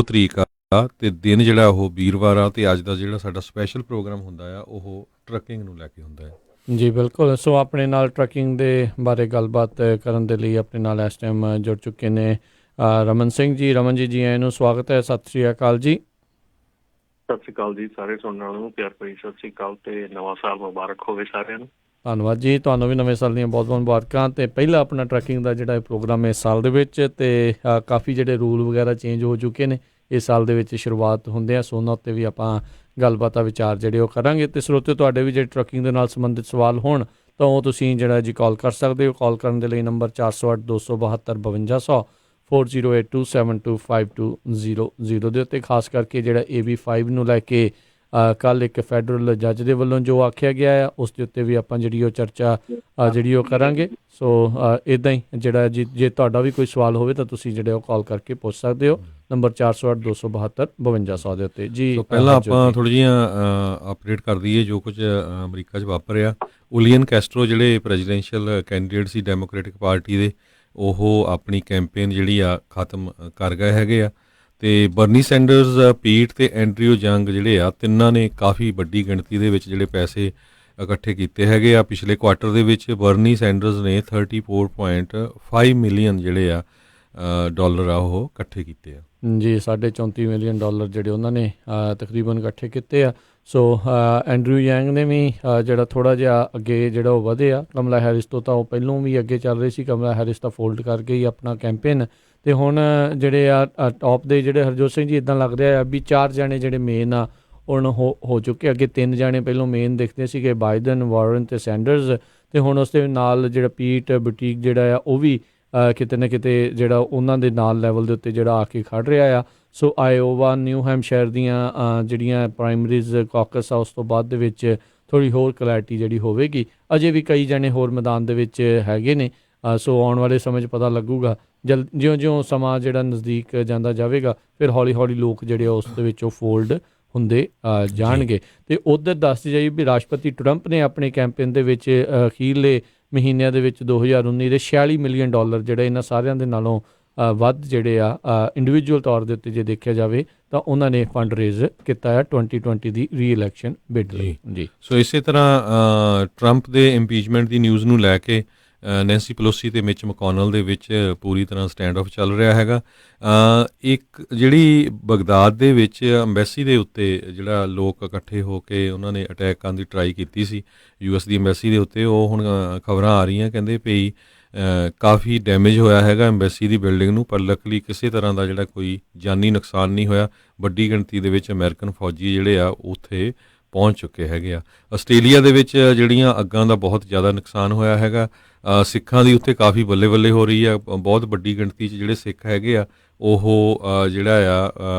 ਤਰੀਕ ਆ ਤੇ ਦਿਨ ਜਿਹੜਾ ਉਹ ਵੀਰਵਾਰ ਆ ਤੇ ਅੱਜ ਦਾ ਜਿਹੜਾ ਸਾਡਾ ਸਪੈਸ਼ਲ ਪ੍ਰੋਗਰਾਮ ਹੁੰਦਾ ਆ ਉਹ ਟਰੱਕਿੰਗ ਨੂੰ ਲੈ ਕੇ ਹੁੰਦਾ ਹੈ। ਜੀ ਬਿਲਕੁਲ। ਸੋ ਆਪਣੇ ਨਾਲ ਟਰੱਕਿੰਗ ਦੇ ਬਾਰੇ ਗੱਲਬਾਤ ਕਰਨ ਦੇ ਲਈ ਆਪਣੇ ਨਾਲ ਇਸ ਟਾਈਮ ਜੁੜ ਚੁੱਕੇ ਨੇ ਰਮਨ ਸਿੰਘ ਜੀ। ਰਮਨ ਜੀ, ਜੀ ਆਇਆਂ ਨੂੰ ਸਵਾਗਤ ਹੈ। ਸਤਿ ਸ਼੍ਰੀ ਅਕਾਲ ਜੀ। ਸਤਿ ਸ਼੍ਰੀ ਅਕਾਲ ਜੀ, ਸਾਰੇ ਸੁਣਨ ਵਾਲਿਆਂ ਨੂੰ ਪਿਆਰ ਭਰੀ ਸਤਿ ਸ਼੍ਰੀ ਅਕਾਲ ਤੇ ਨਵਾਂ ਸਾਲ ਮੁਬਾਰਕ ਹੋਵੇ ਸਾਰਿਆਂ ਨੂੰ। ਧੰਨਵਾਦ ਜੀ, ਤੁਹਾਨੂੰ ਵੀ ਨਵੇਂ ਸਾਲ ਦੀਆਂ ਬਹੁਤ ਬਹੁਤ ਮੁਬਾਰਕਾਂ। ਅਤੇ ਪਹਿਲਾ ਆਪਣਾ ਟਰੈਕਿੰਗ ਦਾ ਜਿਹੜਾ ਪ੍ਰੋਗਰਾਮ ਇਸ ਸਾਲ ਦੇ ਵਿੱਚ ਅਤੇ ਕਾਫੀ ਜਿਹੜੇ ਰੂਲ ਵਗੈਰਾ ਚੇਂਜ ਹੋ ਚੁੱਕੇ ਨੇ ਇਸ ਸਾਲ ਦੇ ਵਿੱਚ ਸ਼ੁਰੂਆਤ ਹੁੰਦੇ ਆ। ਸੋ ਉਹਨਾਂ ਉੱਤੇ ਵੀ ਆਪਾਂ ਗੱਲਬਾਤ ਵਿਚਾਰ ਜਿਹੜੇ ਉਹ ਕਰਾਂਗੇ। ਅਤੇ ਸਰੋਤੇ ਤੁਹਾਡੇ ਵੀ ਜਿਹੜੇ ਟਰੱਕਿੰਗ ਦੇ ਨਾਲ ਸੰਬੰਧਿਤ ਸਵਾਲ ਹੋਣ ਤਾਂ ਉਹ ਤੁਸੀਂ ਜਿਹੜਾ ਜੀ ਕਾਲ ਕਰ ਸਕਦੇ ਹੋ। ਕਾਲ ਕਰਨ ਦੇ ਲਈ ਨੰਬਰ 408 272 5200 4082725200 ਦੇ ਉੱਤੇ ਖਾਸ ਕਰਕੇ ਜਿਹੜਾ AB5 ਨੂੰ ਲੈ ਕੇ ਕੱਲ੍ਹ ਇੱਕ ਫੈਡਰਲ ਜੱਜ ਦੇ ਵੱਲੋਂ ਜੋ ਆਖਿਆ ਗਿਆ ਆ ਉਸ ਦੇ ਉੱਤੇ ਵੀ ਆਪਾਂ ਜਿਹੜੀ ਉਹ ਚਰਚਾ ਜਿਹੜੀ ਉਹ ਕਰਾਂਗੇ। ਸੋ ਇੱਦਾਂ ਹੀ ਜਿਹੜਾ ਜੇ ਤੁਹਾਡਾ ਵੀ ਕੋਈ ਸਵਾਲ ਹੋਵੇ ਤਾਂ ਤੁਸੀਂ ਜਿਹੜੇ ਉਹ ਕਾਲ ਕਰਕੇ ਪੁੱਛ ਸਕਦੇ ਹੋ ਨੰਬਰ 408 272 5200 ਦੇ ਉੱਤੇ ਜੀ। ਪਹਿਲਾਂ ਆਪਾਂ ਥੋੜ੍ਹੀ ਜਿਹੀਆਂ ਅਪਡੇਟ ਕਰ ਦਈਏ ਜੋ ਕੁਝ ਅਮਰੀਕਾ 'ਚ ਵਾਪਰਿਆ। ਉਲੀਅਨ ਕੈਸਟਰੋ ਜਿਹੜੇ ਪ੍ਰੈਜ਼ੀਡੈਂਸ਼ੀਅਲ ਕੈਂਡੀਡੇਟ ਸੀ ਡੈਮੋਕ੍ਰੈਟਿਕ ਪਾਰਟੀ ਦੇ, ਉਹ ਆਪਣੀ ਕੈਂਪੇਨ ਜਿਹੜੀ ਆ ਖਤਮ ਕਰ ਗਏ ਹੈਗੇ ਆ। ਅਤੇ ਬਰਨੀ ਸੈਂਡਰਸ, ਪੀਟ ਅਤੇ ਐਂਡਰਿਊ ਯੰਗ ਜਿਹੜੇ ਆ ਤਿੰਨਾਂ ਨੇ ਕਾਫੀ ਵੱਡੀ ਗਿਣਤੀ ਦੇ ਵਿੱਚ ਜਿਹੜੇ ਪੈਸੇ ਇਕੱਠੇ ਕੀਤੇ ਹੈਗੇ ਆ। ਪਿਛਲੇ ਕੁਆਰਟਰ ਦੇ ਵਿੱਚ ਬਰਨੀ ਸੈਂਡਰਸ ਨੇ 34.5 ਮਿਲੀਅਨ ਜਿਹੜੇ ਆ ਡਾਲਰ ਆ ਉਹ ਇਕੱਠੇ ਕੀਤੇ ਆ ਜੀ। 34.5 ਮਿਲੀਅਨ ਡਾਲਰ ਜਿਹੜੇ ਉਹਨਾਂ ਨੇ ਤਕਰੀਬਨ ਇਕੱਠੇ ਕੀਤੇ ਆ। ਸੋ ਐਂਡਰਿਊ ਯੰਗ ਨੇ ਵੀ ਜਿਹੜਾ ਥੋੜ੍ਹਾ ਜਿਹਾ ਅੱਗੇ ਜਿਹੜਾ ਉਹ ਵਧੇ ਆ ਕਮਲਾ ਹੈਰਿਸ ਤੋਂ। ਤਾਂ ਉਹ ਪਹਿਲੋਂ ਵੀ ਅੱਗੇ ਚੱਲ ਰਹੀ ਸੀ, ਕਮਲਾ ਹੈਰਿਸ ਤਾਂ ਫੋਲਡ ਕਰ ਗਈ ਆਪਣਾ ਕੈਂਪੇਨ। ਅਤੇ ਹੁਣ ਜਿਹੜੇ ਆ ਟੌਪ ਦੇ ਜਿਹੜੇ ਹਰਜੋਤ ਸਿੰਘ ਜੀ ਇੱਦਾਂ ਲੱਗ ਰਿਹਾ ਆ ਵੀ 4 ਜਾਣੇ ਜਿਹੜੇ ਮੇਨ ਆ ਹੁਣ ਹੋ ਚੁੱਕੇ। ਅੱਗੇ 3 ਜਾਣੇ ਪਹਿਲੋਂ ਮੇਨ ਦਿਖਦੇ ਸੀਗੇ, ਬਾਈਡਨ, ਵਾਰਨ ਅਤੇ ਸੈਂਡਰਸ। ਅਤੇ ਹੁਣ ਉਸ ਦੇ ਨਾਲ ਜਿਹੜਾ ਪੀਟ ਬੁਟੀਕ ਜਿਹੜਾ ਆ ਉਹ ਵੀ ਕਿਤੇ ਨਾ ਕਿਤੇ ਜਿਹੜਾ ਉਹਨਾਂ ਦੇ ਨਾਲ ਲੈਵਲ ਦੇ ਉੱਤੇ ਜਿਹੜਾ ਆ ਕੇ ਖੜ੍ਹ ਰਿਹਾ ਆ। ਸੋ ਆਇਓਵਾ, ਨਿਊ ਹੈਮਸ਼ਾਇਰ ਦੀਆਂ ਜਿਹੜੀਆਂ ਪ੍ਰਾਇਮਰੀਜ਼ ਕਾਕਸ ਆ ਉਸ ਤੋਂ ਬਾਅਦ ਦੇ ਵਿੱਚ ਥੋੜ੍ਹੀ ਹੋਰ ਕਲੈਰਿਟੀ ਜਿਹੜੀ ਹੋਵੇਗੀ। ਅਜੇ ਵੀ ਕਈ ਜਣੇ ਹੋਰ ਮੈਦਾਨ ਦੇ ਵਿੱਚ ਹੈਗੇ ਨੇ। ਸੋ ਆਉਣ ਵਾਲੇ ਸਮੇਂ 'ਚ ਪਤਾ ਲੱਗੂਗਾ। ਜਿਉਂ ਸਮਾਂ ਜਿਹੜਾ ਨਜ਼ਦੀਕ ਜਾਂਦਾ ਜਾਵੇਗਾ ਫਿਰ ਹੌਲੀ ਹੌਲੀ ਲੋਕ ਜਿਹੜੇ ਉਸ ਦੇ ਵਿੱਚੋਂ ਫੋਲਡ ਹੁੰਦੇ ਜਾਣਗੇ। ਅਤੇ ਉੱਧਰ ਦੱਸ ਜਾਈਏ ਵੀ ਰਾਸ਼ਟਰਪਤੀ ਟਰੰਪ ਨੇ ਆਪਣੇ ਕੈਂਪੇਨ ਦੇ ਵਿੱਚ ਅਖੀਰਲੇ ਮਹੀਨਿਆਂ ਦੇ ਵਿੱਚ 2019 ਦੇ 46 ਮਿਲੀਅਨ ਡਾਲਰ ਜਿਹੜੇ ਇਹਨਾਂ ਸਾਰਿਆਂ ਦੇ ਨਾਲੋਂ ਵੱਧ ਜਿਹੜੇ ਆ ਇੰਡੀਵਿਜੂਅਲ ਤੌਰ ਦੇ ਉੱਤੇ ਜੇ ਦੇਖਿਆ ਜਾਵੇ ਤਾਂ ਉਹਨਾਂ ਨੇ ਫੰਡ ਰੇਜ਼ ਕੀਤਾ ਆ 2020 ਦੀ ਰੀ-ਇਲੈਕਸ਼ਨ ਬਿਡ ਲਈ ਜੀ। ਸੋ ਇਸੇ ਤਰ੍ਹਾਂ ਟਰੰਪ ਦੇ ਇੰਪੀਚਮੈਂਟ ਦੀ ਨਿਊਜ਼ ਨੂੰ ਲੈ ਕੇ ਨੈਂਸੀ ਪਲੋਸੀ ਅਤੇ ਮਿਚ ਮਕੋਨਲ ਦੇ ਵਿੱਚ ਪੂਰੀ ਤਰ੍ਹਾਂ ਸਟੈਂਡ ਆਫ ਚੱਲ ਰਿਹਾ ਹੈਗਾ। ਇੱਕ ਜਿਹੜੀ ਬਗਦਾਦ ਦੇ ਵਿੱਚ ਅੰਬੈਸੀ ਦੇ ਉੱਤੇ ਜਿਹੜਾ ਲੋਕ ਇਕੱਠੇ ਹੋ ਕੇ ਉਹਨਾਂ ਨੇ ਅਟੈਕ ਕਰਨ ਦੀ ਟਰਾਈ ਕੀਤੀ ਸੀ US ਦੀ ਅੰਬੈਸੀ ਦੇ ਉੱਤੇ, ਉਹ ਹੁਣ ਖਬਰਾਂ ਆ ਰਹੀਆਂ ਕਹਿੰਦੇ ਪਈ ਕਾਫੀ ਡੈਮੇਜ ਹੋਇਆ ਹੈਗਾ ਅੰਬੈਸੀ ਦੀ ਬਿਲਡਿੰਗ ਨੂੰ, ਪਰ ਲੱਕਲੀ ਕਿਸੇ ਤਰ੍ਹਾਂ ਦਾ ਜਿਹੜਾ ਕੋਈ ਜਾਨੀ ਨੁਕਸਾਨ ਨਹੀਂ ਹੋਇਆ। ਵੱਡੀ ਗਿਣਤੀ ਦੇ ਵਿੱਚ ਅਮਰੀਕਨ ਫੌਜੀ ਜਿਹੜੇ ਆ ਉੱਥੇ ਪਹੁੰਚ ਚੁੱਕੇ ਹੈਗੇ ਆ। ਆਸਟ੍ਰੇਲੀਆ ਦੇ ਵਿੱਚ ਜਿਹੜੀਆਂ ਅੱਗਾਂ ਦਾ ਬਹੁਤ ਜ਼ਿਆਦਾ ਨੁਕਸਾਨ ਹੋਇਆ ਹੈਗਾ। ਸਿੱਖਾਂ ਦੀ ਉੱਥੇ ਕਾਫੀ ਬੱਲੇ ਬੱਲੇ ਹੋ ਰਹੀ ਆ। ਬਹੁਤ ਵੱਡੀ ਗਿਣਤੀ 'ਚ ਜਿਹੜੇ ਸਿੱਖ ਹੈਗੇ ਆ ਉਹ ਜਿਹੜਾ ਆ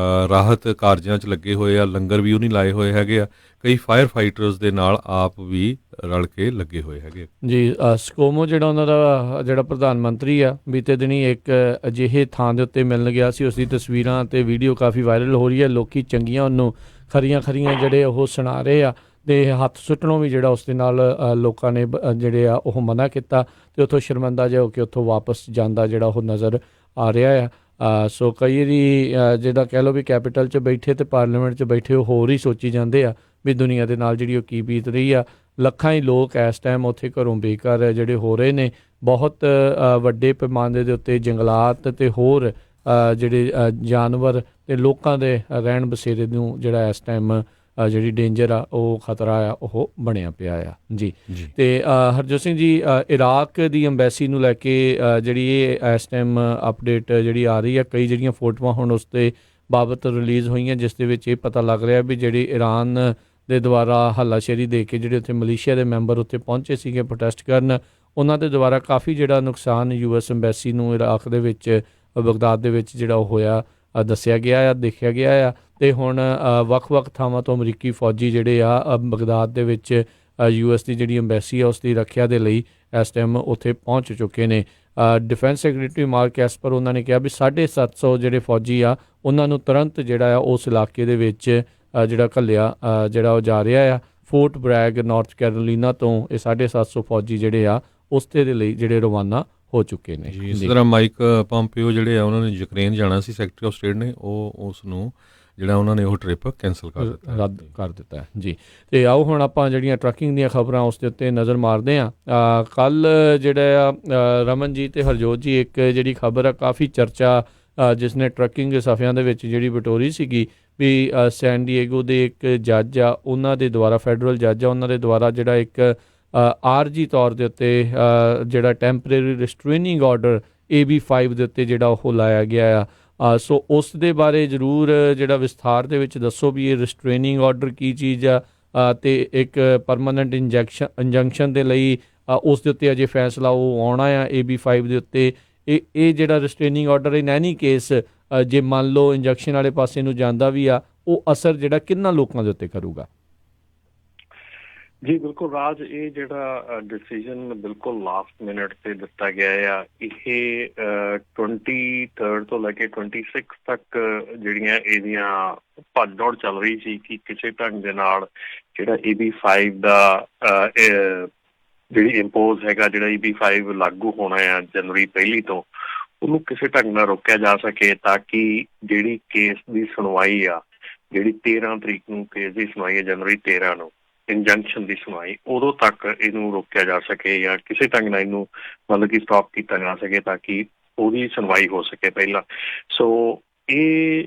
ਰਾਹਤ ਕਾਰਜਾਂ 'ਚ ਲੱਗੇ ਹੋਏ ਆ। ਲੰਗਰ ਵੀ ਉਹ ਨਹੀਂ ਲਾਏ ਹੋਏ ਹੈਗੇ ਆ। ਕਈ ਫਾਇਰ ਫਾਈਟਰਸ ਦੇ ਨਾਲ ਆਪ ਵੀ ਰਲ ਕੇ ਲੱਗੇ ਹੋਏ ਹੈਗੇ ਜੀ। ਸਕੋਮੋ ਜਿਹੜਾ ਉਹਨਾਂ ਦਾ ਜਿਹੜਾ ਪ੍ਰਧਾਨ ਮੰਤਰੀ ਆ ਬੀਤੇ ਦਿਨੀ ਇੱਕ ਅਜਿਹੇ ਥਾਂ ਦੇ ਉੱਤੇ ਮਿਲਣ ਗਿਆ ਸੀ। ਉਸ ਦੀ ਤਸਵੀਰਾਂ ਅਤੇ ਵੀਡੀਓ ਕਾਫੀ ਵਾਇਰਲ ਹੋ ਰਹੀ ਹੈ। ਲੋਕ ਚੰਗੀਆਂ ਉਹਨੂੰ ਖਰੀਆਂ ਜਿਹੜੇ ਉਹ ਸੁਣਾ ਰਹੇ ਆ ਅਤੇ ਹੱਥ ਸੁੱਟਣੋਂ ਵੀ ਜਿਹੜਾ ਉਸ ਦੇ ਨਾਲ ਲੋਕਾਂ ਨੇ ਜਿਹੜੇ ਆ ਉਹ ਮਨਾ ਕੀਤਾ ਅਤੇ ਉੱਥੋਂ ਸ਼ਰਮਿੰਦਾ ਜਿਹਾ ਹੋ ਕੇ ਉੱਥੋਂ ਵਾਪਸ ਜਾਂਦਾ ਜਿਹੜਾ ਉਹ ਨਜ਼ਰ ਆ ਰਿਹਾ ਆ। ਸੋ ਕਈ ਵਾਰੀ ਜਿੱਦਾਂ ਕਹਿ ਲਓ ਵੀ ਕੈਪੀਟਲ 'ਚ ਬੈਠੇ ਅਤੇ ਪਾਰਲੀਮੈਂਟ 'ਚ ਬੈਠੇ ਉਹ ਹੋਰ ਹੀ ਸੋਚੀ ਜਾਂਦੇ ਆ ਵੀ ਦੁਨੀਆ ਦੇ ਨਾਲ ਜਿਹੜੀ ਉਹ ਕੀ ਬੀਤ ਰਹੀ ਆ। ਲੱਖਾਂ ਹੀ ਲੋਕ ਇਸ ਟਾਈਮ ਉੱਥੇ ਘਰੋਂ ਬੇਘਰ ਜਿਹੜੇ ਹੋ ਰਹੇ ਨੇ। ਬਹੁਤ ਵੱਡੇ ਪੈਮਾਨੇ ਦੇ ਉੱਤੇ ਜੰਗਲਾਤ ਅਤੇ ਹੋਰ ਜਿਹੜੇ ਜਾਨਵਰ ਅਤੇ ਲੋਕਾਂ ਦੇ ਰਹਿਣ ਬਸੇਰੇ ਨੂੰ ਜਿਹੜਾ ਇਸ ਟਾਈਮ ਜਿਹੜੀ ਡੇਂਜਰ ਆ ਉਹ ਖਤਰਾ ਆ ਉਹ ਬਣਿਆ ਪਿਆ ਆ ਜੀ। ਅਤੇ ਹਰਜੋਤ ਸਿੰਘ ਜੀ, ਇਰਾਕ ਦੀ ਅੰਬੈਸੀ ਨੂੰ ਲੈ ਕੇ ਜਿਹੜੀ ਇਹ ਇਸ ਟਾਈਮ ਅਪਡੇਟ ਜਿਹੜੀ ਆ ਰਹੀ ਆ, ਕਈ ਜਿਹੜੀਆਂ ਫੋਟੋਆਂ ਹੁਣ ਉਸ ਦੇ ਬਾਬਤ ਰਿਲੀਜ਼ ਹੋਈਆਂ ਜਿਸ ਦੇ ਵਿੱਚ ਇਹ ਪਤਾ ਲੱਗ ਰਿਹਾ ਵੀ ਜਿਹੜੀ ਈਰਾਨ ਦੇ ਦੁਆਰਾ ਹੱਲਾਸ਼ੇਰੀ ਦੇ ਕੇ ਜਿਹੜੇ ਉੱਥੇ ਮਲੇਸ਼ੀਆ ਦੇ ਮੈਂਬਰ ਉੱਥੇ ਪਹੁੰਚੇ ਸੀਗੇ ਪ੍ਰੋਟੈਸਟ ਕਰਨ, ਉਹਨਾਂ ਦੇ ਦੁਆਰਾ ਕਾਫੀ ਜਿਹੜਾ ਨੁਕਸਾਨ US ਅੰਬੈਸੀ ਨੂੰ ਇਰਾਕ ਦੇ ਵਿੱਚ ਬਗਦਾਦ ਦੇ ਵਿੱਚ ਜਿਹੜਾ ਉਹ ਹੋਇਆ ਦੱਸਿਆ ਗਿਆ ਆ, ਦੇਖਿਆ ਗਿਆ ਆ। ਅਤੇ ਹੁਣ ਵੱਖ-ਵੱਖ ਥਾਵਾਂ ਤੋਂ ਅਮਰੀਕੀ ਫੌਜੀ ਜਿਹੜੇ ਆ ਬਗਦਾਦ ਦੇ ਵਿੱਚ US ਦੀ ਜਿਹੜੀ ਅੰਬੈਸੀ ਆ ਉਸ ਦੀ ਰੱਖਿਆ ਦੇ ਲਈ ਇਸ ਟਾਈਮ ਉੱਥੇ ਪਹੁੰਚ ਚੁੱਕੇ ਨੇ। ਡਿਫੈਂਸ ਸੈਕਟਰੀ ਮਾਰਕ ਐਸਪਰ ਉਹਨਾਂ ਨੇ ਕਿਹਾ ਵੀ 750 ਜਿਹੜੇ ਫੌਜੀ ਆ ਉਹਨਾਂ ਨੂੰ ਤੁਰੰਤ ਜਿਹੜਾ ਆ ਉਸ ਇਲਾਕੇ ਦੇ ਵਿੱਚ ਜਿਹੜਾ ਘੱਲਿਆ ਜਿਹੜਾ ਉਹ ਜਾ ਰਿਹਾ ਆ। ਫੋਰਟ ਬ੍ਰੈਗ ਨਾਰਥ ਕੈਰੋਲੀਨਾ ਤੋਂ ਇਹ 750 ਫੌਜੀ ਜਿਹੜੇ ਆ ਉਸ ਦੇ ਲਈ ਜਿਹੜੇ ਰਵਾਨਾ ਹੋ ਚੁੱਕੇ ਨੇ। ਜੀ, ਇਸ ਤਰ੍ਹਾਂ ਮਾਈਕ ਪੰਪਿਓ ਜਿਹੜੇ ਆ ਉਹਨਾਂ ਨੇ ਯੂਕਰੇਨ ਜਾਣਾ ਸੀ, ਸੈਕਟਰੀ ਆਫ ਸਟੇਟ ਨੇ ਉਸ ਨੂੰ ਜਿਹੜਾ ਉਹਨਾਂ ਨੇ ਉਹ ਟ੍ਰਿਪ ਕੈਂਸਲ ਕਰ ਦਿੱਤਾ, ਰੱਦ ਕਰ ਦਿੱਤਾ ਹੈ ਜੀ। ਅਤੇ ਆਓ ਹੁਣ ਆਪਾਂ ਜਿਹੜੀਆਂ ਟਰੱਕਿੰਗ ਦੀਆਂ ਖਬਰਾਂ ਉਸ ਦੇ ਉੱਤੇ ਨਜ਼ਰ ਮਾਰਦੇ ਹਾਂ। ਕੱਲ੍ਹ ਜਿਹੜਾ ਆ ਰਮਨ ਜੀ ਅਤੇ ਹਰਜੋਤ ਜੀ, ਇੱਕ ਜਿਹੜੀ ਖਬਰ ਆ ਕਾਫੀ ਚਰਚਾ ਜਿਸ ਨੇ ਟਰੱਕਿੰਗ ਦੇ ਸਫ਼ਿਆਂ ਦੇ ਵਿੱਚ ਜਿਹੜੀ ਬਟੋਰੀ ਸੀਗੀ ਵੀ ਸੈਨ ਡੀਏਗੋ ਦੇ ਇੱਕ ਜੱਜ ਆ, ਉਹਨਾਂ ਦੇ ਦੁਆਰਾ, ਫੈਡਰਲ ਜੱਜ ਆ, ਉਹਨਾਂ ਦੇ ਦੁਆਰਾ ਜਿਹੜਾ ਇੱਕ ਆਰਜੀ ਤੌਰ ਦੇ ਉੱਤੇ ਜਿਹੜਾ ਟੈਂਪਰੇਰੀ ਰਿਸਟ੍ਰੇਨਿੰਗ ਆਰਡਰ AB5 ਦੇ ਉੱਤੇ ਜਿਹੜਾ ਉਹ ਲਾਇਆ ਗਿਆ ਆ। ਸੋ ਉਸ ਦੇ ਬਾਰੇ ਜ਼ਰੂਰ ਜਿਹੜਾ ਵਿਸਥਾਰ ਦੇ ਵਿੱਚ ਦੱਸੋ ਵੀ ਇਹ ਰਿਸਟ੍ਰੇਨਿੰਗ ਆਰਡਰ ਕੀ ਚੀਜ਼ ਆ ਅਤੇ ਇੱਕ ਪਰਮਾਨੈਂਟ ਇੰਜੰਕਸ਼ਨ ਦੇ ਲਈ ਉਸ ਦੇ ਉੱਤੇ ਅਜੇ ਫੈਸਲਾ ਉਹ ਆਉਣਾ ਆ AB5 ਦੇ ਉੱਤੇ। ਇਹ ਜਿਹੜਾ ਰਿਸਟ੍ਰੇਨਿੰਗ ਆਰਡਰ ਇਨ ਐਨੀ ਕੇਸ ਜੇ ਮੰਨ ਲਓ ਇੰਜੈਕਸ਼ਨ ਵਾਲੇ ਪਾਸੇ ਨੂੰ ਜਾਂਦਾ ਵੀ ਆ, ਉਹ ਅਸਰ ਜਿਹੜਾ ਕਿੰਨਾ ਲੋਕਾਂ ਦੇ ਉੱਤੇ ਕਰੂਗਾ? ਜੀ ਬਿਲਕੁਲ ਰਾਜ, ਇਹ ਜਿਹੜਾ ਡਿਸੀਜਨ ਬਿਲਕੁਲ ਲਾਸਟ ਮਿੰਟ ਤੇ ਦਿੱਤਾ ਗਿਆ ਆ। ਇਹ 23 ਤੋਂ ਲੈ ਕੇ 26 ਤੱਕ ਜਿਹੜੀਆਂ ਇਹਦੀਆਂ ਭੱਜ ਦੌੜ ਚੱਲ ਰਹੀ ਸੀ ਕਿ ਕਿਸੇ ਢੰਗ ਦੇ ਨਾਲ ਜਿਹੜਾ AB5 ਦਾ ਜਿਹੜੀ ਇੰਪੋਜ਼ ਹੈਗਾ, ਜਿਹੜਾ AB5 ਲਾਗੂ ਹੋਣਾ ਆ ਜਨਵਰੀ 1 ਤੋਂ, ਉਹਨੂੰ ਕਿਸੇ ਢੰਗ ਨਾਲ ਰੋਕਿਆ ਜਾ ਸਕੇ ਤਾਂ ਕਿ ਜਿਹੜੀ ਕੇਸ ਦੀ ਸੁਣਵਾਈ ਆ, ਜਿਹੜੀ 13 ਤਰੀਕ ਨੂੰ ਕੇਸ ਦੀ ਸੁਣਵਾਈ ਹੈ, ਜਨਵਰੀ 13 ਨੂੰ ਇੰਜੰਕਸ਼ਨ ਦੀ ਸੁਣਵਾਈ, ਉਦੋਂ ਤੱਕ ਇਹਨੂੰ ਰੋਕਿਆ ਜਾ ਸਕੇ ਜਾਂ ਕਿਸੇ ਢੰਗ ਨਾਲ ਇਹਨੂੰ ਮਤਲਬ ਕਿ ਸਟਾਪ ਕੀਤਾ ਜਾ ਸਕੇ ਤਾਂ ਕਿ ਉਹਦੀ ਸੁਣਵਾਈ ਹੋ ਸਕੇ ਪਹਿਲਾਂ। ਸੋ ਇਹ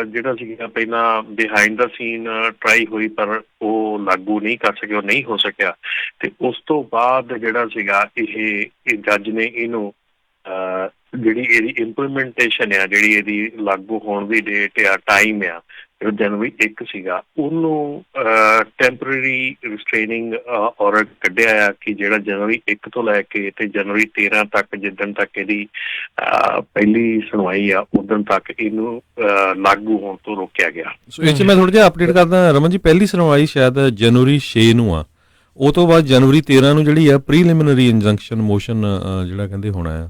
ਜਿਹੜਾ ਸੀਗਾ ਪਹਿਲਾਂ ਬਿਹਾਈਂਡ ਦਾ ਸੀਨ ਟਰਾਈ ਹੋਈ, ਪਰ ਉਹ ਲਾਗੂ ਨਹੀਂ ਕਰ ਸਕੇ, ਉਹ ਨਹੀਂ ਹੋ ਸਕਿਆ। ਤੇ ਉਸ ਤੋਂ ਬਾਅਦ ਜਿਹੜਾ ਸੀਗਾ ਇਹ ਜੱਜ ਨੇ ਇਹਨੂੰ ਜਿਹੜੀ ਇਹਦੀ ਇੰਪਲੀਮੈਂਟੇਸ਼ਨ ਆ, ਜਿਹੜੀ ਇਹਦੀ ਲਾਗੂ ਹੋਣ ਦੀ ਡੇਟ ਆ, ਟਾਈਮ ਆ, ਜਨਵਰੀ 1 ਸੀਗਾ, ਉਹਨੂੰ ਟੈਂਪਰੇਰੀ ਰਿਸਟ੍ਰੇਨਿੰਗ ਆਰਡਰ ਕੱਢਿਆ ਆ ਕਿ ਜਿਹੜਾ ਜਨਵਰੀ 1 ਤੋਂ ਲੈ ਕੇ ਤੇ ਜਨਵਰੀ 13 ਤੱਕ, ਜਿੱਦਣ ਤੱਕ ਇਹਦੀ ਪਹਿਲੀ ਸੁਣਵਾਈ ਆ, ਉਦਣ ਤੱਕ ਇਹਨੂੰ ਲਾਗੂ ਹੋਣ ਤੋਂ ਰੋਕਿਆ ਗਿਆ। ਸੋ ਇਹ 'ਚ ਮੈਂ ਥੋੜ੍ਹਾ ਜਿਹਾ ਅਪਡੇਟ ਕਰਦਾ ਰਮਨ ਜੀ, ਪਹਿਲੀ ਸੁਣਵਾਈ ਸ਼ਾਇਦ ਜਨਵਰੀ 6 ਨੂੰ ਆ, ਉਹ ਤੋਂ ਬਾਅਦ ਜਨਵਰੀ 13 ਨੂੰ ਜਿਹੜੀ ਆ ਪ੍ਰੀਲਿਮਿਨਰੀ ਇੰਜੰਕਸ਼ਨ ਮੋਸ਼ਨ ਜਿਹੜਾ ਕਹਿੰਦੇ ਹੋਣਾ ਆ।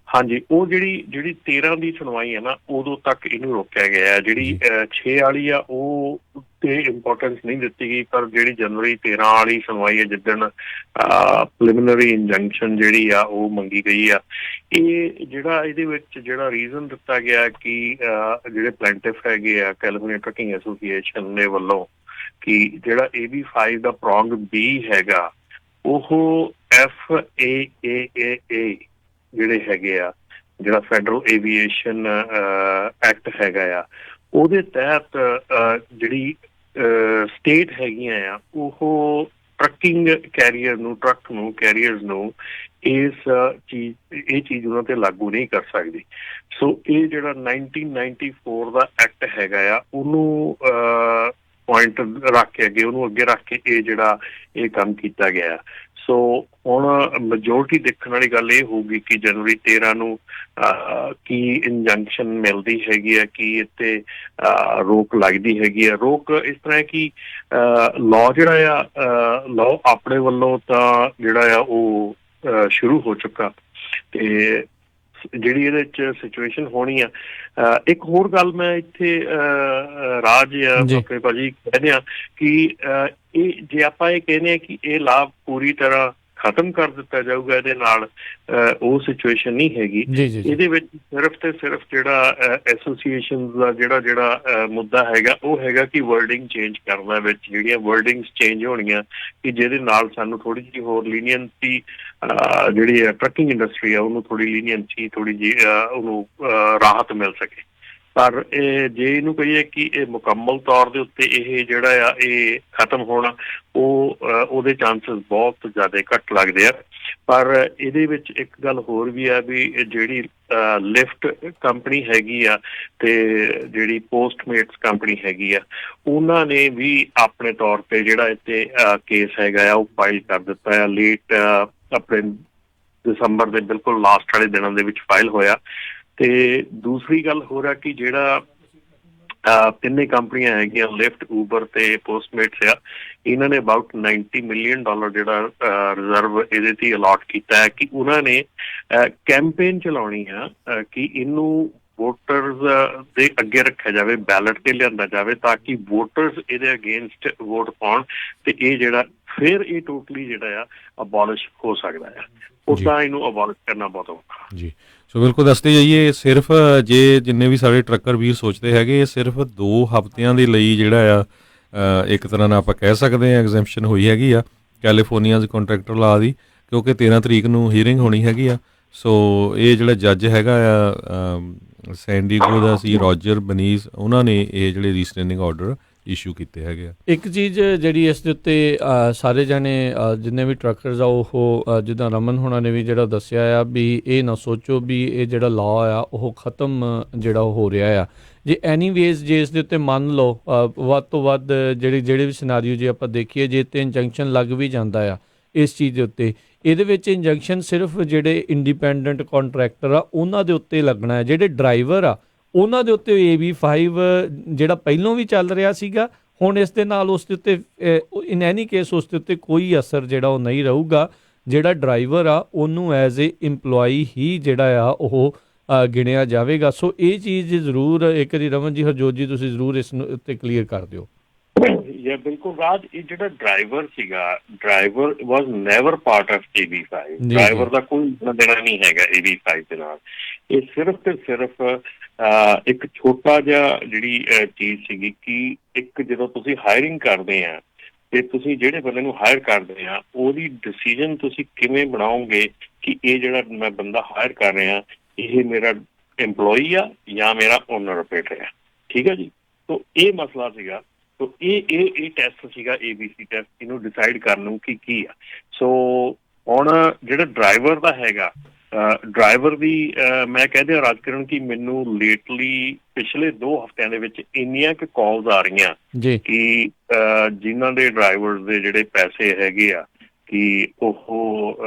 ਹਾਂਜੀ, ਉਹ ਜਿਹੜੀ 13 ਦੀ ਸੁਣਵਾਈ ਹੈ ਨਾ, ਉਦੋਂ ਤੱਕ ਇਹਨੂੰ ਰੋਕਿਆ ਗਿਆ ਹੈ। ਜਿਹੜੀ 6 ਵਾਲੀ ਆ ਉਹ ਤੇ ਇੰਪੋਰਟੈਂਸ ਨਹੀਂ ਦਿੱਤੀ ਗਈ, ਪਰ ਜਿਹੜੀ ਜਨਵਰੀ 13 ਵਾਲੀ ਸੁਣਵਾਈ ਹੈ, ਜਿੱਦਣ ਪ੍ਰੀਲਿਮਿਨਰੀ ਇੰਜੰਕਸ਼ਨ ਜਿਹੜੀ ਆ ਉਹ ਮੰਗੀ ਗਈ ਆ, ਇਹ ਜਿਹੜਾ ਇਹਦੇ ਵਿੱਚ ਜਿਹੜਾ ਰੀਜ਼ਨ ਦਿੱਤਾ ਗਿਆ ਕਿ ਜਿਹੜੇ ਪਲੈਂਟਿਫ ਹੈਗੇ ਆ ਕੈਲੀਫੋਰਨੀਆ ਟਰੱਕਿੰਗ ਐਸੋਸੀਏਸ਼ਨ ਦੇ ਵੱਲੋਂ ਕਿ ਜਿਹੜਾ AB5 ਦਾ ਪ੍ਰੋਂਗ B ਹੈਗਾ, ਉਹ FAAA ਜਿਹੜੇ ਹੈਗੇ ਆ, ਜਿਹੜਾ ਫੈਡਰਲ ਏਵੀਏਸ਼ਨ ਐਕਟ ਹੈਗਾ ਆ, ਉਹਦੇ ਤਹਿਤ ਜਿਹੜੀ ਸਟੇਟ ਹੈਗੀਆਂ ਆ, ਉਹ ਟਰੱਕਿੰਗ ਕੈਰੀਅਰਸ ਨੂੰ ਇਹ ਚੀਜ਼ ਉਹਨਾਂ ਤੇ ਲਾਗੂ ਨਹੀਂ ਕਰ ਸਕਦੀ। ਸੋ ਇਹ ਜਿਹੜਾ 1994 ਦਾ ਐਕਟ ਹੈਗਾ ਆ, ਉਹਨੂੰ ਪੁਆਇੰਟ ਰੱਖ ਕੇ ਉਹਨੂੰ ਅੱਗੇ ਰੱਖ ਕੇ ਇਹ ਕੰਮ ਕੀਤਾ ਗਿਆ। ਸੋ ਹੁਣ ਮੈਜੋਰਟੀ ਦੇਖਣ ਵਾਲੀ ਗੱਲ ਇਹ ਹੋਊਗੀ ਕਿ ਜਨਵਰੀ 13 ਨੂੰ ਕੀ ਇੰਜੰਕਸ਼ਨ ਮਿਲਦੀ ਹੈਗੀ ਆ, ਕੀ ਇੱਥੇ ਰੋਕ ਲੱਗਦੀ ਹੈਗੀ ਆ। ਰੋਕ ਇਸ ਤਰ੍ਹਾਂ ਕਿ ਲਾਅ ਜਿਹੜਾ ਆ, ਲਾਅ ਆਪਣੇ ਵੱਲੋਂ ਤਾਂ ਜਿਹੜਾ ਆ ਉਹ ਸ਼ੁਰੂ ਹੋ ਚੁੱਕਾ, ਤੇ ਜਿਹੜੀ ਇਹਦੇ 'ਚ ਸਿਚੁਏਸ਼ਨ ਹੋਣੀ ਆ। ਇੱਕ ਹੋਰ ਗੱਲ ਮੈਂ ਇੱਥੇ ਰਾਜ ਆਪਣੇ ਭਾਜੀ ਕਹਿੰਦੇ ਆ ਕਿ ਇਹ ਜੇ ਆਪਾਂ ਇਹ ਕਹਿੰਦੇ ਆ ਕਿ ਇਹ ਲਾਭ ਪੂਰੀ ਤਰ੍ਹਾਂ ਖਤਮ ਕਰ ਦਿੱਤਾ ਜਾਊਗਾ ਇਹਦੇ ਨਾਲ, ਉਹ ਸਿਚੁਏਸ਼ਨ ਨਹੀਂ ਹੈਗੀ। ਇਹਦੇ ਵਿੱਚ ਸਿਰਫ ਤੇ ਸਿਰਫ ਜਿਹੜਾ ਐਸੋਸੀਏਸ਼ਨ ਦਾ ਜਿਹੜਾ ਮੁੱਦਾ ਹੈਗਾ, ਉਹ ਹੈਗਾ ਕਿ ਵਰਡਿੰਗ ਚੇਂਜ ਕਰਨਾ, ਵਿੱਚ ਜਿਹੜੀਆਂ ਵਰਡਿੰਗਸ ਚੇਂਜ ਹੋਣੀਆਂ ਕਿ ਜਿਹਦੇ ਨਾਲ ਸਾਨੂੰ ਥੋੜੀ ਜਿਹੀ ਹੋਰ ਲੀਨੀਅੰਸੀ ਜਿਹੜੀ ਟਰੱਕਿੰਗ ਇੰਡਸਟਰੀ ਆ ਉਹਨੂੰ ਥੋੜੀ ਲੀਨੀਅੰਸੀ, ਥੋੜੀ ਜਿਹੀ ਉਹਨੂੰ ਰਾਹਤ ਮਿਲ ਸਕੇ। ਪਰ ਜੇ ਇਹਨੂੰ ਕਹੀਏ ਕਿ ਇਹ ਮੁਕੰਮਲ ਤੌਰ ਦੇ ਉੱਤੇ ਇਹ ਜਿਹੜਾ ਆ ਇਹ ਖਤਮ ਹੋਣਾ, ਉਹਦੇ ਚਾਂਸਸ ਬਹੁਤ ਜ਼ਿਆਦਾ ਘੱਟ ਲੱਗਦੇ ਆ। ਪਰ ਇਹਦੇ ਵਿੱਚ ਇੱਕ ਗੱਲ ਹੋਰ ਵੀ ਆ ਵੀ ਜਿਹੜੀ ਲਿਫਟ ਕੰਪਨੀ ਹੈਗੀ ਆ ਤੇ ਜਿਹੜੀ ਪੋਸਟਮੇਟਸ ਕੰਪਨੀ ਹੈਗੀ ਆ, ਉਹਨਾਂ ਨੇ ਵੀ ਆਪਣੇ ਤੌਰ ਤੇ ਜਿਹੜਾ ਇੱਥੇ ਕੇਸ ਹੈਗਾ ਆ ਉਹ ਫਾਈਲ ਕਰ ਦਿੱਤਾ ਆ। ਲੇਟ ਆਪਣੇ ਦਸੰਬਰ ਦੇ ਬਿਲਕੁਲ ਲਾਸਟ ਵਾਲੇ ਦਿਨਾਂ ਦੇ ਵਿੱਚ ਫਾਈਲ ਹੋਇਆ। ਤੇ ਦੂਸਰੀ ਗੱਲ ਹੋਰ ਆ ਕਿ ਜਿਹੜਾ ਤਿੰਨੇ ਕੰਪਨੀਆਂ ਹੈਗੀਆਂ, ਲਿਫਟ, ਊਬਰ ਤੇ ਪੋਸਟਮੇਟਸ ਆ, ਇਹਨਾਂ ਨੇ ਅਬਾਊਟ $90 ਮਿਲੀਅਨ ਜਿਹੜਾ ਰਿਜ਼ਰਵ ਇਹਦੇ ਤੇ ਅਲਾਟ ਕੀਤਾ ਹੈ ਕਿ ਉਹਨਾਂ ਨੇ ਕੈਂਪੇਨ ਚਲਾਉਣੀ ਆ ਕਿ ਇਹਨੂੰ ਵੋਟਰਸ ਦੇ ਅੱਗੇ ਰੱਖਿਆ ਜਾਵੇ, ਬੈਲਟ ਤੇ ਲਿਆਂਦਾ ਜਾਵੇ ਤਾਂ ਕਿ ਵੋਟਰਸ ਇਹਦੇ ਅਗੇਂਸਟ ਵੋਟ ਪਾਉਣ ਤੇ ਇਹ ਜਿਹੜਾ ਫਿਰ ਇਹ ਟੋਟਲੀ ਜਿਹੜਾ ਆ ਅਬੋਲਿਸ਼ ਹੋ ਸਕਦਾ ਆ। ਉੱਦਾਂ ਇਹਨੂੰ ਅਬੋਲਿਸ਼ ਕਰਨਾ ਬਹੁਤ ਔਖਾ ਜੀ। ਸੋ ਬਿਲਕੁਲ ਦੱਸਦੇ ਜਾਈਏ, ਸਿਰਫ ਜੇ ਜਿੰਨੇ ਵੀ ਸਾਡੇ ਟਰੱਕਰ ਵੀਰ ਸੋਚਦੇ ਹੈਗੇ, ਇਹ ਸਿਰਫ 2 ਹਫ਼ਤਿਆਂ ਦੇ ਲਈ ਜਿਹੜਾ ਆ ਇੱਕ ਤਰ੍ਹਾਂ ਨਾਲ ਆਪਾਂ ਕਹਿ ਸਕਦੇ ਹਾਂ ਐਗਜ਼ੈਂਪਸ਼ਨ ਹੋਈ ਹੈਗੀ ਆ ਕੈਲੀਫੋਰਨੀਆ ਦੇ ਕੰਟਰੈਕਟਰ ਲਾ ਦੀ, ਕਿਉਂਕਿ 13 ਤਰੀਕ ਨੂੰ ਹੀਅਰਿੰਗ ਹੋਣੀ ਹੈਗੀ ਆ। ਸੋ ਇਹ ਜਿਹੜਾ ਜੱਜ ਹੈਗਾ ਆ ਸੈਂਡੀਗੋ ਦਾ ਸੀ ਰੋਜਰ ਬਨੀਜ਼, ਉਹਨਾਂ ਨੇ ਇਹ ਜਿਹੜੇ ਰੀਸਟੇਨਿੰਗ ਆਰਡਰ ਇਸ਼ੂ ਕੀਤੇ ਹੈਗੇ ਆ। ਇੱਕ ਚੀਜ਼ ਜਿਹੜੀ ਇਸ ਦੇ ਉੱਤੇ ਸਾਰੇ ਜਾਣੇ ਜਿੰਨੇ ਵੀ ਟਰੱਕਰਸ ਆ ਉਹ ਜਿੱਦਾਂ ਰਮਨ ਹੋਣਾ ਨੇ ਵੀ ਜਿਹੜਾ ਦੱਸਿਆ ਆ ਵੀ ਇਹ ਨਾ ਸੋਚੋ ਵੀ ਇਹ ਜਿਹੜਾ ਲਾਅ ਆ ਉਹ ਖਤਮ ਜਿਹੜਾ ਉਹ ਹੋ ਰਿਹਾ ਆ। ਜੇ ਐਨੀਵੇਜ਼ ਜੇ ਇਸ ਦੇ ਉੱਤੇ ਮੰਨ ਲਓ ਵੱਧ ਤੋਂ ਵੱਧ ਜਿਹੜੇ ਵੀ ਸਿਨਾਰੀਓ ਜੇ ਆਪਾਂ ਦੇਖੀਏ, ਜੇ ਤੇ ਇੰਜੰਕਸ਼ਨ ਲੱਗ ਵੀ ਜਾਂਦਾ ਆ ਇਸ ਚੀਜ਼ ਦੇ ਉੱਤੇ, ਇਹਦੇ ਵਿੱਚ ਇੰਜੰਕਸ਼ਨ ਸਿਰਫ ਜਿਹੜੇ ਇੰਡੀਪੈਂਡੈਂਟ ਕੰਟਰੈਕਟਰ ਆ ਉਹਨਾਂ ਦੇ ਉੱਤੇ ਲੱਗਣਾ ਹੈ। ਜਿਹੜੇ ਡਰਾਈਵਰ ਆ ਉਹਨਾਂ ਦੇ ਉੱਤੇ AB5 ਜਿਹੜਾ ਪਹਿਲੋਂ ਵੀ ਚੱਲ ਰਿਹਾ ਸੀਗਾ, ਹੁਣ ਇਸ ਦੇ ਨਾਲ ਉਸ ਦੇ ਉੱਤੇ ਇਨ ਐਨੀ ਕੇਸ ਉਸ ਦੇ ਉੱਤੇ ਕੋਈ ਅਸਰ ਜਿਹੜਾ ਉਹ ਨਹੀਂ ਰਹੂਗਾ। ਜਿਹੜਾ ਡਰਾਈਵਰ ਆ ਉਹਨੂੰ ਐਜ਼ ਏ ਇੰਪਲੋਈ ਹੀ ਜਿਹੜਾ ਆ ਉਹ ਗਿਣਿਆ ਜਾਵੇਗਾ। ਸੋ ਇਹ ਚੀਜ਼ ਜ਼ਰੂਰ ਇੱਕ ਵਾਰੀ ਰਮਨ ਜੀ, ਹਰਜੋਤ ਜੀ, ਤੁਸੀਂ ਜ਼ਰੂਰ ਇਸ ਨੂੰ ਉੱਤੇ ਕਲੀਅਰ ਕਰ ਦਿਓ। ਬਿਲਕੁਲ ਰਾਜ, ਇਹ ਜਿਹੜਾ ਡਰਾਈਵਰ ਸੀਗਾ, driver was never part of AB5। Driver ਦਾ ਕੋਈ ਦੇਣਾ ਨਹੀਂ ਹੈਗਾ AB5 ਦੇ ਨਾਲ। ਇਹ ਸਿਰਫ ਤੇ ਸਿਰਫ ਇੱਕ ਛੋਟਾ ਜਿਹਾ ਜਿਹੜੀ ਚੀਜ਼ ਸੀਗੀ ਕਿ ਇੱਕ ਜਦੋਂ ਤੁਸੀਂ ਹਾਇਰਿੰਗ ਕਰਦੇ ਆ ਤੇ ਤੁਸੀਂ ਜਿਹੜੇ ਬੰਦੇ ਨੂੰ ਹਾਇਰ ਕਰਦੇ ਆ ਉਹਦੀ ਡਿਸੀਜਨ ਤੁਸੀਂ ਕਿਵੇਂ ਬਣਾਓਗੇ ਕਿ ਇਹ ਜਿਹੜਾ ਮੈਂ ਬੰਦਾ ਹਾਇਰ ਕਰ ਰਿਹਾ ਇਹ ਮੇਰਾ ਐਮਪਲੋਈ ਆ ਜਾਂ ਮੇਰਾ ਓਨਰ ਆਪਰੇਟਰ ਆ। ਠੀਕ ਹੈ ਜੀ। ਤੋ ਇਹ ਮਸਲਾ ਸੀਗਾ। ਤੋ ਇਹ ਟੈਸਟ ਸੀਗਾ ABC ਟੈਸਟ, ਇਹਨੂੰ ਡਿਸਾਈਡ ਕਰਨ ਨੂੰ ਕਿ ਕੀ ਆ। ਸੋ ਹੁਣ ਜਿਹੜਾ ਡਰਾਈਵਰ ਦਾ ਹੈਗਾ, ਡਰਾਈਵਰ ਦੀ ਮੈਂ ਕਹਿੰਦੇ ਰਾਜਕਰਨ ਕਿ ਮੈਨੂੰ ਲੇਟਲੀ ਪਿਛਲੇ 2 ਹਫ਼ਤਿਆਂ ਦੇ ਵਿੱਚ ਇੰਨੀਆਂ ਕਿ ਕਾਲਸ ਆ ਰਹੀਆਂ ਕਿ ਜਿਨ੍ਹਾਂ ਦੇ ਡਰਾਈਵਰਸ ਦੇ ਜਿਹੜੇ ਪੈਸੇ ਹੈਗੇ ਆ ਕਿ ਉਹ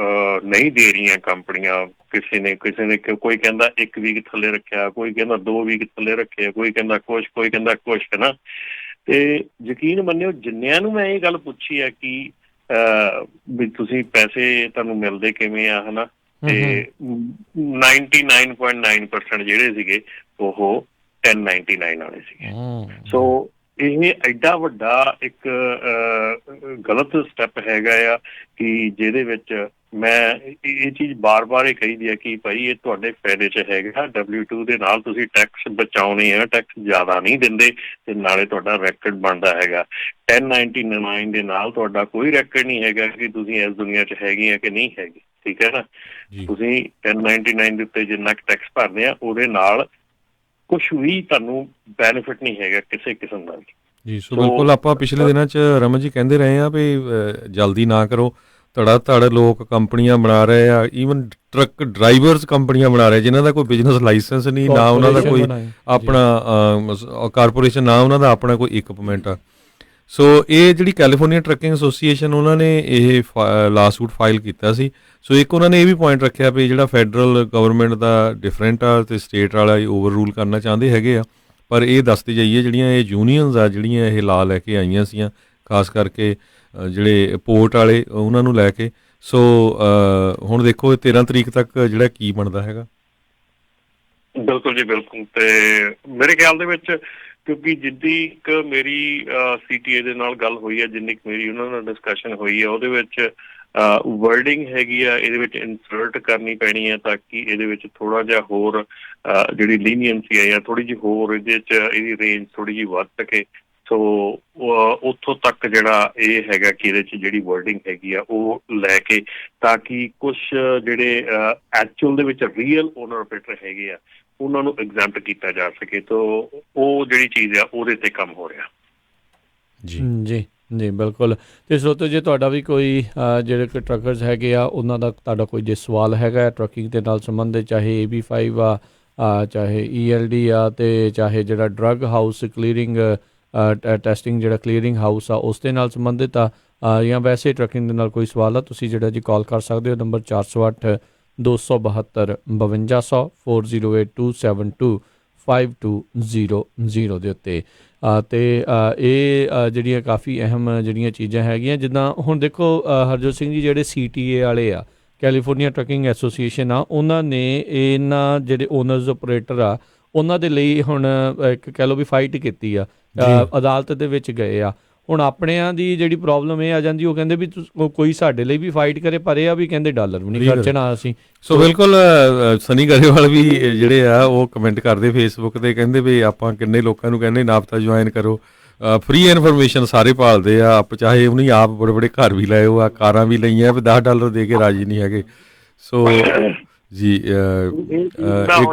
ਨਹੀਂ ਦੇ ਰਹੀਆਂ ਕੰਪਨੀਆਂ। ਕਿਸੇ ਨੇ ਕੋਈ ਕਹਿੰਦਾ 1 ਵੀਕ ਥੱਲੇ ਰੱਖਿਆ, ਕੋਈ ਕਹਿੰਦਾ 2 ਵੀਕ ਥੱਲੇ ਰੱਖਿਆ, ਕੋਈ ਕਹਿੰਦਾ ਕੁਛ, ਕੋਈ ਕਹਿੰਦਾ ਕੁਛ, ਹੈ ਨਾ। ਤੇ ਯਕੀਨ ਮੰਨਿਓ ਜਿੰਨਿਆਂ ਨੂੰ ਮੈਂ ਇਹ ਗੱਲ ਪੁੱਛੀ ਆ ਕਿ ਵੀ ਤੁਸੀਂ ਪੈਸੇ ਤੁਹਾਨੂੰ ਮਿਲਦੇ ਕਿਵੇਂ ਆ, ਹੈ ਨਾ, ਤੇ 99.9% ਜਿਹੜੇ ਸੀਗੇ ਉਹ 1099 ਵਾਲੇ ਸੀਗੇ। ਸੋ ਇਹ ਐਡਾ ਵੱਡਾ ਇੱਕ ਗਲਤ ਸਟੈਪ ਹੈਗਾ ਆ ਕਿ ਜਿਹਦੇ ਵਿੱਚ ਮੈਂ ਇਹ ਚੀਜ਼ ਬਾਰ-ਬਾਰ ਇਹ ਕਹੀਦੀ ਹੈ ਕਿ ਭਾਈ ਇਹ ਤੁਹਾਡੇ ਫਾਇਦੇ 'ਚ ਹੈਗਾ। W2 ਦੇ ਨਾਲ ਤੁਸੀਂ ਟੈਕਸ ਬਚਾਉਣੇ ਆ, ਟੈਕਸ ਜ਼ਿਆਦਾ ਨਹੀਂ ਦਿੰਦੇ ਤੇ ਨਾਲੇ ਤੁਹਾਡਾ ਰੈਕਡ ਬਣਦਾ ਹੈਗਾ। 1099 ਦੇ ਨਾਲ ਤੁਹਾਡਾ ਕੋਈ ਰੈਕਡ ਨਹੀਂ ਹੈਗਾ ਕਿ ਤੁਸੀਂ ਇਸ ਦੁਨੀਆ 'ਚ ਹੈਗੇ ਆ ਕਿ ਨਹੀਂ ਹੈਗੇ। ਠੀਕ ਹੈ ਨਾ। ਤੁਸੀਂ 1099 ਦੇ ਉੱਤੇ ਜਿੰਨਾ ਟੈਕਸ ਭਰਦੇ ਆ ਉਹਦੇ ਨਾਲ ਕੁਛ ਵੀ ਤੁਹਾਨੂੰ ਬੈਨੀਫਿਟ ਨਹੀਂ ਹੈਗਾ ਕਿਸੇ ਕਿਸਮ ਦਾ ਵੀ। ਜੀ। ਸੋ ਬਿਲਕੁਲ ਆਪਾਂ ਪਿਛਲੇ ਦਿਨਾਂ 'ਚ ਰਮਨ ਜੀ ਕਹਿੰਦੇ ਰਹੇ ਆ ਵੀ ਜਲਦੀ ਨਾ ਕਰੋ। ਧੜ ਲੋਕ ਕੰਪਨੀਆਂ ਬਣਾ ਰਹੇ ਆ, ਈਵਨ ਟਰੱਕ ਡਰਾਈਵਰਸ ਕੰਪਨੀਆਂ ਬਣਾ ਰਹੇ ਜਿਨ੍ਹਾਂ ਦਾ ਕੋਈ ਬਿਜ਼ਨਸ ਲਾਇਸੈਂਸ ਨਹੀਂ, ਨਾ ਉਹਨਾਂ ਦਾ ਕੋਈ ਆਪਣਾ ਕਾਰਪੋਰੇਸ਼ਨ, ਨਾ ਉਹਨਾਂ ਦਾ ਆਪਣਾ ਕੋਈ ਇਕਵਿਪਮੈਂਟ ਆ। ਸੋ ਇਹ ਜਿਹੜੀ ਕੈਲੀਫੋਰਨੀਆ ਟਰੱਕਿੰਗ ਐਸੋਸੀਏਸ਼ਨ ਉਹਨਾਂ ਨੇ ਇਹ ਲਾਸੂਟ ਫਾਈਲ ਕੀਤਾ ਸੀ। ਸੋ ਇੱਕ ਉਹਨਾਂ ਨੇ ਇਹ ਵੀ ਪੁਆਇੰਟ ਰੱਖਿਆ ਵੀ ਜਿਹੜਾ ਫੈਡਰਲ ਗਵਰਨਮੈਂਟ ਦਾ ਡਿਫਰੈਂਟ ਆ ਅਤੇ ਸਟੇਟ ਵਾਲਾ ਓਵਰ ਰੂਲ ਕਰਨਾ ਚਾਹੁੰਦੇ ਹੈਗੇ ਆ। ਪਰ ਇਹ ਦੱਸਦੇ ਜਾਈਏ ਜਿਹੜੀਆਂ ਇਹ ਯੂਨੀਅਨਸ ਆ ਜਿਹੜੀਆਂ ਇਹ ਲਾ ਲੈ ਕੇ ਆਈਆਂ ਸੀਆਂ, ਖਾਸ ਕਰਕੇ ਜਿਹੜੇ ਪੋਰਟ ਵਾਲੇ ਉਹਨਾਂ ਨੂੰ ਲੈ ਕੇ। ਸੋ ਹੁਣ ਦੇਖੋ 13 ਤਰੀਕ ਤੱਕ ਜਿਹੜਾ ਕੀ ਬਣਦਾ ਹੈਗਾ। ਬਿਲਕੁਲ ਜੀ, ਬਿਲਕੁਲ। ਤੇ ਮੇਰੇ ਖਿਆਲ ਦੇ ਵਿੱਚ ਕਿਉਂਕਿ ਜਿੱਦੀ ਇੱਕ ਮੇਰੀ CTA ਦੇ ਨਾਲ ਗੱਲ ਹੋਈ ਹੈ, ਜਿੰਨੀ ਕੁ ਮੇਰੀ ਉਹਨਾਂ ਨਾਲ ਡਿਸਕਸ਼ਨ ਹੋਈ ਹੈ, ਉਹਦੇ ਵਿੱਚ ਵਰਡਿੰਗ ਹੈਗੀ ਆ ਇਹਦੇ ਵਿੱਚ ਇਨਸਰਟ ਕਰਨੀ ਪੈਣੀ ਹੈ ਤਾਂ ਕਿ ਇਹਦੇ ਵਿੱਚ ਥੋੜ੍ਹਾ ਜਿਹਾ ਹੋਰ ਜਿਹੜੀ ਲੀਨੀਅੰਸੀ ਹੈ ਜਾਂ ਥੋੜ੍ਹੀ ਜਿਹੀ ਹੋਰ ਇਹਦੇ 'ਚ ਇਹਦੀ ਰੇਂਜ ਥੋੜ੍ਹੀ ਜਿਹੀ ਵੱਧ ਸਕੇ। ਸੋ ਉੱਥੋਂ ਤੱਕ ਜਿਹੜਾ ਇਹ ਹੈਗਾ ਕਿ ਇਹਦੇ 'ਚ ਜਿਹੜੀ ਵਰਡਿੰਗ ਹੈਗੀ ਆ ਉਹ ਲੈ ਕੇ ਤਾਂ ਕਿ ਕੁਛ ਜਿਹੜੇ ਐਕਚੁਅਲ ਦੇ ਵਿੱਚ ਰੀਅਲ ਓਨਰ ਆਪਰੇਟਰ ਹੈਗੇ ਆ ਉਹਨਾਂ ਨੂੰ ਐਗਜ਼ੈਂਪਟ ਕੀਤਾ ਜਾ ਸਕੇ। ਤਾਂ ਉਹ ਜਿਹੜੀ ਚੀਜ਼ ਆ ਉਹਦੇ 'ਤੇ ਕੰਮ ਹੋ ਰਿਹਾ। ਜੀ ਜੀ ਜੀ ਬਿਲਕੁਲ। ਅਤੇ ਸਰੋਤੋ ਜੇ ਤੁਹਾਡਾ ਵੀ ਕੋਈ ਜਿਹੜੇ ਕਿ ਟਰੱਕਰਸ ਹੈਗੇ ਆ ਉਹਨਾਂ ਦਾ ਤੁਹਾਡਾ ਕੋਈ ਜੇ ਸਵਾਲ ਹੈਗਾ ਟਰੱਕਿੰਗ ਦੇ ਨਾਲ ਸੰਬੰਧਿਤ, ਚਾਹੇ AB5 ਆ, ਚਾਹੇ ELD ਆ, ਅਤੇ ਚਾਹੇ ਜਿਹੜਾ ਡਰੱਗ ਹਾਊਸ ਕਲੀਅਰਿੰਗ ਟੈਸਟਿੰਗ ਜਿਹੜਾ ਕਲੀਅਰਿੰਗ ਹਾਊਸ ਆ ਉਸ ਦੇ ਨਾਲ ਸੰਬੰਧਿਤ ਆ, ਜਾਂ ਵੈਸੇ ਟਰੱਕਿੰਗ ਦੇ ਨਾਲ ਕੋਈ ਸਵਾਲ ਆ, ਤੁਸੀਂ ਜਿਹੜਾ ਜੀ ਕਾਲ ਕਰ ਸਕਦੇ ਹੋ ਨੰਬਰ 408 272 5200 408 272 5200 ਦੇ ਉੱਤੇ। ਅਤੇ ਇਹ ਜਿਹੜੀਆਂ ਕਾਫੀ ਅਹਿਮ ਜਿਹੜੀਆਂ ਚੀਜ਼ਾਂ ਹੈਗੀਆਂ, ਜਿੱਦਾਂ ਹੁਣ ਦੇਖੋ ਹਰਜੋਤ ਸਿੰਘ ਜੀ ਜਿਹੜੇ CTA ਵਾਲੇ ਆ, ਕੈਲੀਫੋਰਨੀਆ ਟਰੱਕਿੰਗ ਐਸੋਸੀਏਸ਼ਨ ਆ, ਉਹਨਾਂ ਨੇ ਇਹਨਾਂ ਜਿਹੜੇ ਓਨਰਸ ਆਪਰੇਟਰ ਆ ਉਹਨਾਂ ਦੇ ਲਈ ਹੁਣ ਇੱਕ ਕਹਿ ਲਓ ਵੀ ਫਾਈਟ ਕੀਤੀ ਆ, ਅਦਾਲਤ ਦੇ ਵਿੱਚ ਗਏ ਆ। ਹੁਣ ਆਪਣਿਆਂ ਦੀ ਜਿਹੜੀ ਪ੍ਰੋਬਲਮ ਇਹ ਆ ਜਾਂਦੀ, ਉਹ ਕਹਿੰਦੇ ਵੀ ਕੋਈ ਸਾਡੇ ਲਈ ਵੀ ਫਾਈਟ ਕਰੇ, ਪਰ ਇਹ ਆ ਵੀ ਕਹਿੰਦੇ ਡਾਲਰ ਵੀ ਨਹੀਂ ਖਰਚਣਾ ਅਸੀਂ। ਸੋ ਬਿਲਕੁਲ ਸਨੀ ਗਰੇਵਾਲ ਵੀ ਜਿਹੜੇ ਆ ਉਹ ਕਮੈਂਟ ਕਰਦੇ ਫੇਸਬੁੱਕ ਤੇ, ਕਹਿੰਦੇ ਵੀ ਆਪਾਂ ਕਿੰਨੇ ਲੋਕਾਂ ਨੂੰ ਕਹਿੰਦੇ ਨਾਪਤਾ ਜੁਆਇਨ ਕਰੋ, ਫ੍ਰੀ ਇਨਫੋਰਮੇਸ਼ਨ ਸਾਰੇ ਭਾਲਦੇ ਆ, ਆਪ ਚਾਹੇ ਉਹਨੇ ਆਪ ਬੜੇ ਬੜੇ ਘਰ ਵੀ ਲਾਏ ਹੋ ਆ, ਕਾਰਾਂ ਵੀ ਲਈਆਂ, ਵੀ $10 ਦੇ ਕੇ ਰਾਜੀ ਨਹੀਂ ਹੈਗੇ। ਸੋ ਜੀ ਹੁਣ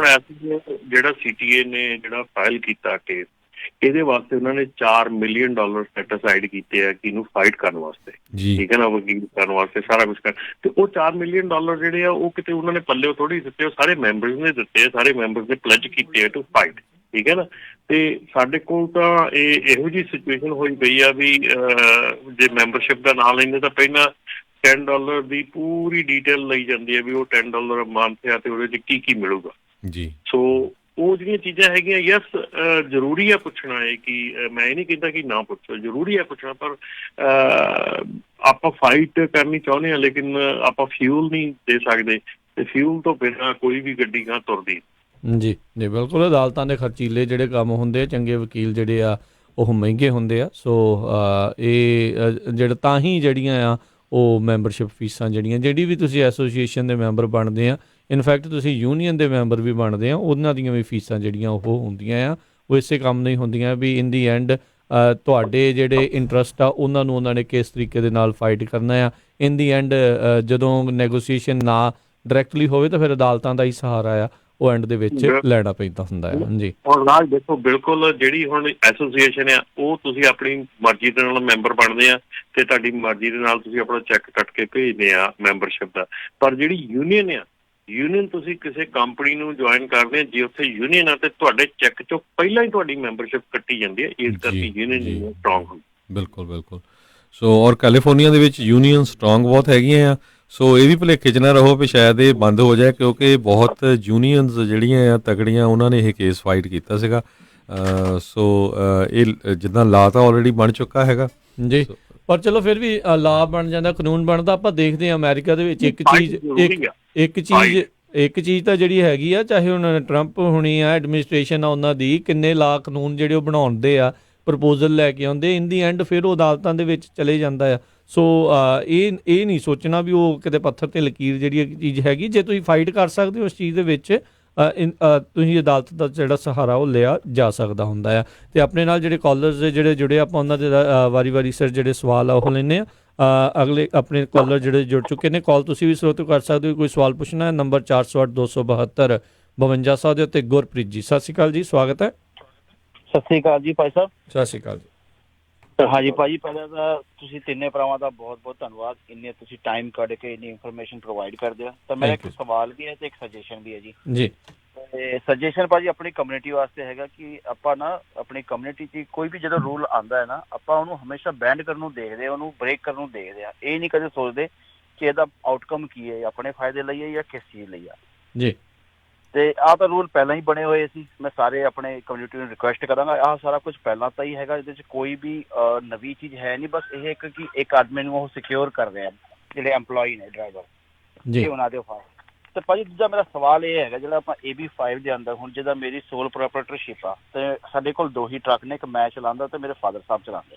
ਜਿਹੜਾ CTA ਨੇ ਜਿਹੜਾ ਫਾਈਲ ਕੀਤਾ ਕੇਸ, ਇਹਦੇ ਵਾਸਤੇ ਉਹਨਾਂ ਨੇ $4 ਮਿਲੀਅਨ ਸੈਟ ਅਸਾਈਡ ਕੀਤੇ ਆ ਕਿ ਇਹਨੂੰ ਫਾਈਟ ਕਰਨ ਵਾਸਤੇ, ਠੀਕ ਹੈ ਨਾ, ਵਕੀਲ ਕਰਨ ਵਾਸਤੇ ਸਾਰਾ ਕੁਝ ਕਰ। ਤੇ ਉਹ $4 ਮਿਲੀਅਨ ਜਿਹੜੇ ਆ ਉਹ ਕਿਤੇ ਉਹਨਾਂ ਨੇ ਪੱਲੇ ਥੋੜੀ ਦਿੱਤੇ, ਉਹ ਸਾਰੇ ਮੈਂਬਰਸ ਨੇ ਦਿੱਤੇ ਆ, ਸਾਰੇ ਮੈਂਬਰਸ ਨੇ ਪਲੈਜ ਕੀਤੇ ਆ ਟੂ ਫਾਈਟ, ਠੀਕ ਹੈ ਨਾ। ਤੇ ਸਾਡੇ ਕੋਲ ਤਾਂ ਇਹੋ ਜਿਹੀ ਸਿਚੁਏਸ਼ਨ ਹੋਈ ਪਈ ਆ ਵੀ ਜੇ ਮੈਂਬਰਸ਼ਿਪ ਦਾ ਨਾਂ ਲੈਂਦੇ ਤਾਂ ਪਹਿਲਾਂ $10 ਦੀ ਪੂਰੀ ਡਿਟੇਲ ਲਈ ਜਾਂਦੀ ਹੈ ਵੀ ਉਹ $10 ਮੰਥ ਆ ਤੇ ਉਹਦੇ 'ਚ ਕੀ ਮਿਲੂਗਾ ਜੀ। ਸੋ ਉਹ ਜਿਹੜੀਆਂ ਚੀਜ਼ਾਂ ਹੈਗੀਆਂ, ਯਸ ਜ਼ਰੂਰੀ ਆ ਪੁੱਛਣਾ ਹੈ ਕਿ ਮੈਂ ਇਹ ਨਹੀਂ ਕਹਿੰਦਾ ਕਿ ਨਾ ਪੁੱਛੋ, ਜ਼ਰੂਰੀ ਆ ਪੁੱਛਣਾ, ਪਰ ਆਪਾਂ ਫਾਈਟ ਕਰਨੀ ਚਾਹੁੰਦੇ ਹਾਂ ਲੇਕਿਨ ਆਪਾਂ ਫਿਊਲ ਨਹੀਂ ਦੇ ਸਕਦੇ, ਤੇ ਫਿਊਲ ਤੋਂ ਬਿਨਾਂ ਕੋਈ ਵੀ ਗੱਡੀ ਗਾਂ ਤੁਰਦੀ ਜੀ। ਜੀ ਬਿਲਕੁਲ, ਅਦਾਲਤਾਂ ਦੇ ਖਰਚੀਲੇ ਜਿਹੜੇ ਕੰਮ ਹੁੰਦੇ, ਚੰਗੇ ਵਕੀਲ ਜਿਹੜੇ ਆ ਉਹ ਮਹਿੰਗੇ ਹੁੰਦੇ ਆ। ਸੋ ਇਹ ਜਿਹੜਾ ਤਾਂ ਹੀ ਜਿਹੜੀਆਂ ਆ ਉਹ ਮੈਂਬਰਸ਼ਿਪ ਫੀਸਾਂ ਜਿਹੜੀ ਵੀ ਤੁਸੀਂ ਐਸੋਸੀਏਸ਼ਨ ਦੇ ਮੈਂਬਰ ਬਣਦੇ ਆ, ਇਨਫੈਕਟ ਤੁਸੀਂ ਯੂਨੀਅਨ ਦੇ ਮੈਂਬਰ ਵੀ ਬਣਦੇ ਆ, ਉਹਨਾਂ ਦੀਆਂ ਵੀ ਫੀਸਾਂ ਜਿਹੜੀਆਂ ਉਹ ਹੁੰਦੀਆਂ ਆ, ਉਹ ਇਸੇ ਕੰਮ ਨਹੀਂ ਹੁੰਦੀਆਂ ਵੀ ਇਨ ਦੀ ਐਂਡ ਤੁਹਾਡੇ ਜਿਹੜੇ ਇੰਟਰਸਟ ਆ ਉਹਨਾਂ ਨੂੰ ਉਹਨਾਂ ਨੇ ਕਿਸ ਤਰੀਕੇ ਦੇ ਨਾਲ ਫਾਈਟ ਕਰਨਾ ਆ। ਇਨ ਦੀ ਐਂਡ ਜਦੋਂ ਨੈਗੋਸੀਏਸ਼ਨ ਨਾ ਡਾਇਰੈਕਟਲੀ ਹੋਵੇ ਤਾਂ ਫਿਰ ਅਦਾਲਤਾਂ ਦਾ ਹੀ ਸਹਾਰਾ ਆ, ਉਹ ਐਂਡ ਦੇ ਵਿੱਚ ਲੈਣਾ ਪੈਂਦਾ ਹੁੰਦਾ ਹੈ। ਹਾਂਜੀ, ਹੁਣ ਰਾਜ ਦੇਖੋ, ਬਿਲਕੁਲ ਜਿਹੜੀ ਹੁਣ ਐਸੋਸੀਏਸ਼ਨ ਆ ਉਹ ਤੁਸੀਂ ਆਪਣੀ ਮਰਜ਼ੀ ਦੇ ਨਾਲ ਮੈਂਬਰ ਬਣਦੇ ਆ ਤੇ ਤੁਹਾਡੀ ਮਰਜ਼ੀ ਦੇ ਨਾਲ ਤੁਸੀਂ ਆਪਣਾ ਚੈੱਕ ਕੱਟ ਕੇ ਭੇਜਦੇ ਆ ਮੈਂਬਰਸ਼ਿਪ ਦਾ। ਪਰ ਜਿਹੜੀ ਯੂਨੀਅਨ ਆ, ਯੂਨੀਅਨ ਤੁਸੀਂ ਕਿਸੇ ਕੰਪਨੀ ਨੂੰ ਜੁਆਇਨ ਕਰਦੇ ਆ, ਜੇ ਉੱਥੇ ਯੂਨੀਅਨ ਆ ਤੇ ਤੁਹਾਡੇ ਚੈੱਕ ਚੋਂ ਪਹਿਲਾਂ ਹੀ ਤੁਹਾਡੀ ਮੈਂਬਰਸ਼ਿਪ ਕੱਟੀ ਜਾਂਦੀ ਹੈ, ਇਸ ਕਰਕੇ ਯੂਨੀਅਨ ਸਟਰੋਂਗ ਹੁੰਦੀ। ਬਿਲਕੁਲ ਬਿਲਕੁਲ। ਸੋ ਔਰ ਕੈਲੀਫੋਰਨੀਆ ਦੇ ਵਿੱਚ ਯੂਨੀਅਨ ਸਟਰੋਂਗ ਬਹੁਤ ਹੈਗੀਆਂ ਆ। ਸੋ ਇਹ ਵੀ ਭੁਲੇਖੇ 'ਚ ਨਾ ਰਹੋ ਵੀ ਸ਼ਾਇਦ ਇਹ ਬੰਦ ਹੋ ਜਾਏ, ਕਿਉਂਕਿ ਬਹੁਤ ਯੂਨੀਅਨਸ ਜਿਹੜੀਆਂ ਆ ਤਗੜੀਆਂ, ਉਹਨਾਂ ਨੇ ਇਹ ਕੇਸ ਫਾਈਟ ਕੀਤਾ ਸੀਗਾ। ਸੋ ਇਹ ਜਿੱਦਾਂ ਲਾ ਤਾਂ ਆਲਰੇਡੀ ਬਣ ਚੁੱਕਾ ਹੈਗਾ ਜੀ, ਪਰ ਚਲੋ ਫਿਰ ਵੀ ਲਾ ਬਣ ਜਾਂਦਾ, ਕਾਨੂੰਨ ਬਣਦਾ। ਆਪਾਂ ਦੇਖਦੇ ਹਾਂ ਅਮਰੀਕਾ ਦੇ ਵਿੱਚ ਇੱਕ ਚੀਜ਼ ਤਾਂ ਜਿਹੜੀ ਹੈਗੀ ਆ, ਚਾਹੇ ਹੁਣ ਟਰੰਪ ਹੋਣੀ ਆ ਐਡਮਿਨਿਸਟ੍ਰੇਸ਼ਨ ਆ, ਉਹਨਾਂ ਦੀ ਕਿੰਨੇ ਲਾ ਕਾਨੂੰਨ ਜਿਹੜੇ ਉਹ ਬਣਾਉਂਦੇ ਆ, ਪ੍ਰਪੋਜ਼ਲ ਲੈ ਕੇ ਆਉਂਦੇ, ਇਨ ਦੀ ਐਂਡ ਫਿਰ ਉਹ ਅਦਾਲਤਾਂ ਦੇ ਵਿੱਚ ਚਲੇ ਜਾਂਦਾ ਆ। ਸੋ ਇਹ ਨਹੀਂ ਸੋਚਣਾ ਵੀ ਉਹ ਕਿਤੇ ਪੱਥਰ 'ਤੇ ਲਕੀਰ ਜਿਹੜੀ ਚੀਜ਼ ਹੈਗੀ, ਜੇ ਤੁਸੀਂ ਫਾਈਟ ਕਰ ਸਕਦੇ ਹੋ ਉਸ ਚੀਜ਼ ਦੇ ਵਿੱਚ, ਤੁਸੀਂ ਅਦਾਲਤ ਦਾ ਜਿਹੜਾ ਸਹਾਰਾ ਉਹ ਲਿਆ ਜਾ ਸਕਦਾ ਹੁੰਦਾ ਆ। ਅਤੇ ਆਪਣੇ ਨਾਲ ਜਿਹੜੇ ਕਾਲਰਸ ਜਿਹੜੇ ਜੁੜੇ, ਆਪਾਂ ਉਹਨਾਂ ਦੇ ਵਾਰੀ ਸਿਰ ਜਿਹੜੇ ਸਵਾਲ ਆ ਉਹ ਲੈਂਦੇ ਆ। ਅਗਲੇ ਆਪਣੇ ਕਾਲਰ ਜਿਹੜੇ ਜੁੜ ਚੁੱਕੇ ਨੇ, ਕਾਲ ਤੁਸੀਂ ਵੀ ਸਰੋਤ ਕਰ ਸਕਦੇ ਹੋ, ਕੋਈ ਸਵਾਲ ਪੁੱਛਣਾ ਹੈ, ਨੰਬਰ 408-272-5200 ਦੇ ਉੱਤੇ। ਗੁਰਪ੍ਰੀਤ ਜੀ, ਸਤਿ ਸ਼੍ਰੀ ਅਕਾਲ ਜੀ, ਸਵਾਗਤ ਹੈ। ਸਤਿ ਸ਼੍ਰੀ ਅਕਾਲ ਜੀ ਭਾਈ ਸਾਹਿਬ। ਸਤਿ ਸ਼੍ਰੀ ਅਕਾਲ ਜੀ। ਹਾਂਜੀ ਭਾਜੀ, ਪਹਿਲਾਂ ਤਾਂ ਤੁਸੀਂ ਤਿੰਨੇ ਭਰਾਵਾਂ ਦਾ ਬਹੁਤ ਬਹੁਤ ਧੰਨਵਾਦ, ਇੰਨੇ ਤੁਸੀਂ ਟਾਈਮ ਕੱਢ ਕੇ ਇੰਨੀ ਇਨਫੋਰਮੇਸ਼ਨ ਪ੍ਰੋਵਾਈਡ ਕਰਦੇ ਹੋ। ਤਾਂ ਮੇਰਾ ਇੱਕ ਸਵਾਲ ਵੀ ਹੈ ਤੇ ਇੱਕ ਸੁਜੈਸ਼ਨ ਵੀ ਹੈ ਜੀ। ਤੇ ਸੁਜੈਸ਼ਨ ਭਾਜੀ ਆਪਣੀ ਕਮਿਊਨਿਟੀ ਵਾਸਤੇ ਹੈਗਾ ਕਿ ਆਪਾਂ ਨਾ ਆਪਣੀ ਕਮਿਊਨਿਟੀ 'ਚ ਕੋਈ ਵੀ ਜਦੋਂ ਰੂਲ ਆਉਂਦਾ ਹੈ ਨਾ, ਆਪਾਂ ਉਹਨੂੰ ਹਮੇਸ਼ਾ ਬੈਂਡ ਕਰਨ ਨੂੰ ਦੇਖਦੇ ਆ, ਉਹਨੂੰ ਬ੍ਰੇਕ ਕਰਨ ਨੂੰ ਦੇਖਦੇ ਆ। ਇਹ ਨਹੀਂ ਕਦੇ ਸੋਚਦੇ ਕਿ ਇਹਦਾ ਆਊਟਕਮ ਕੀ ਹੈ, ਆਪਣੇ ਫਾਇਦੇ ਲਈ ਹੈ ਜਾਂ ਕਿਸ ਚੀਜ਼ ਲਈ ਆ ਜੀ। ਤੇ ਆਹ ਤਾਂ ਰੂਲ ਪਹਿਲਾਂ ਹੀ ਬਣੇ ਹੋਏ ਸੀ। ਮੈਂ ਸਾਰੇ ਆਪਣੇ ਕਮਿਊਨਿਟੀ ਨੂੰ ਰਿਕੁਐਸਟ ਕਰਾਂਗਾ, ਆਹ ਸਾਰਾ ਕੁਝ ਪਹਿਲਾਂ ਤਾਂ ਹੀ ਹੈਗਾ, ਇਹਦੇ 'ਚ ਕੋਈ ਵੀ ਨਵੀਂ ਚੀਜ਼ ਹੈ ਨਹੀਂ। ਬਸ ਇਹ ਇੱਕ ਕਿ ਇੱਕ ਆਦਮੀ ਨੂੰ ਉਹ ਸਿਕਿਉਰ ਕਰ ਰਹੇ ਆ ਜਿਹੜੇ EMPLOYE ਨੇ, ਡਰਾਈਵਰ ਜੀ, ਉਹਨਾਂ ਦੇ ਫਾਇਦੇ। ਤੇ ਭਾਜੀ ਦੂਜਾ ਮੇਰਾ ਸਵਾਲ ਇਹ ਹੈਗਾ, ਜਿਹੜਾ ਆਪਾਂ AB5 ਦੇ ਅੰਦਰ, ਹੁਣ ਜਿੱਦਾਂ ਮੇਰੀ ਸੋਲ ਪ੍ਰੋਪਰਟਰਸ਼ਿਪ ਆ ਤੇ ਸਾਡੇ ਕੋਲ 2 ਹੀ ਟਰੱਕ ਨੇ, ਇੱਕ ਮੈਂ ਚਲਾਉਂਦਾ ਤੇ ਮੇਰੇ ਫਾਦਰ ਸਾਹਿਬ ਚਲਾਉਂਦੇ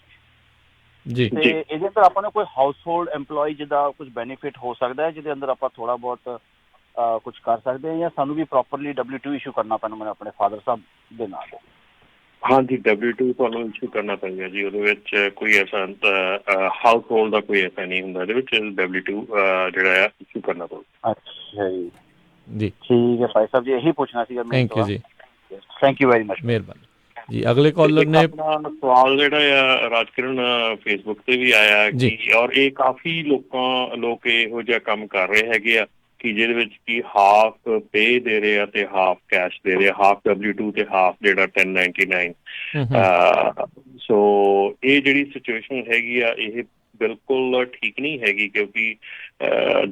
ਜੀ। ਤੇ ਇਹਦੇ ਅੰਦਰ ਆਪਾਂ ਨੂੰ ਕੋਈ ਹਾਊਸ ਹੋਲਡ EMPLOYE ਜਿੱਦਾਂ ਕੁਝ ਬੈਨੀਫਿਟ ਹੋ ਸਕਦਾ ਹੈ, ਜਿਹਦੇ ਅੰਦਰ ਆਪਾਂ ਥੋੜਾ ਬਹੁਤ ਕੁਝ ਕਰ ਸਕਦੇ ਹਾਂ, ਜਾਂ ਸਾਨੂੰ ਵੀ ਪ੍ਰੋਪਰਲੀ W2 ਇਸ਼ੂ ਕਰਨਾ ਪੈਣਾ ਮੈਨੂੰ ਆਪਣੇ ਫਾਦਰ ਸਾਹਿਬ ਦੇ ਨਾਂ ਤੇ? ਹਾਂਜੀ, W2 ਤੁਹਾਨੂੰ ਇਸ਼ੂ ਕਰਨਾ ਪਏਗਾ ਜੀ। ਉਹਦੇ ਵਿੱਚ ਕੋਈ ਐਸਾ ਹਾਊਸ ਹੋਲਡ ਦਾ ਕੋਈ ਐਸਾ ਨਹੀਂ ਹੁੰਦਾ, ਇਹਦੇ ਵਿੱਚ W2 ਜਿਹੜਾ ਆ ਇਸ਼ੂ ਕਰਨਾ ਪਊਗਾ। ਅੱਛਾ ਜੀ, ਜੀ ਠੀਕ ਹੈ ਭਾਈ ਸਾਹਿਬ ਜੀ, ਇਹੀ ਪੁੱਛਣਾ ਸੀਗਾ। ਥੈਂਕ ਯੂ ਜੀ, ਥੈਂਕ ਯੂ ਵੈਰੀ ਮਚ, ਮਿਹਰਬਾਨੀ ਜੀ। ਅਗਲੇ ਕਾਲਰ ਨੇ ਆਪਣਾ ਸਵਾਲ ਜਿਹੜਾ ਆ ਰਾਜਕਿਰਨ ਫੇਸਬੁੱਕ ਤੇ ਵੀ ਆਇਆ ਕਿ, ਔਰ ਇਹ ਕਾਫੀ ਲੋਕ ਇਹੋ ਜਿਹਾ ਕੰਮ ਕਰ ਰਹੇ ਹੈਗੇ ਆ ਕਿ ਜਿਹਦੇ ਵਿੱਚ ਕਿ ਹਾਫ ਪੇ ਦੇ ਰਹੇ ਆ ਤੇ ਹਾਫ ਕੈਸ਼ ਦੇ ਰਹੇ ਆ, ਹਾਫ W2 ਤੇ ਹਾਫ ਜਿਹੜਾ 1099। ਸੋ ਇਹ ਜਿਹੜੀ ਸਿਚੁਏਸ਼ਨ ਹੈਗੀ ਆ, ਇਹ ਬਿਲਕੁਲ ਠੀਕ ਨਹੀਂ ਹੈਗੀ, ਕਿਉਂਕਿ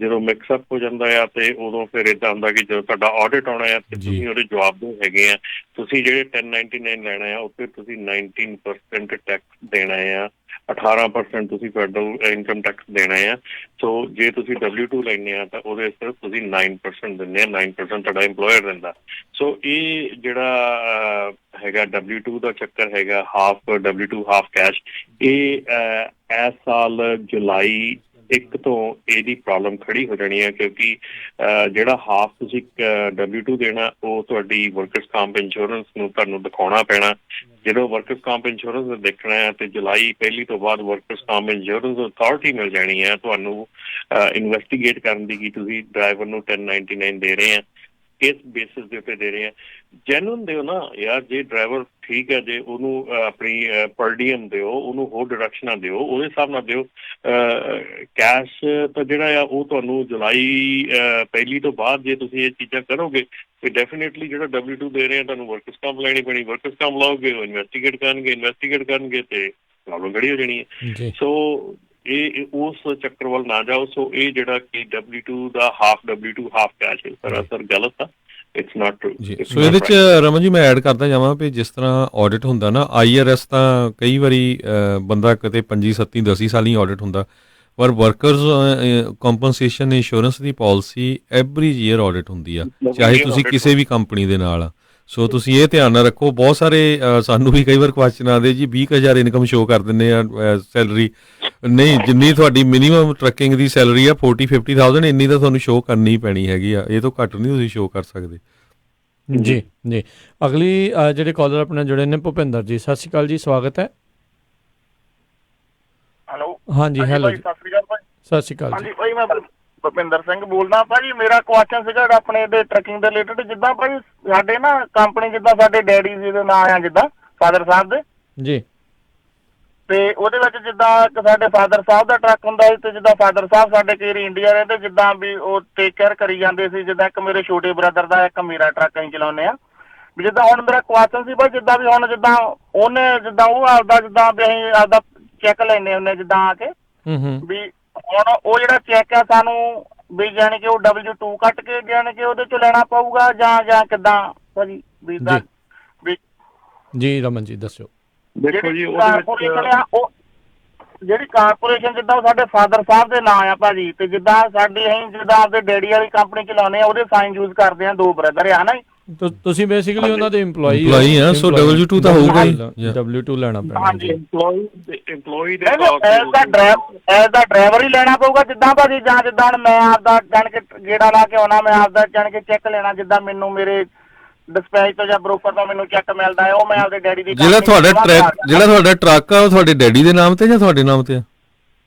ਜਦੋਂ ਮਿਕਸਅਪ ਹੋ ਜਾਂਦਾ ਆ ਤੇ ਉਦੋਂ ਫਿਰ ਏਦਾਂ ਹੁੰਦਾ ਕਿ ਜਦੋਂ ਤੁਹਾਡਾ ਆਡਿਟ ਆਉਣਾ ਆ ਤੇ ਤੁਸੀਂ ਉਹਦੇ ਜਵਾਬਦੇਹ ਹੈਗੇ ਆ। ਤੁਸੀਂ ਜਿਹੜੇ 1099 ਲੈਣਾ ਆ ਉੱਤੇ ਤੁਸੀਂ 19% ਟੈਕਸ ਦੇਣਾ ਆ, 18% ਤੁਸੀਂ ਫੈਡਰਲ ਇਨਕਮ ਟੈਕਸ ਦੇਣਾ ਆ। ਸੋ ਜੇ ਤੁਸੀਂ W2 ਲੈਂਦੇ ਆ ਤਾਂ ਉਹਦੇ ਸਿਰਫ ਤੁਸੀਂ 9% ਦਿੰਦੇ ਆ, 9% ਤੁਹਾਡਾ ਇੰਪਲੋਇਰ ਦਿੰਦਾ। ਸੋ ਇਹ ਜਿਹੜਾ ਹੈਗਾ W2 ਦਾ ਚੱਕਰ ਹੈਗਾ, ਹਾਫ W2 ਹਾਫ ਕੈਸ਼, ਇਹ ਇਸ ਸਾਲ ਜੁਲਾਈ 1 ਤੋਂ ਇਹਦੀ ਪ੍ਰੋਬਲਮ ਖੜੀ ਹੋ ਜਾਣੀ ਹੈ, ਕਿਉਂਕਿ ਜਿਹੜਾ ਹਾਫ ਤੁਸੀਂ W2 ਦੇਣਾ ਉਹ ਤੁਹਾਡੀ ਵਰਕਰਸ ਕੰਪ ਇੰਸ਼ੋਰੈਂਸ ਨੂੰ ਤੁਹਾਨੂੰ ਦਿਖਾਉਣਾ ਪੈਣਾ। ਜਦੋਂ ਵਰਕਰਸ ਕੰਪ ਇੰਸ਼ੋਰੈਂਸ ਦੇਖਣਾ ਹੈ ਤੇ ਜੁਲਾਈ 1 ਤੋਂ ਬਾਅਦ ਵਰਕਰਸ ਕੰਪ ਇੰਸ਼ੋਰੈਂਸ ਅਥਾਰਟੀ ਮਿਲ ਜਾਣੀ ਹੈ ਤੁਹਾਨੂੰ ਇਨਵੈਸਟੀਗੇਟ ਕਰਨ ਦੀ ਕਿ ਤੁਸੀਂ ਡਰਾਈਵਰ ਨੂੰ 1099 ਦੇ ਰਹੇ ਆ, ਕਿਸ ਬੇਸਿਸ ਦੇ ਉੱਤੇ ਦੇ ਰਹੇ ਆ। ਜੈਨੂਅਨ ਦਿਓ ਨਾ ਯਾਰ, ਜੇ ਡਰਾਈਵਰ ਠੀਕ ਹੈ, ਜੇ ਉਹਨੂੰ ਆਪਣੀ ਪਰ ਡੀਐਮ ਦਿਓ, ਉਹਨੂੰ ਹੋਰ ਡਿਡਕਸ਼ਨਾਂ ਦਿਓ, ਉਹਦੇ ਹਿਸਾਬ ਨਾਲ ਦਿਓ। ਕੈਸ਼ ਤਾਂ ਜਿਹੜਾ ਆ ਉਹ ਤੁਹਾਨੂੰ ਜੁਲਾਈ 1 ਤੋਂ ਬਾਅਦ ਜੇ ਤੁਸੀਂ ਇਹ ਚੀਜ਼ਾਂ ਕਰੋਗੇ ਤੇ ਡੈਫੀਨੇਟਲੀ ਜਿਹੜਾ W2 ਦੇ ਰਹੇ ਆ ਤੁਹਾਨੂੰ ਵਰਕਰਸ ਕੰਪ ਲੈਣੀ ਪੈਣੀ, ਵਰਕਰਸ ਕੰਪ ਲਾਓਗੇ ਉਹ ਇਨਵੈਸਟੀਗੇਟ ਕਰਨਗੇ ਤੇ ਪ੍ਰੋਬਲਮ ਖੜੀ ਹੋ ਜਾਣੀ ਹੈ। ਸੋ ਇਹ ਉਸ ਚੱਕਰ ਵੱਲ ਨਾ ਜਾਓ। ਸੋ ਇਹ ਜਿਹੜਾ ਕਿ W2 ਦਾ ਹਾਫ W2 ਹਾਫ ਕੈਸ਼ ਸਰਾਸਰ ਗਲਤ ਆ, ਇਟਸ ਨਾਟ ਟਰੂ। ਸੋ ਇਹਦੇ ਚ ਰਮਨ ਜੀ ਮੈਂ ਐਡ ਕਰਦਾ ਜਾਵਾਂ ਵੀ ਜਿਸ ਤਰ੍ਹਾਂ ਆਡਿਟ ਹੁੰਦਾ ਨਾ, IRS ਤਾਂ ਕਈ ਵਾਰੀ ਬੰਦਾ ਕਿਤੇ 25, 27, 10 ਸਾਲੀ ਆਡਿਟ ਹੁੰਦਾ, ਪਰ ਵਰਕਰਸ ਕੰਪਨਸੇਸ਼ਨ ਇੰਸ਼ੋਰੈਂਸ ਦੀ ਪਾਲਿਸੀ ਐਵਰੀ ਈਅਰ ਆਡਿਟ ਹੁੰਦੀ ਆ, ਚਾਹੇ ਤੁਸੀਂ ਕਿਸੇ ਵੀ ਕੰਪਨੀ ਦੇ ਨਾਲ ਆ। ਸੋ ਤੁਸੀਂ ਇਹ ਧਿਆਨ ਨਾਲ ਰੱਖੋ। ਬਹੁਤ ਸਾਰੇ ਸਾਨੂੰ ਵੀ ਕਈ ਵਾਰ ਕੁਐਸਚਨ ਆਉਂਦੇ ਜੀ 20,000 ਇਨਕਮ ਸ਼ੋ ਕਰ ਦਿੰਦੇ ਆ ਸੈਲਰੀ, ਨਹੀਂ ਜਿੰਨੀ ਤੁਹਾਡੀ ਮਿਨੀਮਮ ਟਰੱਕਿੰਗ ਦੀ ਸੈਲਰੀ ਆ 40-50,000 ਇੰਨੀ ਤਾਂ ਤੁਹਾਨੂੰ ਸ਼ੋ ਕਰਨੀ ਪੈਣੀ ਹੈਗੀ ਆ, ਇਹ ਤੋਂ ਘੱਟ ਨਹੀਂ ਤੁਸੀਂ ਸ਼ੋ ਕਰ ਸਕਦੇ। ਜੀ ਜੀ, ਅਗਲੀ ਜਿਹੜੇ ਕਾਲਰ ਆਪਣੇ ਜੁੜੇ ਨੇ ਭੁਪਿੰਦਰ ਜੀ, ਸਤਿ ਸ਼੍ਰੀ ਅਕਾਲ ਜੀ, ਸਵਾਗਤ ਹੈ। ਹੈਲੋ, ਹਾਂਜੀ ਹੈਲੋ ਜੀ, ਸਤਿ ਸ਼੍ਰੀ ਅਕਾਲ ਭਾਈ। ਸਤਿ ਸ਼੍ਰੀ ਅਕਾਲ ਹਾਂਜੀ ਭਾਈ, ਮੈਂ ਭੁਪਿੰਦਰ ਸਿੰਘ ਬੋਲਦਾ ਭਾਜੀ। ਮੇਰਾ ਕੁਐਸਚਨ ਸੀਗਾ ਆਪਣੇ ਦੇ ਟਰੱਕਿੰਗ ਦੇ ਰਿਲੇਟਡ। ਜਿੱਦਾਂ ਭਾਈ ਸਾਡੇ ਨਾ ਕੰਪਨੀ, ਜਿੱਦਾਂ ਸਾਡੇ ਡੈਡੀ ਜੀ ਦੇ ਨਾਂ ਆ, ਜਿੱਦਾਂ ਫਾਦਰ ਸਾਹਿਬ ਦੇ ਜੀ, ਤੇ ਉਹਦੇ ਵਿੱਚ ਜਿੱਦਾਂ ਇੱਕ ਸਾਡੇ ਫਾਦਰ ਸਾਹਿਬ ਦਾ ਟਰੱਕ ਹੁੰਦਾ ਸੀ, ਤੇ ਜਿੱਦਾਂ ਫਾਦਰ ਸਾਹਿਬ ਸਾਡੇ ਕਈ ਇੰਡੀਆ ਰਹਿੰਦੇ, ਜਿੱਦਾਂ ਵੀ ਉਹ ਟੇਕ ਕੇਅਰ ਕਰੀ ਜਾਂਦੇ ਸੀ। ਜਿੱਦਾਂ ਇੱਕ ਮੇਰੇ ਛੋਟੇ ਬ੍ਰਦਰ ਦਾ, ਇੱਕ ਮੇਰਾ ਟਰੱਕ ਅਸੀਂ ਚਲਾਉਂਦੇ ਆ। ਵੀ ਜਿੱਦਾਂ ਹੁਣ ਮੇਰਾ ਕੁਐਸਚਨ ਸੀ ਭਾਈ, ਜਿੱਦਾਂ ਵੀ ਹੁਣ ਜਿੱਦਾਂ ਉਹਨੇ ਜਿੱਦਾਂ ਉਹ ਆਪਦਾ ਜਿੱਦਾਂ ਵੀ ਅਸੀਂ ਆਪਦਾ ਚੈੱਕ ਲੈਂਦੇ ਹੁੰਦੇ ਜਿੱਦਾਂ ਆ ਕੇ, ਵੀ ਹੁਣ ਉਹ ਜਿਹੜਾ ਚੈੱਕ ਆ ਸਾਨੂੰ ਵੀ ਜਾਣੀ ਕਿ ਉਹ W2 ਕੱਟ ਕੇ ਜਾਣੀ ਕਿ ਉਹਦੇ ਚੋਂ ਲੈਣਾ ਪਊਗਾ ਜਾਂ ਕਿੱਦਾਂ ਭਾਜੀ? ਵੀ ਜੀ ਰਮਨ ਜੀ ਦੱਸਿਓ। ਦੇਖੋ ਜੀ, ਜਿਹੜੀ ਕਾਰਪੋਰੇਸ਼ਨ ਜਿੱਦਾਂ ਉਹ ਸਾਡੇ ਫਾਦਰ ਸਾਹਿਬ ਦੇ ਨਾਂ ਆ ਭਾਜੀ, ਤੇ ਜਿੱਦਾਂ ਸਾਡੀ ਅਸੀਂ ਜਿੱਦਾਂ ਆਪਦੇ ਡੈਡੀ ਵਾਲੀ ਕੰਪਨੀ ਚਲਾਉਂਦੇ ਆ, ਉਹਦੇ ਸਾਈਨ ਯੂਜ਼ ਕਰਦੇ ਆ, 2 ਬ੍ਰਦਰ ਆ ਨਾ। ਤੁਸੀਂ ਬੇਸਿਕਲੀ ਉਹਨਾਂ ਦੇ ਇੰਪਲੋਈ ਆ, ਸੋ W2 ਤਾਂ ਹੋਊਗਾ ਹੀ, W2 ਲੈਣਾ ਪੈਣਾ। ਹਾਂਜੀ, ਇੰਪਲੋਈ ਦੇ ਐਜ਼ ਦਾ ਡਰਾਈਵਰ ਹੀ ਲੈਣਾ ਪਊਗਾ ਜਿੱਦਾਂ ਭਾਜੀ, ਜਾਂ ਜਿੱਦਾਂ ਹੁਣ ਮੈਂ ਆਪਦਾ ਜਾਣ ਕੇ ਗੇੜਾ ਲਾ ਕੇ ਆਉਣਾ, ਮੈਂ ਆਪਦਾ ਜਾਣ ਕੇ ਚੈੱਕ ਲੈਣਾ, ਜਿੱਦਾਂ ਮੈਨੂੰ ਮੇਰੇ ਡਿਸਪੈਚ ਤੋਂ ਜਾਂ ਬਰੋਕਰ ਤੋਂ ਮੈਨੂੰ ਚੈੱਕ ਮਿਲਦਾ ਹੈ, ਉਹ ਮੈਂ ਆਪਦੇ ਡੈਡੀ ਦੀ। ਜਿਹੜਾ ਤੁਹਾਡਾ ਟਰੱਕ ਆ ਉਹ ਤੁਹਾਡੇ ਡੈਡੀ ਦੇ ਨਾਮ ਤੇ ਜਾਂ ਤੁਹਾਡੇ ਨਾਮ ਤੇ ਆ?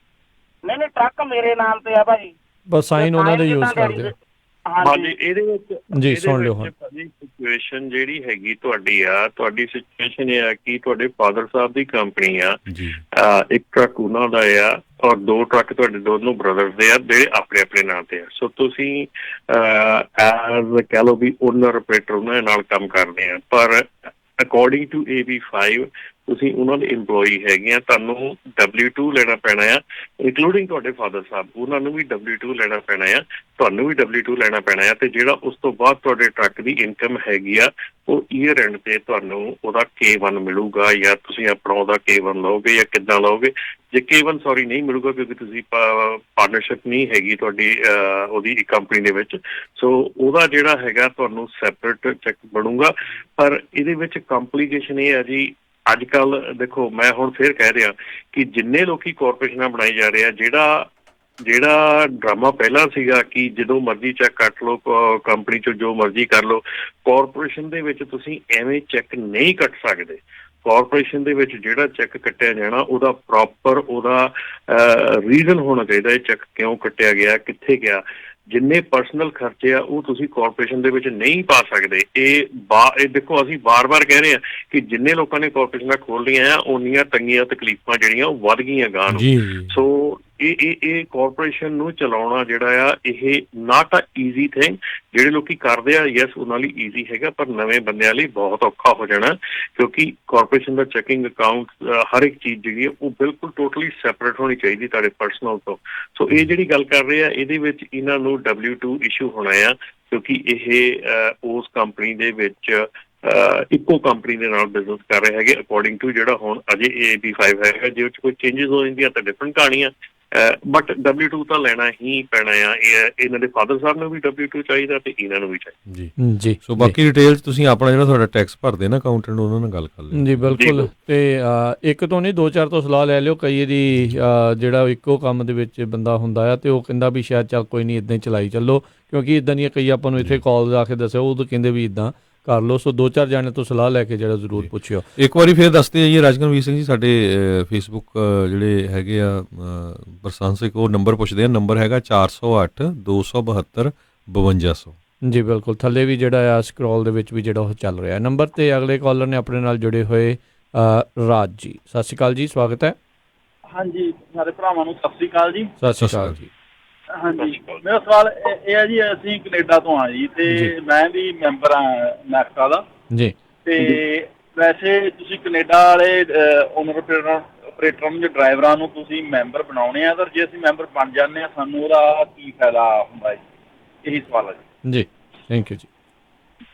ਨਹੀਂ, ਟਰੱਕ ਮੇਰੇ ਨਾਮ ਤੇ ਆ ਭਾਜੀ, ਬਸ ਸਾਈਨ ਉਹਨਾਂ ਦੇ ਯੂਜ਼ ਕਰਦੇ। ਹਾਂਜੀ, ਇਹਦੇ ਵਿੱਚ ਜੀ ਸੁਣ ਲਿਓ। ਹੁਣ ਸਿਚੁਏਸ਼ਨ ਜਿਹੜੀ ਹੈਗੀ ਤੁਹਾਡੀ ਸਿਚੁਏਸ਼ਨ ਇਹ ਆ ਕਿ ਤੁਹਾਡੇ ਫਾਦਰ ਸਾਹਿਬ ਦੀ ਕੰਪਨੀ ਆ, ਇੱਕ ਟਰੱਕ ਉਹਨਾਂ ਦਾ ਆ ਔਰ 2 ਟਰੱਕ ਤੁਹਾਡੇ ਦੋਨੋਂ ਬ੍ਰਦਰਸ ਦੇ ਆ, ਜਿਹੜੇ ਆਪਣੇ ਆਪਣੇ ਨਾਂ ਤੇ ਆ। ਸੋ ਤੁਸੀਂ ਐਜ਼ ਕਹਿ ਲਓ ਵੀ ਓਨਰ ਆਪਰੇਟਰ ਉਹਨਾਂ ਨਾਲ ਕੰਮ ਕਰਦੇ ਆ, ਪਰ ਅਕੋਰਡਿੰਗ ਟੂ AB5 ਤੁਸੀਂ ਉਹਨਾਂ ਦੇ ਇੰਪਲੋਈ ਹੈਗੇ ਆ, ਤੁਹਾਨੂੰ W2 ਲੈਣਾ ਪੈਣਾ ਆ, ਇੰਕਲੂਡਿੰਗ ਤੁਹਾਡੇ ਫਾਦਰ ਸਾਹਿਬ, ਉਹਨਾਂ ਨੂੰ ਵੀ W2 ਲੈਣਾ ਪੈਣਾ ਆ, ਤੁਹਾਨੂੰ ਵੀ W2 ਲੈਣਾ ਪੈਣਾ ਆ। ਤੇ ਜਿਹੜਾ ਉਸ ਤੋਂ ਬਾਅਦ ਤੁਹਾਡੇ ਟਰੱਕ ਦੀ ਇਨਕਮ ਹੈਗੀ ਆ, ਉਹ ਈਅਰ ਐਂਡ ਤੇ ਤੁਹਾਨੂੰ ਉਹਦਾ K1 ਮਿਲੂਗਾ, ਜਾਂ ਤੁਸੀਂ ਆਪਣਾ ਉਹਦਾ K1 ਲਓਗੇ ਜਾਂ ਕਿੱਦਾਂ ਲਓਗੇ। ਜੇ K1 ਨਹੀਂ ਮਿਲੂਗਾ ਕਿਉਂਕਿ ਤੁਸੀਂ ਪਾਰਟਨਰਸ਼ਿਪ ਨਹੀਂ ਹੈਗੀ ਤੁਹਾਡੀ ਉਹਦੀ ਕੰਪਨੀ ਦੇ ਵਿੱਚ, ਸੋ ਉਹਦਾ ਜਿਹੜਾ ਹੈਗਾ ਤੁਹਾਨੂੰ ਸੈਪਰੇਟ ਚੈੱਕ ਬਣੂਗਾ। ਪਰ ਇਹਦੇ ਵਿੱਚ ਕੰਪਲੀਕੇਸ਼ਨ ਇਹ ਆ ਜੀ, ਅੱਜ ਕੱਲ੍ਹ ਦੇਖੋ ਮੈਂ ਹੁਣ ਫਿਰ ਕਹਿ ਰਿਹਾ ਕਿ ਜਿੰਨੇ ਲੋਕੀ ਕਾਰਪੋਰੇਸ਼ਨਾਂ ਬਣਾਈ ਜਾ ਰਹੇ ਆ, ਜਿਹੜਾ ਡਰਾਮਾ ਪਹਿਲਾਂ ਸੀਗਾ ਕਿ ਜਦੋਂ ਮਰਜ਼ੀ ਚੈੱਕ ਕੱਟ ਲਓ, ਕੰਪਨੀ 'ਚੋਂ ਜੋ ਮਰਜ਼ੀ ਕਰ ਲਓ, ਕਾਰਪੋਰੇਸ਼ਨ ਦੇ ਵਿੱਚ ਤੁਸੀਂ ਐਵੇਂ ਚੈੱਕ ਨਹੀਂ ਕੱਟ ਸਕਦੇ। ਕਾਰਪੋਰੇਸ਼ਨ ਦੇ ਵਿੱਚ ਜਿਹੜਾ ਚੈੱਕ ਕੱਟਿਆ ਜਾਣਾ ਉਹਦਾ ਪ੍ਰੋਪਰ ਉਹਦਾ ਰੀਜ਼ਨ ਹੋਣਾ ਚਾਹੀਦਾ, ਇਹ ਚੈੱਕ ਕਿਉਂ ਕੱਟਿਆ ਗਿਆ, ਕਿੱਥੇ ਗਿਆ। ਜਿੰਨੇ ਪਰਸਨਲ ਖਰਚੇ ਆ ਉਹ ਤੁਸੀਂ ਕਾਰਪੋਰੇਸ਼ਨ ਦੇ ਵਿੱਚ ਨਹੀਂ ਪਾ ਸਕਦੇ। ਇਹ ਦੇਖੋ ਅਸੀਂ ਵਾਰ-ਵਾਰ ਕਹਿ ਰਹੇ ਹਾਂ ਕਿ ਜਿੰਨੇ ਲੋਕਾਂ ਨੇ ਕਾਰਪੋਰੇਸ਼ਨਾਂ ਖੋਲ ਲਈਆਂ ਆ, ਉਨੀਆਂ ਤੰਗੀਆਂ ਤਕਲੀਫਾਂ ਜਿਹੜੀਆਂ ਉਹ ਵੱਧ ਗਈਆਂ ਗਾਂ ਨੂੰ। ਸੋ ਇਹ ਕਾਰਪੋਰੇਸ਼ਨ ਨੂੰ ਚਲਾਉਣਾ ਜਿਹੜਾ ਆ, ਇਹ ਨਾਟ ਅ ਈਜ਼ੀ ਥਿੰਗ। ਜਿਹੜੇ ਲੋਕੀ ਕਰਦੇ ਆ ਯੈਸ ਉਹਨਾਂ ਲਈ ਈਜ਼ੀ ਹੈਗਾ, ਪਰ ਨਵੇਂ ਬੰਦਿਆਂ ਲਈ ਬਹੁਤ ਔਖਾ ਹੋ ਜਾਣਾ, ਕਿਉਂਕਿ ਕਾਰਪੋਰੇਸ਼ਨ ਦਾ ਚੈਕਿੰਗ ਅਕਾਊਂਟ ਹਰ ਇੱਕ ਚੀਜ਼ ਜਿਹੜੀ ਹੈ ਉਹ ਬਿਲਕੁਲ ਟੋਟਲੀ ਸੈਪਰੇਟ ਹੋਣੀ ਚਾਹੀਦੀ ਤੁਹਾਡੇ ਪਰਸਨਲ ਤੋਂ। ਸੋ ਇਹ ਜਿਹੜੀ ਗੱਲ ਕਰ ਰਹੇ ਆ, ਇਹਦੇ ਵਿੱਚ ਇਹਨਾਂ ਨੂੰ W2 ਇਸ਼ੂ ਹੋਣਾ ਆ, ਕਿਉਂਕਿ ਇਹ ਉਸ ਕੰਪਨੀ ਦੇ ਵਿੱਚ ਇੱਕੋ ਕੰਪਨੀ ਦੇ ਨਾਲ ਬਿਜ਼ਨਸ ਕਰ ਰਹੇ ਹੈਗੇ ਅਕੋਰਡਿੰਗ ਟੂ ਜਿਹੜਾ ਹੁਣ ਅਜੇ AB5 ਹੈਗਾ। ਜੇ ਉਹ 'ਚ ਕੋਈ ਚੇਂਜਸ ਹੋ ਜਾਂਦੀਆਂ ਤਾਂ ਡਿਫਰੈਂਟ ਕਹਾਣੀਆਂ, ਬਟ W2 ਤਾਂ ਲੈਣਾ ਹੀ ਪੈਣਾ ਆ। ਇਹਨਾਂ ਦੇ ਫਾਦਰ ਸਾਹਿਬ ਨੂੰ ਵੀ W2 ਚਾਹੀਦਾ ਤੇ ਇਹਨਾਂ ਨੂੰ ਵੀ ਚਾਹੀਦਾ। ਜੀ ਜੀ ਸੋ ਬਾਕੀ ਡਿਟੇਲਸ ਤੁਸੀਂ ਆਪਣਾ ਜਿਹੜਾ ਤੁਹਾਡਾ ਟੈਕਸ ਭਰਦੇ ਨਾ ਅਕਾਊਂਟੈਂਟ, ਉਹਨਾਂ ਨਾਲ ਗੱਲ ਕਰ ਲਿਓ। ਜੀ ਬਿਲਕੁਲ। ਤੇ ਇੱਕ ਤੋਂ ਨਹੀਂ 2-4 ਤੋਂ ਸਲਾਹ ਲੈ ਲਿਓ। ਕਈ ਦੀ ਜਿਹੜਾ ਇੱਕੋ ਕੰਮ ਦੇ ਵਿੱਚ ਬੰਦਾ ਹੁੰਦਾ ਆ ਤੇ ਉਹ ਕਹਿੰਦਾ ਵੀ ਸ਼ਾਇਦ ਚੱਲ ਕੋਈ ਨਹੀਂ ਇੱਦਾਂ ਹੀ ਚਲਾਈ ਚੱਲੋ, ਕਿਉਂਕਿ ਇੱਦਾਂ ਦੀਆਂ ਕਈ ਆਪਾਂ ਨੂੰ ਇੱਥੇ ਕਾਲ ਆ ਕੇ ਦੱਸਿਆ ਉਹ ਤਾਂ ਕਹਿੰਦੇ ਵੀ ਇੱਦਾਂ ਕਰ ਲਓ। ਸੋ 2-4 ਜਾਣੇ ਤੋਂ ਸਲਾਹ ਲੈ ਕੇ ਜਿਹੜਾ ਜ਼ਰੂਰ ਪੁੱਛਿਓ। ਇੱਕ ਵਾਰੀ ਫਿਰ ਦੱਸਦੇ ਜਾਈਏ ਰਾਜਕਨਵੀਰ ਸਿੰਘ ਜੀ, ਸਾਡੇ ਫੇਸਬੁੱਕ ਜਿਹੜੇ ਹੈਗੇ ਆ ਪ੍ਰਸ਼ੰਸਕ, ਉਹ ਨੰਬਰ ਪੁੱਛਦੇ ਆ। ਨੰਬਰ ਹੈਗਾ 408 272 5200। ਜੀ ਬਿਲਕੁਲ, ਥੱਲੇ ਵੀ ਜਿਹੜਾ ਆ ਸਕਰੋਲ ਦੇ ਵਿੱਚ ਵੀ ਜਿਹੜਾ ਉਹ ਚੱਲ ਰਿਹਾ ਨੰਬਰ। ਤੇ ਅਗਲੇ ਕਾਲਰ ਨੇ ਆਪਣੇ ਨਾਲ ਜੁੜੇ ਹੋਏ ਰਾਜ ਜੀ। ਸਤਿ ਸ਼੍ਰੀ ਅਕਾਲ ਜੀ, ਸਵਾਗਤ ਹੈ। ਹਾਂਜੀ, ਸਾਰੇ ਭਰਾਵਾਂ ਨੂੰ ਸਤਿ ਸ੍ਰੀ ਅਕਾਲ ਜੀ। ਸਤਿ ਸ਼੍ਰੀ ਅਕਾਲ ਜੀ। ਹਾਂਜੀ, ਮੇਰਾ ਸਵਾਲ ਇਹ ਹੈ ਜੀ, ਅਸੀਂ ਕੈਨੇਡਾ ਤੋਂ ਆ ਜੀ ਤੇ ਮੈਂ ਵੀ ਮੈਂਬਰ ਹਾਂ ਨੈਕਸਾ ਦਾ ਜੀ। ਤੇ ਵੈਸੇ ਤੁਸੀਂ ਕੈਨੇਡਾ ਵਾਲੇ ਓਨਰ ਆਪਰੇਟਰਾਂ ਨੂੰ, ਡਰਾਈਵਰਾਂ ਨੂੰ ਤੁਸੀਂ ਮੈਂਬਰ ਬਣਾਉਣੇ ਆ, ਤਾਂ ਜੇ ਅਸੀਂ ਮੈਂਬਰ ਬਣ ਜਾਂਦੇ ਆ ਸਾਨੂੰ ਉਹਦਾ ਕੀ ਫਾਇਦਾ ਹੁੰਦਾ ਜੀ? ਇਹੀ ਸਵਾਲ ਹੈ ਜੀ। ਥੈਂਕ ਯੂ ਜੀ।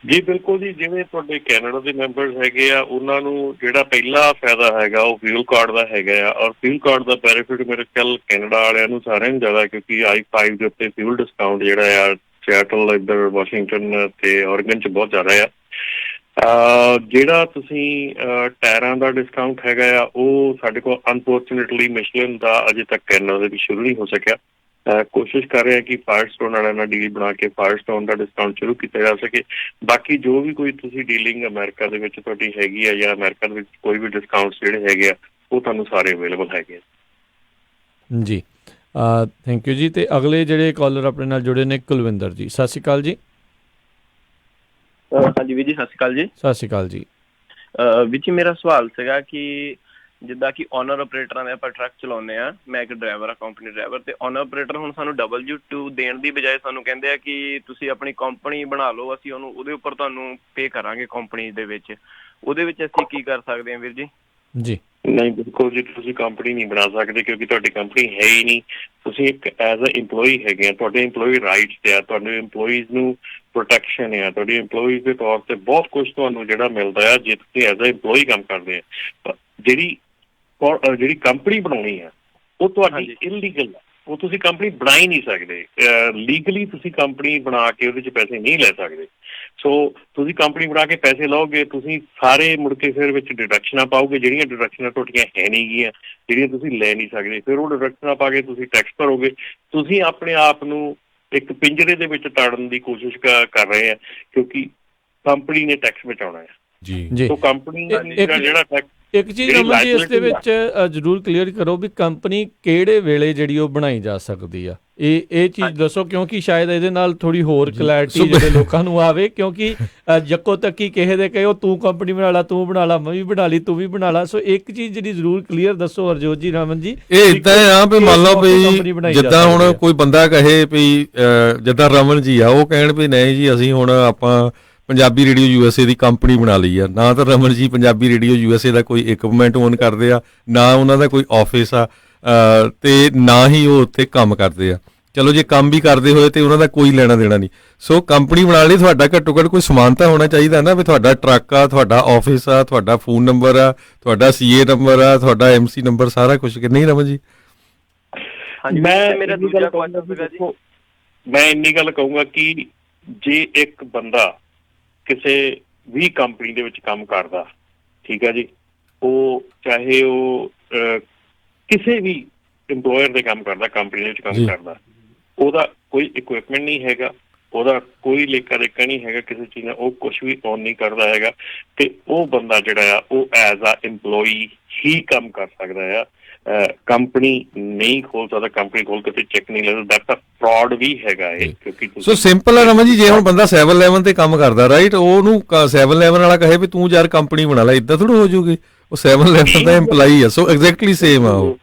ਜੀ ਬਿਲਕੁਲ ਜੀ, ਜਿਵੇਂ ਤੁਹਾਡੇ ਕੈਨੇਡਾ ਦੇ ਮੈਂਬਰਸ ਹੈਗੇ ਆ, ਉਹਨਾਂ ਨੂੰ ਜਿਹੜਾ ਪਹਿਲਾ ਫਾਇਦਾ ਹੈਗਾ ਉਹ ਫਿਊਲ ਕਾਰਡ ਦਾ ਹੈਗਾ ਆ। ਔਰ ਫਿਊਲ ਕਾਰਡ ਦਾ ਬੈਨੀਫਿਟ ਮੇਰੇ ਖਿਆਲ ਕੈਨੇਡਾ ਵਾਲਿਆਂ ਨੂੰ ਸਾਰਿਆਂ ਨੂੰ ਜ਼ਿਆਦਾ, ਕਿਉਂਕਿ I-5 ਦੇ ਉੱਤੇ ਫਿਊਲ ਡਿਸਕਾਊਂਟ ਜਿਹੜਾ ਆ ਸਿਐਟਲ, ਇੱਧਰ ਵਾਸ਼ਿੰਗਟਨ ਤੇ ਔਰਗਨ 'ਚ ਬਹੁਤ ਜ਼ਿਆਦਾ ਆ। ਜਿਹੜਾ ਤੁਸੀਂ ਟਾਇਰਾਂ ਦਾ ਡਿਸਕਾਊਂਟ ਹੈਗਾ ਆ, ਉਹ ਸਾਡੇ ਕੋਲ ਅਨਫੋਰਚੂਨੇਟਲੀ ਮਿਸ਼ਲਨ ਦਾ ਅਜੇ ਤੱਕ ਕੈਨੇਡਾ ਦੇ ਵਿੱਚ ਸ਼ੁਰੂ ਨਹੀਂ ਹੋ ਸਕਿਆ। ਕੋਸ਼ਿਸ਼ ਕਰ ਰਹੇ ਹਾਂ ਕਿ ਫਾਇਰਸਟੋਨ ਵਾਲਿਆਂ ਨਾਲ ਡੀਲ ਬਣਾ ਕੇ ਫਾਇਰਸਟੋਨ ਦਾ ਡਿਸਕਾਊਂਟ ਸ਼ੁਰੂ ਕੀਤਾ ਜਾ ਸਕੇ। ਬਾਕੀ ਜੋ ਵੀ ਕੋਈ ਤੁਸੀਂ ਡੀਲਿੰਗ ਅਮਰੀਕਾ ਦੇ ਵਿੱਚ ਤੁਹਾਡੀ ਹੈਗੀ ਆ, ਜਾਂ ਅਮਰੀਕਾ ਦੇ ਵਿੱਚ ਕੋਈ ਵੀ ਡਿਸਕਾਊਂਟਸ ਜਿਹੜੇ ਹੈਗੇ ਆ, ਉਹ ਤੁਹਾਨੂੰ ਸਾਰੇ ਅਵੇਲੇਬਲ ਹੈਗੇ ਆ। ਜੀ ਥੈਂਕ ਯੂ ਜੀ। ਤੇ ਅਗਲੇ ਜਿਹੜੇ ਕਾਲਰ ਆਪਣੇ ਨਾਲ ਜੁੜੇ ਨੇ ਕੁਲਵਿੰਦਰ ਜੀ। ਸਤਿ ਸ਼੍ਰੀ ਅਕਾਲ ਜੀ। ਹਾਂਜੀ ਵੀਰ ਜੀ, ਸਤਿ ਸ਼੍ਰੀ ਅਕਾਲ ਜੀ। ਸਤਿ ਸ਼੍ਰੀ ਅਕਾਲ ਜੀ। ਵੀਰ ਜੀ, ਮੇਰਾ ਸਵਾਲ ਸੀਗਾ ਕਿ ਜਿੱਦਾਂ ਕਿ ਓਨਰ ਆਪਰੇਟਰਾਂ ਦੇ ਆਪਾਂ ਟਰੱਕ ਚਲਾਉਂਦੇ ਆ, ਮੈਂ ਇੱਕ ਡਰਾਈਵਰ ਆ, ਕੰਪਨੀ ਡਰਾਈਵਰ, ਤੇ ਓਨਰ ਆਪਰੇਟਰ ਹੁਣ ਸਾਨੂੰ W2 ਦੇਣ ਦੀ ਬਜਾਏ ਸਾਨੂੰ ਕਹਿੰਦੇ ਆ ਕਿ ਤੁਸੀਂ ਆਪਣੀ ਕੰਪਨੀ ਬਣਾ ਲਓ, ਅਸੀਂ ਉਹਨੂੰ ਉਹਦੇ ਉੱਪਰ ਤੁਹਾਨੂੰ ਪੇ ਕਰਾਂਗੇ ਕੰਪਨੀ ਦੇ ਵਿੱਚ। ਉਹਦੇ ਵਿੱਚ ਅਸੀਂ ਕੀ ਕਰ ਸਕਦੇ ਹਾਂ ਵੀਰ ਜੀ? ਜੀ ਨਹੀਂ, ਬਿਲਕੁਲ ਜੀ, ਤੁਸੀਂ ਕੰਪਨੀ ਨਹੀਂ ਬਣਾ ਸਕਦੇ ਕਿਉਂਕਿ ਤੁਹਾਡੀ ਕੰਪਨੀ ਹੈ ਹੀ ਨਹੀਂ। ਤੁਸੀਂ ਇੱਕ ਐਜ਼ ਅ ਇੰਪਲੋਈ ਹੈਗੇ ਆ, ਤੁਹਾਡੇ ਇੰਪਲੋਈ ਰਾਈਟਸ ਤੇ ਆ, ਤੁਹਾਡੇ ਇੰਪਲੋਈਜ਼ ਨੂੰ ਪ੍ਰੋਟੈਕਸ਼ਨ ਆ, ਤੁਹਾਡੀ ਇੰਪਲੋਈਜ਼ ਦੇ ਤੌਰ ਤੇ ਬਹੁਤ ਕੁਝ ਤੁਹਾਨੂੰ ਜਿਹੜਾ ਮਿਲਦਾ ਆ ਜੇ ਤੁਸੀਂ ਐਜ਼ ਅ ਇੰਪਲੋਈ ਕੰਮ ਕਰਦੇ ਆ। ਜਿਹੜੀ ਕੰਪਨੀ ਬਣਾਉਣੀ ਆ ਉਹ ਤੁਹਾਡੀ ਇਲੀਗਲ ਆ, ਉਹ ਤੁਸੀਂ ਕੰਪਨੀ ਬਣਾ ਹੀ ਨਹੀਂ ਸਕਦੇ। ਲੀਗਲੀ ਤੁਸੀਂ ਕੰਪਨੀ ਬਣਾ ਕੇ ਉਹਦੇ 'ਚ ਪੈਸੇ ਨਹੀਂ ਲੈ ਸਕਦੇ। ਸੋ ਤੁਸੀਂ ਕੰਪਨੀ ਬਣਾ ਕੇ ਪੈਸੇ ਲਓਗੇ, ਤੁਸੀਂ ਸਾਰੇ ਮੁੜ ਕੇ ਫਿਰ ਵਿੱਚ ਡਿਡਕਸ਼ਨਾਂ ਪਾਓਗੇ, ਜਿਹੜੀਆਂ ਡਿਡਕਸ਼ਨਾਂ ਤੁਹਾਡੀਆਂ ਹੈ ਨਹੀਂ ਗੀਆਂ, ਜਿਹੜੀਆਂ ਤੁਸੀਂ ਲੈ ਨਹੀਂ ਸਕਦੇ। ਫਿਰ ਉਹ ਡਿਡਕਸ਼ਨਾਂ ਪਾ ਕੇ ਤੁਸੀਂ ਟੈਕਸ ਭਰੋਗੇ। ਤੁਸੀਂ ਆਪਣੇ ਆਪ ਨੂੰ ਇੱਕ ਪਿੰਜਰੇ ਦੇ ਵਿੱਚ ਤਾੜਨ ਦੀ ਕੋਸ਼ਿਸ਼ ਕਰ ਰਹੇ ਆ, ਕਿਉਂਕਿ ਕੰਪਨੀ ਨੇ ਟੈਕਸ ਬਚਾਉਣਾ ਹੈ ਜੀ। ਸੋ ਕੰਪਨੀ ਦਾ ਜਿਹੜਾ ਟੈਕਸ, ਇੱਕ ਚੀਜ਼ ਰਮਨ ਜੀ ਇਸ ਦੇ ਵਿੱਚ ਜ਼ਰੂਰ ਕਲੀਅਰ ਕਰੋ ਵੀ ਕੰਪਨੀ ਕਿਹੜੇ ਵੇਲੇ ਜਿਹੜੀ ਉਹ ਬਣਾਈ ਜਾ ਸਕਦੀ ਆ, ਇਹ ਚੀਜ਼ ਦੱਸੋ, ਕਿਉਂਕਿ ਸ਼ਾਇਦ ਇਹਦੇ ਨਾਲ ਥੋੜੀ ਹੋਰ ਕਲੈਰਿਟੀ ਜਿਹੜੇ ਲੋਕਾਂ ਨੂੰ ਆਵੇ। ਕਿਉਂਕਿ ਜੱਕੋ ਤੱਕੀ ਕਿਸੇ ਦੇ ਕਹੇ ਉਹ ਤੂੰ ਕੰਪਨੀ ਬਣਾ ਲਾ, ਤੂੰ ਬਣਾ ਲਾ, ਮੈਂ ਵੀ ਬਣਾ ਲਈ, ਤੂੰ ਵੀ ਬਣਾ ਲਾ। ਸੋ ਇੱਕ ਚੀਜ਼ ਜਿਹੜੀ ਜ਼ਰੂਰ ਕਲੀਅਰ ਦੱਸੋ ਹਰਜੋਤ ਜੀ, ਰਮਨ ਜੀ। ਇਹ ਇਦਾਂ ਆ ਵੀ ਮੰਨ ਲਓ ਵੀ ਜਿੱਦਾਂ ਹੁਣ ਕੋਈ ਬੰਦਾ ਕਹੇ ਵੀ ਜਿੱਦਾਂ ਰਮਨ ਜੀ ਆ, ਉਹ ਕਹਿਣ ਵੀ ਨਹੀਂ ਜੀ ਅਸੀਂ ਹੁਣ ਆਪਾਂ ਪੰਜਾਬੀ ਰੇਡੀਓ USA ਦੀ ਕੰਪਨੀ ਬਣਾ ਲਈ ਆ। ਨਾ ਤਾਂ ਰਮਨ ਜੀ ਪੰਜਾਬੀ ਰੇਡੀਓ USA ਦਾ ਕੋਈ ਇਕਵਿਪਮੈਂਟ ਓਨ ਕਰਦੇ ਆ, ਨਾ ਉਹਨਾਂ ਦਾ ਕੋਈ ਆਫਿਸ ਆ, ਤੇ ਨਾ ਹੀ ਉਹ ਉੱਥੇ ਕੰਮ ਕਰਦੇ ਆ। ਚਲੋ ਜੇ ਕੰਮ ਵੀ ਕਰਦੇ ਹੋਏ ਤੇ ਉਹਨਾਂ ਦਾ ਕੋਈ ਲੈਣਾ ਦੇਣਾ ਨਹੀਂ। ਸੋ ਕੰਪਨੀ ਬਣਾਉਣ ਲਈ ਤੁਹਾਡਾ ਘੱਟੋ ਘੱਟ ਕੋਈ ਸਮਾਨਤਾ ਹੋਣਾ ਚਾਹੀਦਾ ਨਾ, ਵੀ ਤੁਹਾਡਾ ਟਰੱਕ ਆ, ਤੁਹਾਡਾ ਆਫਿਸ ਆ, ਤੁਹਾਡਾ ਫੋਨ ਨੰਬਰ ਆ, ਤੁਹਾਡਾ CA ਨੰਬਰ ਆ, ਤੁਹਾਡਾ MC ਨੰਬਰ, ਸਾਰਾ ਕੁਝ ਕਿ ਨਹੀਂ ਰਮਨ ਜੀ? ਮੇਰਾ ਦੂਜਾ ਕੁਐਸਚਨ ਸੀਗਾ ਜੀ, ਮੈਂ ਇੰਨੀ ਗੱਲ ਕਹੂੰਗਾ ਕਿ ਜੇ ਇੱਕ ਬੰਦਾ ਕਿਸੇ ਵੀ ਕੰਪਨੀ ਦੇ ਵਿੱਚ ਕੰਮ ਕਰਦਾ, ਠੀਕ ਹੈ ਜੀ, ਉਹ ਚਾਹੇ ਉਹ ਕਿਸੇ ਵੀ ਇੰਪਲੋਇਰ ਦੇ ਕੰਮ ਕਰਦਾ, ਕੰਪਨੀ ਦੇ ਵਿੱਚ ਕੰਮ ਕਰਦਾ, ਉਹਦਾ ਕੋਈ ਇਕਵਿਪਮੈਂਟ ਨਹੀਂ ਹੈਗਾ, ਉਹਦਾ ਕੋਈ ਲੇਖਾ ਦੇਖਾ ਨਹੀਂ ਹੈਗਾ ਕਿਸੇ ਚੀਜ਼ ਦਾ, ਉਹ ਕੁਛ ਵੀ ਓਨ ਨਹੀਂ ਕਰਦਾ ਹੈਗਾ, ਤੇ ਉਹ ਬੰਦਾ ਜਿਹੜਾ ਆ ਉਹ ਐਜ਼ ਅ ਇੰਪਲੋਈ ਹੀ ਕੰਮ ਕਰ ਸਕਦਾ ਆ। ਕੰਪਨੀ ਨਹੀਂ ਖੋਲ ਸਕਦਾ, ਕੰਪਨੀ ਖੋਲ ਕੇ ਚੈੱਕ ਨਹੀਂ ਲੈਂਦਾ। ਦੈਟਸ ਅ ਫਰਾਡ ਵੀ ਹੈਗਾ ਇਹ, ਕਿਉਂਕਿ ਸੋ ਸਿੰਪਲ ਹੈ ਰਮਨ ਜੀ, ਜੇ ਹੁਣ ਬੰਦਾ 7-11 ਤੇ ਕੰਮ ਕਰਦਾ, ਰਾਈਟ, ਉਹਨੂੰ 7-11 ਵਾਲਾ ਕਹੇ ਵੀ ਤੂੰ ਯਾਰ ਕੰਪਨੀ ਬਣਾ ਲੈ, ਇਦਾਂ ਥੋੜਾ ਹੋ ਜੂਗੀ। ਉਹ 7-11 ਦਾ EMPLOYEE ਆ। ਸੋ ਐਗਜ਼ੈਕਟਲੀ ਸੇਮ ਆ ਉਹ।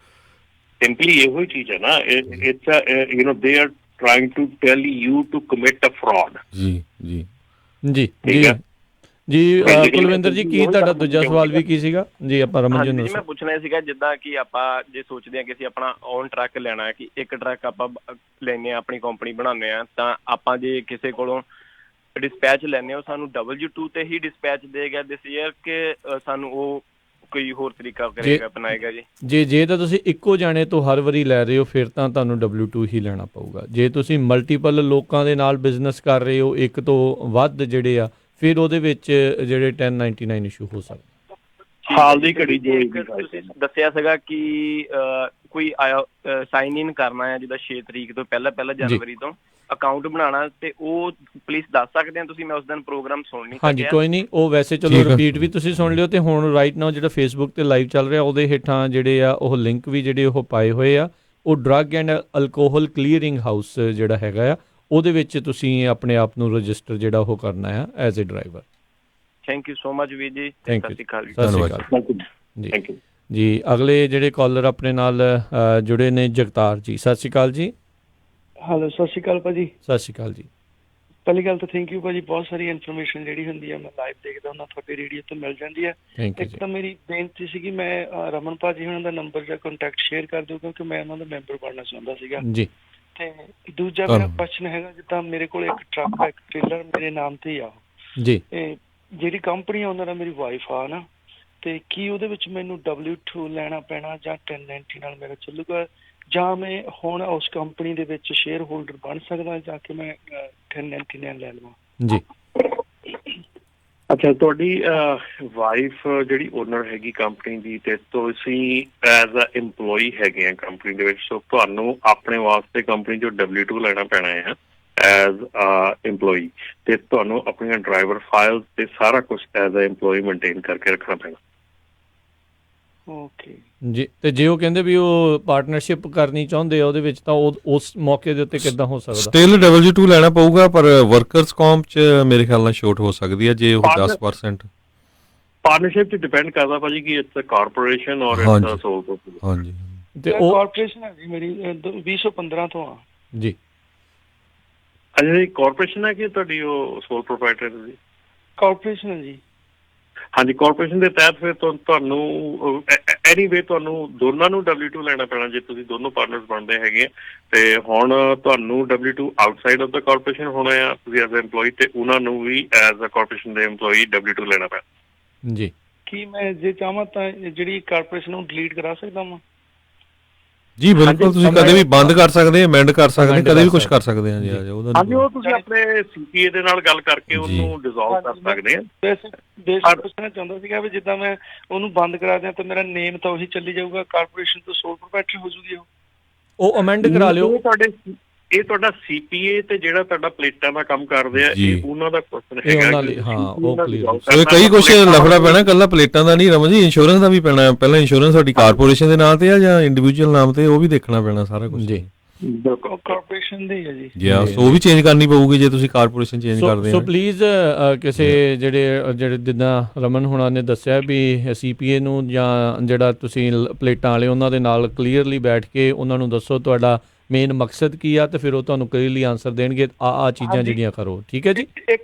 ਸਿੰਪਲੀ ਇਹੋ ਹੀ ਚੀਜ਼ ਹੈ ਨਾ। It's they are trying to tell you to commit a fraud. ਜੀ ਜੀ ਜੀ ਜੀ ਜੀ। ਕੁਲਵਿੰਦਰ ਜੀ, ਕੀ ਤੁਹਾਡਾ ਦੂਜਾ ਸਵਾਲ ਵੀ ਕੀ ਸੀਗਾ ਜੀ? ਆਪਾਂ ਰਮਨ ਜੀ ਨੂੰ ਮੈਂ ਪੁੱਛਣਾ ਸੀਗਾ, ਜਿੱਦਾਂ ਕਿ ਆਪਾਂ ਜੇ ਸੋਚਦੇ ਹਾਂ ਕਿ ਅਸੀਂ ਆਪਣਾ ਓਨ ਟਰੱਕ ਲੈਣਾ ਹੈ, ਕਿ ਇੱਕ ਟਰੱਕ ਆਪਾਂ ਲੈਂਦੇ ਹਾਂ, ਆਪਣੀ ਕੰਪਨੀ ਬਣਾਉਂਦੇ ਹਾਂ, ਤਾਂ ਆਪਾਂ ਜੇ ਕਿਸੇ ਕੋਲੋਂ ਡਿਸਪੈਚ ਲੈਂਦੇ ਹੋ ਸਾਨੂੰ W2 ਤੇ ਹੀ ਡਿਸਪੈਚ ਦੇਗਾ ਦਿਸ ਈਅਰ ਕਿ ਸਾਨੂੰ ਉਹ ਕੋਈ ਹੋਰ ਤਰੀਕਾ ਕਰੇਗਾ ਅਪਣਾਏਗਾ ਜੀ? ਜੇ ਤਾਂ ਤੁਸੀਂ ਇੱਕੋ ਜਾਣੇ ਤੋਂ ਹਰ ਵਾਰੀ ਲੈ ਰਹੇ ਹੋ ਫਿਰ ਤਾਂ ਤੁਹਾਨੂੰ W2 ਹੀ ਲੈਣਾ ਪਊਗਾ। ਜੇ ਤੁਸੀਂ ਮਲਟੀਪਲ ਲੋਕਾਂ ਦੇ ਨਾਲ ਬਿਜ਼ਨਸ ਕਰ ਰਹੇ ਹੋ, ਇੱਕ ਤੋਂ ਵੱਧ ਜਿਹੜੇ ਆ, ਫਿਰ ਉਹਦੇ ਵਿੱਚ ਜਿਹੜੇ 1099 ਇਸ਼ੂ ਹੋ ਸਕਦਾ। ਹਾਲ ਦੀ ਘੜੀ ਜੋ ਤੁਸੀਂ ਦੱਸਿਆ ਸੀਗਾ ਕਿ ਕੋਈ ਸਾਈਨ ਇਨ ਕਰਨਾ ਹੈ ਜਿੱਦਾਂ 6 ਤਰੀਕ ਤੋਂ ਪਹਿਲਾਂ ਜਨਵਰੀ ਤੋਂ ਅਕਾਊਂਟ ਬਣਾਉਣਾ, ਤੇ ਉਹ ਪਲੀਜ਼ ਦੱਸ ਸਕਦੇ ਹੋ ਤੁਸੀਂ? ਮੈਂ ਉਸ ਦਿਨ ਪ੍ਰੋਗਰਾਮ ਸੁਣ ਨਹੀਂ ਸਕਿਆ। ਹਾਂਜੀ ਕੋਈ ਨਹੀਂ, ਉਹ ਵੈਸੇ ਚਲੋ ਰਿਪੀਟ ਵੀ ਤੁਸੀਂ ਸੁਣ ਲਿਓ, ਤੇ ਹੁਣ ਰਾਈਟ ਨਾਓ ਜਿਹੜਾ ਫੇਸਬੁੱਕ ਤੇ ਲਾਈਵ ਚੱਲ ਰਿਹਾ ਉਹਦੇ ਹੇਠਾਂ ਜਿਹੜੇ ਆ ਉਹ ਲਿੰਕ ਵੀ ਜਿਹੜੇ ਉਹ ਪਾਏ ਹੋਏ ਆ। ਉਹ drug and alcohol clearing house ਜਿਹੜਾ ਹੈਗਾ ਆ, ਉਹਦੇ ਵਿੱਚ ਤੁਸੀਂ ਆਪਣੇ ਆਪ ਨੂੰ ਰਜਿਸਟਰ ਜਿਹੜਾ ਉਹ ਕਰਨਾ ਆ as a driver. Thank you so much ਵੀਰ ਜੀ। Thank you. ਸਤਿ ਸ਼੍ਰੀ ਅਕਾਲ ਜੀ। ਸਤਿ ਸ਼੍ਰੀ ਅਕਾਲ ਜੀ। ਥੈਂਕ ਯੂ ਜੀ ਅਗਲੇ ਜਿਹੜੇ ਕਾਲਰ ਆਪਣੇ ਨਾਲ ਜੁੜੇ ਨੇ ਜਗਤਾਰ ਜੀ, ਸਤਿ ਸ਼੍ਰੀ ਅਕਾਲ ਜੀ। ਹੈਲੋ, ਸਤਿ ਸ਼੍ਰੀ ਅਕਾਲ ਭਾਜੀ। ਸਤਿ ਸ਼੍ਰੀ ਅਕਾਲ ਜੀ। ਪਹਿਲੀ ਗੱਲ ਤਾਂ ਥੈਂਕ ਯੂ ਭਾਜੀ, ਬਹੁਤ ਸਾਰੀ ਇਨਫੋਰਮੇਸ਼ਨ ਜਿਹੜੀ ਹੁੰਦੀ ਹੈ ਮੈਂ ਲਾਈਵ ਦੇਖਦਾ ਹੁੰਦਾ, ਤੁਹਾਡੀ ਰੇਡੀਓ ਤੋਂ ਮਿਲ ਜਾਂਦੀ ਹੈ। ਥੈਂਕ ਯੂ ਇੱਕ ਤਾਂ ਮੇਰੀ ਬੇਨਤੀ ਸੀਗੀ, ਮੈਂ ਰਮਨ ਭਾਜੀ ਉਹਨਾਂ ਦਾ ਨੰਬਰ ਜਾਂ ਕੰਟੈਕਟ ਸ਼ੇਅਰ ਕਰ ਦਿਓ ਕਿਉਂਕਿ ਮੈਂ ਉਹਨਾਂ ਦਾ ਮੈਂਬਰ ਬਣਨਾ ਚਾਹੁੰਦਾ ਸੀਗਾ ਜੀ। ਤੇ ਦੂਜਾ ਮੇਰਾ ਕੁਐਸਚਨ ਹੈਗਾ, ਜਿੱਦਾਂ ਮੇਰੇ ਕੋਲ ਇੱਕ ਟਰੱਕ ਇੱਕ ਟ੍ਰੇਲਰ ਮੇਰੇ ਨਾਮ ਤੇ ਹੀ ਆ ਜੀ। ਤੇ ਜਿਹੜੀ ਕੰਪਨੀ ਆ ਉਹਨਾਂ ਦਾ ਮੇਰੀ ਵਾਈਫ ਆ ਨਾ, ਤੇ ਕੀ ਉਹਦੇ ਵਿੱਚ ਮੈਨੂੰ W2 ਲੈਣਾ ਪੈਣਾ ਜਾਂ 1090 ਨਾਲ ਮੇਰਾ ਚੱਲੂਗਾ, ਜਾਂ ਮੈਂ ਹੁਣ ਉਸ ਕੰਪਨੀ ਦੇ ਵਿੱਚ ਸ਼ੇਅਰ ਹੋਲਡਰ ਬਣ ਸਕਦਾ ਜਾਂ ਕਿ ਮੈਂ 1099 ਲੈ ਲਵਾਂ? ਜੀ ਅੱਛਾ, ਤੁਹਾਡੀ ਵਾਈਫ ਜਿਹੜੀ ਓਨਰ ਹੈਗੀ ਕੰਪਨੀ ਦੀ, ਤੇ ਤੁਸੀਂ ਐਜ਼ ਅ EMPLOYE ਹੈਗੇ ਆ ਕੰਪਨੀ ਦੇ ਵਿੱਚ, ਸੋ ਤੁਹਾਨੂੰ ਆਪਣੇ ਵਾਸਤੇ ਕੰਪਨੀ ਚੋਂ W2 ਲੈਣਾ ਪੈਣਾ ਹੈ ਐਜ਼ ਅ EMPLOYE, ਤੇ ਤੁਹਾਨੂੰ ਆਪਣੀਆਂ ਡਰਾਈਵਰ ਫਾਈਲਸ ਤੇ ਸਾਰਾ ਕੁਝ ਐਜ਼ ਅ EMPLOYE ਮੇਨਟੇਨ ਕਰਕੇ ਰੱਖਣਾ ਪੈਣਾ। ਓਕੇ ਜੀ। ਤੇ ਜੇ ਉਹ ਕਹਿੰਦੇ ਵੀ ਉਹ ਪਾਰਟਨਰਸ਼ਿਪ ਕਰਨੀ ਚਾਹੁੰਦੇ ਆ ਉਹਦੇ ਵਿੱਚ, ਤਾਂ ਉਹ ਉਸ ਮੌਕੇ ਦੇ ਉੱਤੇ ਕਿੱਦਾਂ ਹੋ ਸਕਦਾ? ਸਟਿਲ W2 ਲੈਣਾ ਪਊਗਾ, ਪਰ ਵਰਕਰਸ ਕੌਂਪ 'ਚ ਮੇਰੇ ਖਿਆਲ ਨਾਲ ਛੋਟ ਹੋ ਸਕਦੀ ਹੈ ਜੇ ਉਹ 10%। ਪਾਰਟਨਰਸ਼ਿਪ ਤੇ ਡਿਪੈਂਡ ਕਰਦਾ ਭਾਜੀ ਕਿ ਇਟਸ ਅ ਕਾਰਪੋਰੇਸ਼ਨ ਔਰ ਇਟਸ ਅ ਸੋਲ ਪ੍ਰੋਪਰਾਈਟਰ। ਹਾਂਜੀ। ਤੇ ਉਹ ਕਾਰਪੋਰੇਸ਼ਨ ਹੈ ਜੀ ਮੇਰੀ 2015 ਤੋਂ ਆ ਜੀ। ਅੱਛਾ ਜੀ, ਕਾਰਪੋਰੇਸ਼ਨ ਹੈ ਕਿ ਤੁਹਾਡੀ ਉਹ ਸੋਲ ਪ੍ਰੋਪਰਾਈਟਰ ਜੀ? ਕਾਰਪੋਰੇਸ਼ਨ ਹੈ ਜੀ। ਹਾਂਜੀ, ਕਾਰਪੋਰੇਸ਼ਨ ਦੇ ਤਹਿਤ ਫਿਰ ਤੁਹਾਨੂੰ ਐਨੀਵੇ ਤੁਹਾਨੂੰ ਦੋਨਾਂ ਨੂੰ W2 ਲੈਣਾ ਪੈਣਾ ਜੇ ਤੁਸੀਂ ਦੋਨੋਂ ਪਾਰਟਨਰਸ ਬਣਦੇ ਹੈਗੇ ਆ। ਤੇ ਹੁਣ ਤੁਹਾਨੂੰ W2 outside of the corporation ਹੋਣਾ ਆ, ਤੁਸੀਂ ਐਜ਼ ਅ EMPLOYE, ਤੇ ਉਹਨਾਂ ਨੂੰ ਵੀ ਐਜ਼ ਅ ਕਾਰਪੋਰੇਸ਼ਨ ਦੇ EMPLOYE W2 ਲੈਣਾ ਪੈਣਾ ਜੀ। ਕੀ ਮੈਂ ਜੇ ਚਾਹਾਂ ਤਾਂ ਜਿਹੜੀ ਕਾਰਪੋਰੇਸ਼ਨ ਨੂੰ ਡਿਲੀਟ ਕਰਾ ਸਕਦਾ ਵਾਂ? ਜੀ ਬਿਲਕੁਲ, ਤੁਸੀਂ ਕਦੇ ਵੀ ਬੰਦ ਕਰ ਸਕਦੇ, ਅਮੈਂਡ ਕਰ ਸਕਦੇ, ਕਦੇ ਵੀ ਕੁਝ ਕਰ ਸਕਦੇ ਹਾਂ ਜੀ। ਹਾਂਜੀ, ਉਹ ਤੁਸੀਂ ਆਪਣੇ CPA ਦੇ ਨਾਲ ਗੱਲ ਕਰਕੇ ਉਹਨੂੰ ਡਿਸੋਲਵ ਕਰ ਸਕਦੇ ਆ। ਬੇਸਿਕ ਪੁੱਛਣਾ ਚਾਹੁੰਦਾ ਸੀਗਾ ਵੀ ਜਿੱਦਾਂ ਮੈਂ ਉਹਨੂੰ ਬੰਦ ਕਰਾ ਦਿਆਂ ਤਾਂ ਮੇਰਾ ਨੇਮ ਤਾਂ ਉਹੀ ਚੱਲੀ ਜਾਊਗਾ, ਕਾਰਪੋਰੇਸ਼ਨ ਤੋਂ ਸੋਲ ਪ੍ਰੋਪਰਾਈਟਰ ਹੋ ਜੂਗੀ ਉਹ ਅਮੈਂਡ ਕਰਾ ਲਿਓ। ਇਹ ਤੁਹਾਡਾ CPA ਤੇ ਜਿਹੜਾ ਤੁਹਾਡਾ ਪਲੇਟਾਂ ਦਾ ਕੰਮ ਕਰਦੇ ਆ, ਇਹ ਉਹਨਾਂ ਦਾ ਕੁਐਸਚਨ ਹੈਗਾ। ਹਾਂ, ਉਹ ਕਲੀਅਰ। ਸੋ ਕਈ ਕੁਝ ਲਫੜਾ ਪੈਣਾ, ਕੱਲਾ ਪਲੇਟਾਂ ਦਾ ਨਹੀਂ ਰਮਨ ਜੀ, ਇੰਸ਼ੋਰੈਂਸ ਦਾ ਵੀ ਪੈਣਾ। ਪਹਿਲਾਂ ਇੰਸ਼ੋਰੈਂਸ ਤੁਹਾਡੀ ਕਾਰਪੋਰੇਸ਼ਨ ਦੇ ਨਾਮ ਤੇ ਆ ਜਾਂ ਇੰਡੀਵਿਜੂਅਲ ਨਾਮ ਤੇ, ਉਹ ਵੀ ਦੇਖਣਾ ਪੈਣਾ ਸਾਰਾ ਕੁਝ ਜੀ। ਕਾਰਪੋਰੇਸ਼ਨ ਦੇ ਹੈ ਜੀ। ਸੋ ਉਹ ਵੀ ਚੇਂਜ ਕਰਨੀ ਪਊਗੀ ਜੇ ਤੁਸੀਂ ਕਾਰਪੋਰੇਸ਼ਨ ਚੇਂਜ ਕਰਦੇ ਸੋ ਪਲੀਜ਼ ਕਿਸੇ ਜਿਹੜੇ ਜਿੱਦਾਂ ਰਮਨ ਹੁਣਾਂ ਨੇ ਦੱਸਿਆ ਵੀ CPA ਨੂੰ ਜਾਂ ਜਿਹੜਾ ਤੁਸੀਂ ਪਲੇਟਾਂ ਵਾਲੇ ਉਹਨਾਂ ਦੇ ਨਾਲ ਕਲੀਅਰਲੀ ਬੈਠ ਕੇ ਉਹਨਾਂ ਨੂੰ ਦੱਸੋ ਤੁਹਾਡਾ ਮੇਨ ਮਕਸਦ ਕੀ ਆ, ਤੇ ਫਿਰ ਉਹ ਤੁਹਾਨੂੰ ਕਲੀਅਰਲੀ ਆਨਸਰ ਦੇਣਗੇ ਆ ਚੀਜ਼ਾਂ ਜਿਹੜੀਆਂ ਕਰੋ। ਠੀਕ ਹੈ ਜੀ।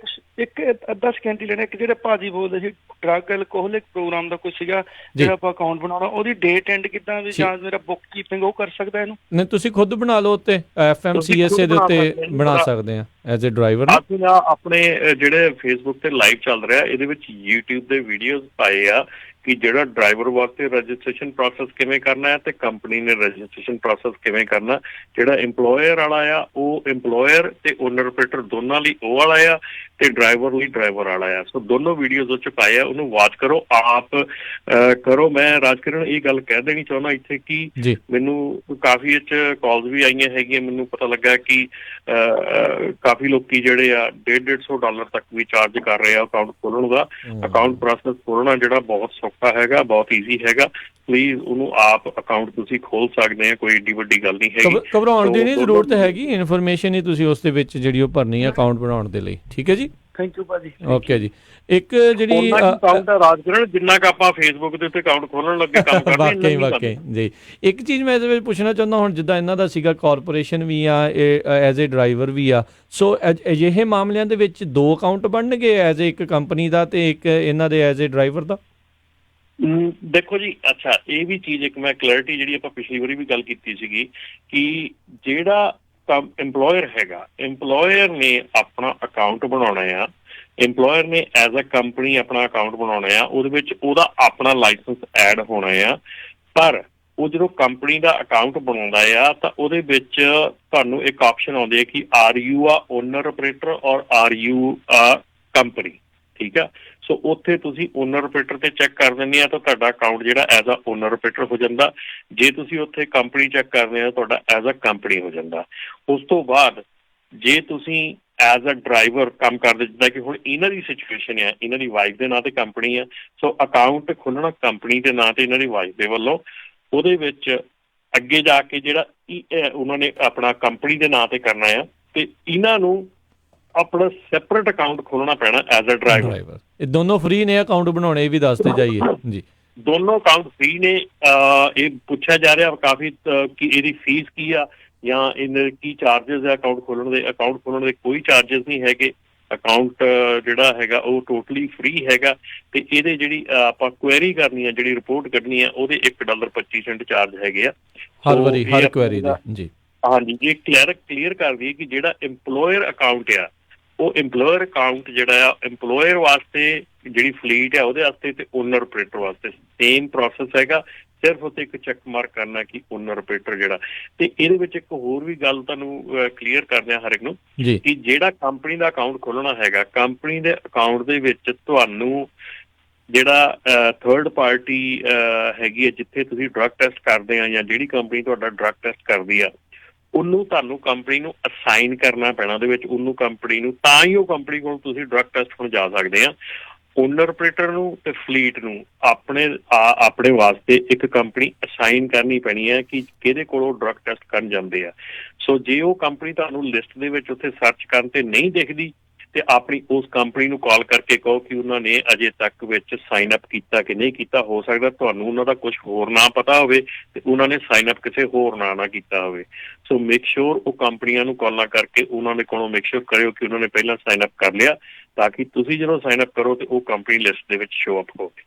ਇੱਕ ਅੱਧਾ ਸਕਿੰਟ ਹੀ ਲੈਣਾ। ਇੱਕ ਜਿਹੜੇ ਭਾਜੀ ਬੋਲਦੇ ਸੀ ਡਰੱਗ ਐਲਕੋਹਲਿਕ ਪ੍ਰੋਗਰਾਮ ਦਾ ਕੁਝ ਸੀਗਾ ਜਿਹੜਾ ਆਪਾਂ ਅਕਾਊਂਟ ਬਣਾਉਣਾ, ਉਹਦੀ ਡੇਟ ਐਂਡ ਕਿੱਦਾਂ ਵੀ, ਜਾਂ ਮੇਰਾ ਬੁੱਕ ਕੀਪਿੰਗ ਉਹ ਕਰ ਸਕਦਾ ਇਹਨੂੰ? ਨਹੀਂ, ਤੁਸੀਂ ਖੁਦ ਬਣਾ ਲਓ, ਉੱਤੇ FMCSA ਦੇ ਉੱਤੇ ਬਣਾ ਸਕਦੇ ਆ ਐਜ਼ ਅ ਡਰਾਈਵਰ। ਅਸੀਂ ਨਾ ਆਪਣੇ ਜਿਹੜੇ ਫੇਸਬੁੱਕ ਤੇ ਲਾਈਵ ਚੱਲ ਰਿਹਾ, ਇਹਦੇ ਵਿੱਚ YouTube ਦੇ ਵੀਡੀਓਜ਼ ਪਾਏ ਆ ਕਿ ਜਿਹੜਾ ਡਰਾਈਵਰ ਵਾਸਤੇ ਰਜਿਸਟ੍ਰੇਸ਼ਨ ਪ੍ਰੋਸੈਸ ਕਿਵੇਂ ਕਰਨਾ ਹੈ ਤੇ ਕੰਪਨੀ ਨੇ ਰਜਿਸਟ੍ਰੇਸ਼ਨ ਪ੍ਰੋਸੈਸ ਕਿਵੇਂ ਕਰਨਾ। ਜਿਹੜਾ EMPLOYER ਵਾਲਾ ਆ ਉਹ EMPLOYER ਤੇ ਓਨਰ ਆਪਰੇਟਰ ਦੋਨਾਂ ਲਈ ਉਹ ਵਾਲਾ ਆ, ਤੇ ਡਰਾਈਵਰ ਲਈ ਡਰਾਈਵਰ ਵਾਲਾ ਆ। ਸੋ ਦੋਨੋਂ ਵੀਡੀਓਜ਼ ਉਹ 'ਚ ਪਾਏ ਆ, ਉਹਨੂੰ ਵਾਚ ਕਰੋ, ਆਪ ਕਰੋ। ਮੈਂ ਰਾਜਕਿਰਨ ਇਹ ਗੱਲ ਕਹਿ ਦੇਣੀ ਚਾਹੁੰਦਾ ਇੱਥੇ ਕਿ ਮੈਨੂੰ ਕਾਫੀ ਇਹ 'ਚ ਕਾਲਸ ਵੀ ਆਈਆਂ ਹੈਗੀਆਂ। ਮੈਨੂੰ ਪਤਾ ਲੱਗਾ ਕਿ ਕਾਫੀ ਲੋਕੀ ਜਿਹੜੇ ਆ $150 ਤੱਕ ਵੀ ਚਾਰਜ ਕਰ ਰਹੇ ਆ ਅਕਾਊਂਟ ਖੋਲ੍ਹਣ ਦਾ। ਅਕਾਊਂਟ ਪ੍ਰੋਸੈਸ ਖੋਲ੍ਹਣਾ ਜਿਹੜਾ ਬਹੁਤ ਸੌਖਾ ਹੈਗਾ, ਬਹੁਤ ਈਜ਼ੀ ਹੈਗਾ। ਪਲੀਜ਼ ਉਹਨੂੰ ਆਪ ਅਕਾਊਂਟ ਤੁਸੀਂ ਖੋਲ ਸਕਦੇ ਆ, ਕੋਈ ਏਡੀ ਵੱਡੀ ਗੱਲ ਨਹੀਂ ਹੈਗੀ। ਘਬਰਾਉਣ ਦੀ ਨਹੀਂ ਜ਼ਰੂਰਤ ਹੈਗੀ, ਇਨਫੋਰਮੇਸ਼ਨ ਹੀ ਤੁਸੀਂ ਉਸ ਦੇ ਵਿੱਚ ਜਿਹੜੀ ਉਹ ਭਰਨੀ ਹੈ ਅਕਾਊਂਟ ਬਣਾਉਣ ਦੇ ਲਈ। ਠੀਕ ਹੈ ਜੀ। ਥੈਂਕ ਯੂ ਭਾਜੀ। ਓਕੇ ਜੀ। ਇੱਕ ਜਿਹੜੀ ਅਕਾਊਂਟ ਦਾ ਰਾਜਕਿਰਨ ਜਿੰਨਾ ਕੁ ਆਪਾਂ ਫੇਸਬੁੱਕ ਦੇ ਉੱਤੇ ਅਕਾਊਂਟ ਖੋਲਣ ਲੱਗੇ ਕੰਮ ਕਰਦੇ ਹਾਂ। ਵਾਕਈ ਜੀ। ਇੱਕ ਚੀਜ਼ ਮੈਂ ਇਹਦੇ ਵਿੱਚ ਪੁੱਛਣਾ ਚਾਹੁੰਦਾ, ਹੁਣ ਜਿੱਦਾਂ ਇਹਨਾਂ ਦਾ ਸੀਗਾ ਕਾਰਪੋਰੇਸ਼ਨ ਵੀ ਆ, ਐਜ਼ ਏ ਡਰਾਈਵਰ ਵੀ ਆ, ਸੋ ਅਜਿਹੇ ਮਾਮਲਿਆਂ ਦੇ ਵਿੱਚ 2 ਅਕਾਊਂਟ ਬਣਨਗੇ, ਐਜ਼ ਏ ਇੱਕ ਕੰਪਨੀ ਦਾ ਤੇ ਇੱਕ ਇਹਨਾਂ ਦੇ ਐਜ਼ ਏ ਡਰਾਈਵਰ ਦਾ? ਦੇਖੋ ਜੀ, ਅੱਛਾ ਇਹ ਵੀ ਚੀਜ਼ ਇੱਕ ਮੈਂ ਕਲੈਰਿਟੀ ਜਿਹੜੀ ਆਪਾਂ ਪਿਛਲੀ ਵਾਰੀ ਵੀ ਗੱਲ ਕੀਤੀ ਸੀਗੀ ਕਿ ਜਿਹੜਾ EMPLOYER ਹੈਗਾ, EMPLOYER ਨੇ ਆਪਣਾ ਅਕਾਊਂਟ ਬਣਾਉਣਾ ਆ, EMPLOYER ਨੇ ਐਜ਼ ਅ ਕੰਪਨੀ ਆਪਣਾ ਅਕਾਊਂਟ ਬਣਾਉਣਾ ਆ, ਉਹਦੇ ਵਿੱਚ ਉਹਦਾ ਆਪਣਾ ਲਾਇਸੈਂਸ ਐਡ ਹੋਣਾ ਆ। ਪਰ ਉਹ ਜਦੋਂ ਕੰਪਨੀ ਦਾ ਅਕਾਊਂਟ ਬਣਾਉਂਦਾ ਆ ਤਾਂ ਉਹਦੇ ਵਿੱਚ ਤੁਹਾਨੂੰ ਇੱਕ ਆਪਸ਼ਨ ਆਉਂਦੀ ਹੈ ਕਿ ਆਰ ਯੂ ਆ ਓਨਰ ਆਪਰੇਟਰ ਔਰ ਆਰ ਯੂ ਆ ਕੰਪਨੀ, ਠੀਕ ਆ। ਸੋ ਉੱਥੇ ਤੁਸੀਂ ਓਨਰ ਆਪਰੇਟਰ ਤੇ ਚੈੱਕ ਕਰ ਦਿੰਦੇ ਆ ਤਾਂ ਤੁਹਾਡਾ ਅਕਾਊਂਟ ਜਿਹੜਾ ਐਜ਼ ਅ ਓਨਰ ਆਪਰੇਟਰ ਹੋ ਜਾਂਦਾ। ਜੇ ਤੁਸੀਂ ਉੱਥੇ ਕੰਪਨੀ ਚੈੱਕ ਕਰਦੇ ਆ ਤੁਹਾਡਾ ਐਜ਼ ਅ ਕੰਪਨੀ ਹੋ ਜਾਂਦਾ। ਉਸ ਤੋਂ ਬਾਅਦ ਜੇ ਤੁਸੀਂ ਐਜ਼ ਅ ਡਰਾਈਵਰ ਕੰਮ ਕਰਦੇ, ਜਿੱਦਾਂ ਕਿ ਹੁਣ ਇਹਨਾਂ ਦੀ ਸਿਚੁਏਸ਼ਨ ਆ, ਇਹਨਾਂ ਦੀ ਵਾਈਫ ਦੇ ਨਾਂ ਤੇ ਕੰਪਨੀ ਆ, ਸੋ ਅਕਾਊਂਟ ਖੋਲ੍ਹਣਾ ਕੰਪਨੀ ਦੇ ਨਾਂ ਤੇ ਇਹਨਾਂ ਦੀ ਵਾਈਫ ਦੇ ਵੱਲੋਂ। ਉਹਦੇ ਵਿੱਚ ਅੱਗੇ ਜਾ ਕੇ ਜਿਹੜਾ ਉਹਨਾਂ ਨੇ ਆਪਣਾ ਕੰਪਨੀ ਦੇ ਨਾਂ ਤੇ ਕਰਨਾ ਆ ਤੇ ਇਹਨਾਂ ਨੂੰ ਆਪਣਾ ਸੈਪਰੇਟ ਅਕਾਊਂਟ ਖੋਲ੍ਹਣਾ ਪੈਣਾ ਐਜ਼ ਅ ਡਰਾਈਵਰ। ਇਹ ਦੋਨੋਂ ਫ੍ਰੀ ਨੇ ਅਕਾਊਂਟ ਬਣਾਉਣੇ, ਇਹ ਵੀ ਦੱਸਦੇ ਜਾਈਏ ਜੀ। ਦੋਨੋਂ ਅਕਾਊਂਟ ਫ੍ਰੀ ਨੇ। ਇਹ ਪੁੱਛਿਆ ਜਾ ਰਿਹਾ ਕਾਫੀ ਕਿ ਇਹਦੀ ਫੀਸ ਕੀ ਆ ਜਾਂ ਇਹਦੇ ਕੀ ਚਾਰਜਸ ਆ ਅਕਾਊਂਟ ਖੋਲ੍ਹਣ ਦੇ। ਅਕਾਊਂਟ ਖੋਲ੍ਹਣ ਦੇ ਕੋਈ ਚਾਰਜਸ ਨਹੀਂ ਹੈਗੇ। ਅਕਾਊਂਟ ਜਿਹੜਾ ਹੈਗਾ ਉਹ ਟੋਟਲੀ ਫ੍ਰੀ ਹੈਗਾ ਤੇ ਇਹਦੇ ਜਿਹੜੀ ਆਪਾਂ ਕੁਐਰੀ ਕਰਨੀ ਆ, ਜਿਹੜੀ ਰਿਪੋਰਟ ਕੱਢਣੀ ਆ, ਉਹਦੇ $1.25 ਚਾਰਜ ਹੈਗੇ ਆ ਹਰ ਵਾਰੀ, ਹਰ ਕੁਐਰੀ ਦੇ ਜੀ। ਹਾਂਜੀ, ਇਹ ਕਲੀਅਰ ਕਰ ਦਈਏ ਕਿ ਜਿਹੜਾ EMPLOYER ਅਕਾਊਂਟ ਆ ਉਹ EMPLOYER ਅਕਾਊਂਟ ਜਿਹੜਾ ਆ EMPLOYER ਵਾਸਤੇ ਜਿਹੜੀ ਫਲੀਟ ਆ ਉਹਦੇ ਵਾਸਤੇ ਤੇ ਓਨਰ ਆਪਰੇਟਰ ਵਾਸਤੇ ਸੇਮ ਪ੍ਰੋਸੈਸ ਹੈਗਾ। ਸਿਰਫ ਉੱਤੇ ਇੱਕ ਚੈੱਕ ਮਾਰਕ ਕਰਨਾ ਕਿ ਓਨਰ ਆਪਰੇਟਰ ਜਿਹੜਾ। ਤੇ ਇਹਦੇ ਵਿੱਚ ਇੱਕ ਹੋਰ ਵੀ ਗੱਲ ਤੁਹਾਨੂੰ ਕਲੀਅਰ ਕਰਦੇ ਆ ਹਰ ਇੱਕ ਨੂੰ ਕਿ ਜਿਹੜਾ ਕੰਪਨੀ ਦਾ ਅਕਾਊਂਟ ਖੋਲ੍ਹਣਾ ਹੈਗਾ, ਕੰਪਨੀ ਦੇ ਅਕਾਊਂਟ ਦੇ ਵਿੱਚ ਤੁਹਾਨੂੰ ਜਿਹੜਾ ਥਰਡ ਪਾਰਟੀ ਹੈਗੀ ਹੈ, ਜਿੱਥੇ ਤੁਸੀਂ ਡਰੱਗ ਟੈਸਟ ਕਰਦੇ ਆ ਜਾਂ ਜਿਹੜੀ ਕੰਪਨੀ ਤੁਹਾਡਾ ਡਰੱਗ ਟੈਸਟ ਕਰਦੀ ਆ, ਉਹਨੂੰ ਤੁਹਾਨੂੰ ਕੰਪਨੀ ਨੂੰ ਅਸਾਈਨ ਕਰਨਾ ਪੈਣਾ ਉਹਦੇ ਵਿੱਚ, ਉਹਨੂੰ ਕੰਪਨੀ ਨੂੰ, ਤਾਂ ਹੀ ਉਹ ਕੰਪਨੀ ਕੋਲ ਤੁਸੀਂ ਡਰੱਗ ਟੈਸਟ ਹੁਣ ਜਾ ਸਕਦੇ ਆ। ਓਨਰ ਆਪਰੇਟਰ ਨੂੰ ਤੇ ਫਲੀਟ ਨੂੰ ਆਪਣੇ ਵਾਸਤੇ ਇੱਕ ਕੰਪਨੀ ਅਸਾਈਨ ਕਰਨੀ ਪੈਣੀ ਹੈ ਕਿ ਕਿਹਦੇ ਕੋਲ ਉਹ ਡਰੱਗ ਟੈਸਟ ਕਰਨ ਜਾਂਦੇ ਆ। ਸੋ ਜੇ ਉਹ ਕੰਪਨੀ ਤੁਹਾਨੂੰ ਲਿਸਟ ਦੇ ਵਿੱਚ ਉੱਥੇ ਸਰਚ ਕਰਨ ਤੇ ਨਹੀਂ ਦਿਖਦੀ ਤੇ ਆਪਣੀ ਉਸ ਕੰਪਨੀ ਨੂੰ ਕਾਲ ਕਰਕੇ ਕਹੋ ਕਿ ਉਹਨਾਂ ਨੇ ਅਜੇ ਤੱਕ ਵਿੱਚ ਸਾਈਨ ਅਪ ਕੀਤਾ ਕਿ ਨਹੀਂ ਕੀਤਾ। ਹੋ ਸਕਦਾ ਤੁਹਾਨੂੰ ਉਹਨਾਂ ਦਾ ਕੁਝ ਹੋਰ ਨਾਂ ਪਤਾ ਹੋਵੇ ਤੇ ਉਹਨਾਂ ਨੇ ਸਾਈਨ ਅਪ ਕਿਸੇ ਹੋਰ ਨਾਂ ਨਾਲ ਕੀਤਾ ਹੋਵੇ। ਸੋ ਮੇਕ ਸ਼ੋਰ ਉਹ ਕੰਪਨੀਆਂ ਨੂੰ ਕਾਲਾਂ ਕਰਕੇ ਉਹਨਾਂ ਦੇ ਕੋਲੋਂ ਮੇਕ ਸ਼ੋਰ ਕਰਿਓ ਕਿ ਉਹਨਾਂ ਨੇ ਪਹਿਲਾਂ ਸਾਈਨ ਅਪ ਕਰ ਲਿਆ, ਤਾਂ ਕਿ ਤੁਸੀਂ ਜਦੋਂ ਸਾਈਨ ਅਪ ਕਰੋ ਤੇ ਉਹ ਕੰਪਨੀ ਲਿਸਟ ਦੇ ਵਿੱਚ ਸ਼ੋ ਅਪ ਹੋਵੇ।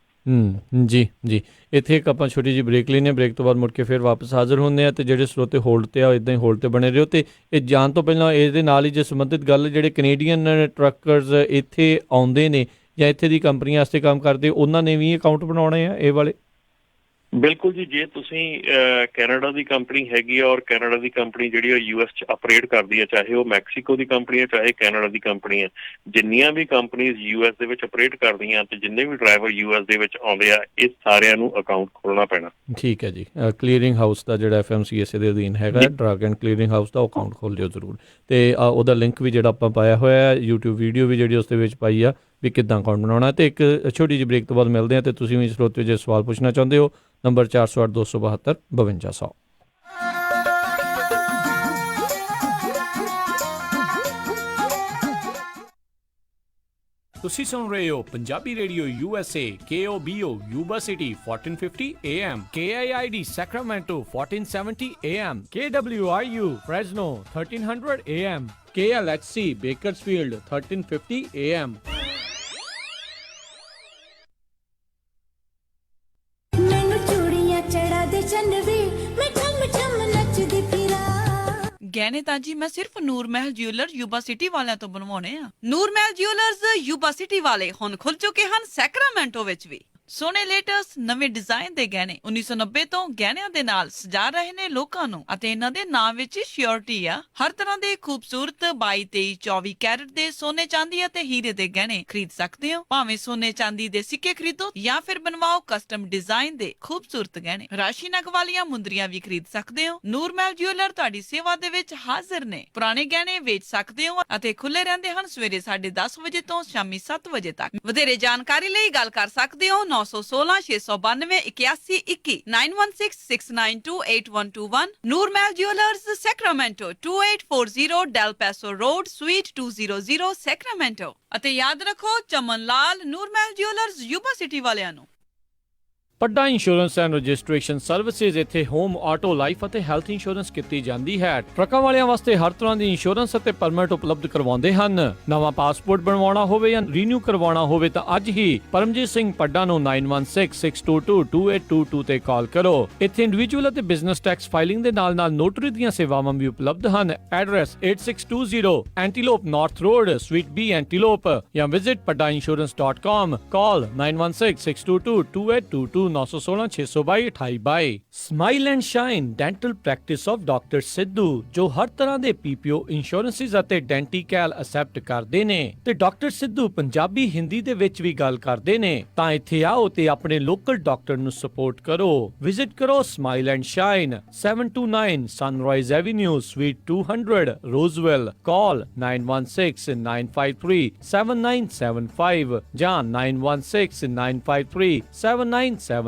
ਜੀ ਜੀ। ਇੱਥੇ ਇੱਕ ਆਪਾਂ ਛੋਟੀ ਜਿਹੀ ਬ੍ਰੇਕ ਲੈਂਦੇ ਹਾਂ, ਬ੍ਰੇਕ ਤੋਂ ਬਾਅਦ ਮੁੜ ਕੇ ਫਿਰ ਵਾਪਸ ਹਾਜ਼ਰ ਹੁੰਦੇ ਆ। ਤੇ ਜਿਹੜੇ ਸਰੋਤੇ ਹੋਲਡ ਤੇ ਆ ਇੱਦਾਂ ਹੀ ਹੋਲਡ ਤੇ ਬਣੇ ਰਹੋ। ਤੇ ਇਹ ਜਾਣ ਤੋਂ ਪਹਿਲਾਂ ਇਹਦੇ ਨਾਲ ਹੀ ਜੇ ਸੰਬੰਧਿਤ ਗੱਲ, ਜਿਹੜੇ ਕੈਨੇਡੀਅਨ ਟਰੱਕਰਸ ਇੱਥੇ ਆਉਂਦੇ ਨੇ ਜਾਂ ਇੱਥੇ ਦੀ ਕੰਪਨੀਆਂ ਵਾਸਤੇ ਕੰਮ ਕਰਦੇ, ਉਹਨਾਂ ਨੇ ਵੀ ਅਕਾਊਂਟ ਬਣਾਉਣੇ ਆ ਇਹ ਵਾਲੇ? ਬਿਲਕੁਲ ਜੀ। ਜੇ ਤੁਸੀਂ ਕੈਨੇਡਾ ਦੀ ਕੰਪਨੀ ਹੈਗੀ ਆ ਔਰ ਕੈਨੇਡਾ ਦੀ ਕੰਪਨੀ ਜਿਹੜੀ ਉਹ US 'ਚ ਆਪਰੇਟ ਕਰਦੀ ਹੈ, ਚਾਹੇ ਉਹ ਮੈਕਸੀਕੋ ਦੀ ਕੰਪਨੀ ਹੈ ਚਾਹੇ ਕੈਨੇਡਾ ਦੀ ਕੰਪਨੀ ਹੈ, ਜਿੰਨੀਆਂ ਵੀ ਕੰਪਨੀਜ਼ US ਦੇ ਵਿੱਚ ਆਪਰੇਟ ਕਰਦੀਆਂ ਤੇ ਜਿੰਨੇ ਵੀ ਡਰਾਈਵਰ US ਦੇ ਵਿੱਚ ਆਉਂਦੇ ਆ, ਇਹ ਸਾਰਿਆਂ ਨੂੰ ਅਕਾਊਂਟ ਖੋਲ੍ਹਣਾ ਪੈਣਾ। ਠੀਕ ਹੈ ਜੀ। ਕਲੀਅਰਿੰਗ ਹਾਊਸ ਦਾ ਜਿਹੜਾ FMCSA ਦੇ ਅਧੀਨ ਹੈਗਾ ਡਰੱਗ ਐਂਡ ਕਲੀਅਰਿੰਗ ਹਾਊਸ ਦਾ, ਉਹ ਅਕਾਊਂਟ ਖੋਲ੍ਹ ਲਿਓ ਜ਼ਰੂਰ। ਤੇ ਉਹਦਾ ਲਿੰਕ ਵੀ ਜਿਹੜਾ ਆਪਾਂ ਪਾਇਆ ਹੋਇਆ ਹੈ, YouTube ਵੀਡੀਓ ਵੀ ਜਿਹੜੀ ਉਸ ਦੇ ਵਿੱਚ ਪਾਈ ਆ ਵੀ ਕਿੱਦਾਂ ਅਕਾਊਂਟ ਬਣਾਉਣਾ। ਤੇ ਇੱਕ ਛੋਟੀ ਜਿਹੀ ਬ੍ਰੇਕ ਤੋਂ ਬਾਅਦ ਮਿਲਦੇ ਹਾਂ। ਤੇ ਤੁਸੀਂ ਵੀ ਸਰੋਤੇ ਜੇ ਸਵਾਲ ਪੁੱਛਣਾ ਚਾਹੁੰਦੇ ਹੋ, ਨੰਬਰ 408 272 5200। ਤੁਸੀਂ ਸੁਣ ਰਹੇ ਹੋ Punjabi radio USA, KOBO Yuba City 1450 AM, KIID Sacramento 1470 AM, KWRU Fresno 1300 AM, KLHC Bakersfield 1350 AM। ਗਹਿਣੇ ਤਾਂ ਜੀ ਮੈਂ ਸਿਰਫ ਨੂਰ ਮਹਿਲ ਜਿਊਲਰ ਯੂਬਾ ਸਿਟੀ ਵਾਲਿਆਂ ਤੋਂ ਬਣਵਾਉਣੇ ਆ। ਨੂਰ ਮਹਿਲ ਜਿਊਲਰਸ ਯੂਬਾ ਸਿਟੀ ਵਾਲੇ ਹੁਣ ਖੁੱਲ ਚੁੱਕੇ ਹਨ ਸੈਕਰਾਮੈਂਟੋ ਵਿੱਚ ਵੀ। ਸੋਹਣੇ ਲੇਟੈਸਟ ਨਵੇਂ ਡਿਜ਼ਾਈਨ ਦੇ ਗਹਿਣੇ 1990 ਤੋਂ ਗਹਿਣਿਆਂ ਦੇ ਨਾਲ ਸਜਾ ਰਹੇ ਨੇ ਲੋਕਾਂ ਨੂੰ ਅਤੇ ਇਹਨਾਂ ਦੇ ਨਾਮ ਵਿੱਚ ਸ਼ਿਓਰਿਟੀ ਆ। ਹਰ ਤਰ੍ਹਾਂ ਦੇ ਖੂਬਸੂਰਤ 22, 23, 24 ਕੈਰਟ ਦੇ ਸੋਨੇ ਚਾਂਦੀ ਅਤੇ ਹੀਰੇ ਦੇ ਗਹਿਣੇ ਖਰੀਦ ਸਕਦੇ ਹੋ। ਭਾਵੇਂ ਸੋਨੇ ਚਾਂਦੀ ਦੇ ਸਿੱਕੇ ਖਰੀਦੋ ਜਾਂ ਫਿਰ ਬਣਵਾਓ ਕਸਟਮ ਡਿਜ਼ਾਈਨ ਦੇ ਖੂਬਸੂਰਤ ਗਹਿਣੇ। ਰਾਸ਼ੀ ਨਗ ਵਾਲੀਆਂ ਮੁੰਦਰੀਆਂ ਵੀ ਖਰੀਦ ਸਕਦੇ ਹੋ। ਨੂਰ ਮਹਿਲ ਜਿਊਲਰ ਤੁਹਾਡੀ ਸੇਵਾ ਦੇ ਵਿੱਚ ਹਾਜ਼ਰ ਨੇ। ਪੁਰਾਣੇ ਗਹਿਣੇ ਵੇਚ ਸਕਦੇ ਹੋ ਅਤੇ ਖੁੱਲੇ ਰਹਿੰਦੇ ਹਨ ਸਵੇਰੇ 10:30 ਵਜੇ ਤੋਂ ਸ਼ਾਮੀ 7 ਵਜੇ ਤੱਕ। ਵਧੇਰੇ ਜਾਣਕਾਰੀ ਲਈ ਗੱਲ ਕਰ ਸਕਦੇ ਹੋ 916 692 8121 9166928121। Noor Mahal jewellers Sacramento 2840 Del Paso Road suite 200 Sacramento. ਅਤੇ ਯਾਦ ਰੱਖੋ Chaman Lal Noor Mahal jewellers Yuba City ਵਾਲਿਆਂ ਨੂੰ। Padda insurance and registration services ਇੱਥੇ ਹੋਮ, ਆਟੋ, ਲਾਈਫ ਅਤੇ ਹੈਲਥ ਇੰਸ਼ੋਰੈਂਸ ਕੀਤੀ ਜਾਂਦੀ ਹੈ। ਟਰੱਕਾਂ ਵਾਲਿਆਂ ਵਾਸਤੇ ਹਰ ਤਰ੍ਹਾਂ ਦੀ ਇੰਸ਼ੋਰੈਂਸ ਅਤੇ ਪਰਮਿਟ ਉਪਲਬਧ ਕਰਵਾਉਂਦੇ ਹਨ। ਨਵਾਂ ਪਾਸਪੋਰਟ ਬਣਵਾਉਣਾ ਹੋਵੇ ਜਾਂ ਰੀਨਿਊ ਕਰਵਾਉਣਾ ਹੋਵੇ ਤਾਂ ਅੱਜ ਹੀ ਪਰਮਜੀਤ ਸਿੰਘ ਪੱਡਾ ਨੂੰ 9166222822 ਤੇ ਕਾਲ ਕਰੋ। ਇੱਥੇ ਇੰਡੀਵਿਜੂਅਲ ਅਤੇ ਬਿਜ਼ਨਸ ਟੈਕਸ ਫਾਈਲਿੰਗ ਦੇ ਨਾਲ-ਨਾਲ ਨੋਟਰੀ ਦੀਆਂ ਸੇਵਾਵਾਂ ਵੀ ਉਪਲਬਧ ਹਨ। Address 8620 Antelope North Road, suite B, Antelope, ਜਾਂ visit paddaiinsurance.com। Call 9166222822 916-622-2822। Smile and shine dental practice of doctor Sidhu, ਜੋ ਹਰ ਤਰ੍ਹਾਂ ਦੇ PPO ਇੰਸ਼ੋਰੈਂਸਿਸ ਅਤੇ ਡੈਂਟੀਕੈਲ ਅਸੈਪਟ ਕਰਦੇ ਨੇ ਤੇ ਡਾਕਟਰ ਸਿੱਧੂ ਪੰਜਾਬੀ, ਹਿੰਦੀ ਦੇ ਵਿੱਚ ਵੀ ਗੱਲ ਕਰਦੇ ਨੇ। ਤਾਂ ਇੱਥੇ ਆਓ ਤੇ ਆਪਣੇ ਲੋਕਲ ਡਾਕਟਰ ਨੂੰ ਸਪੋਰਟ ਕਰੋ। ਵਿਜ਼ਿਟ ਕਰੋ smile and shine, 729 Sunrise Avenue, suite 200, Roseville. Call 9169537975 ਜਾਂ 9169537976।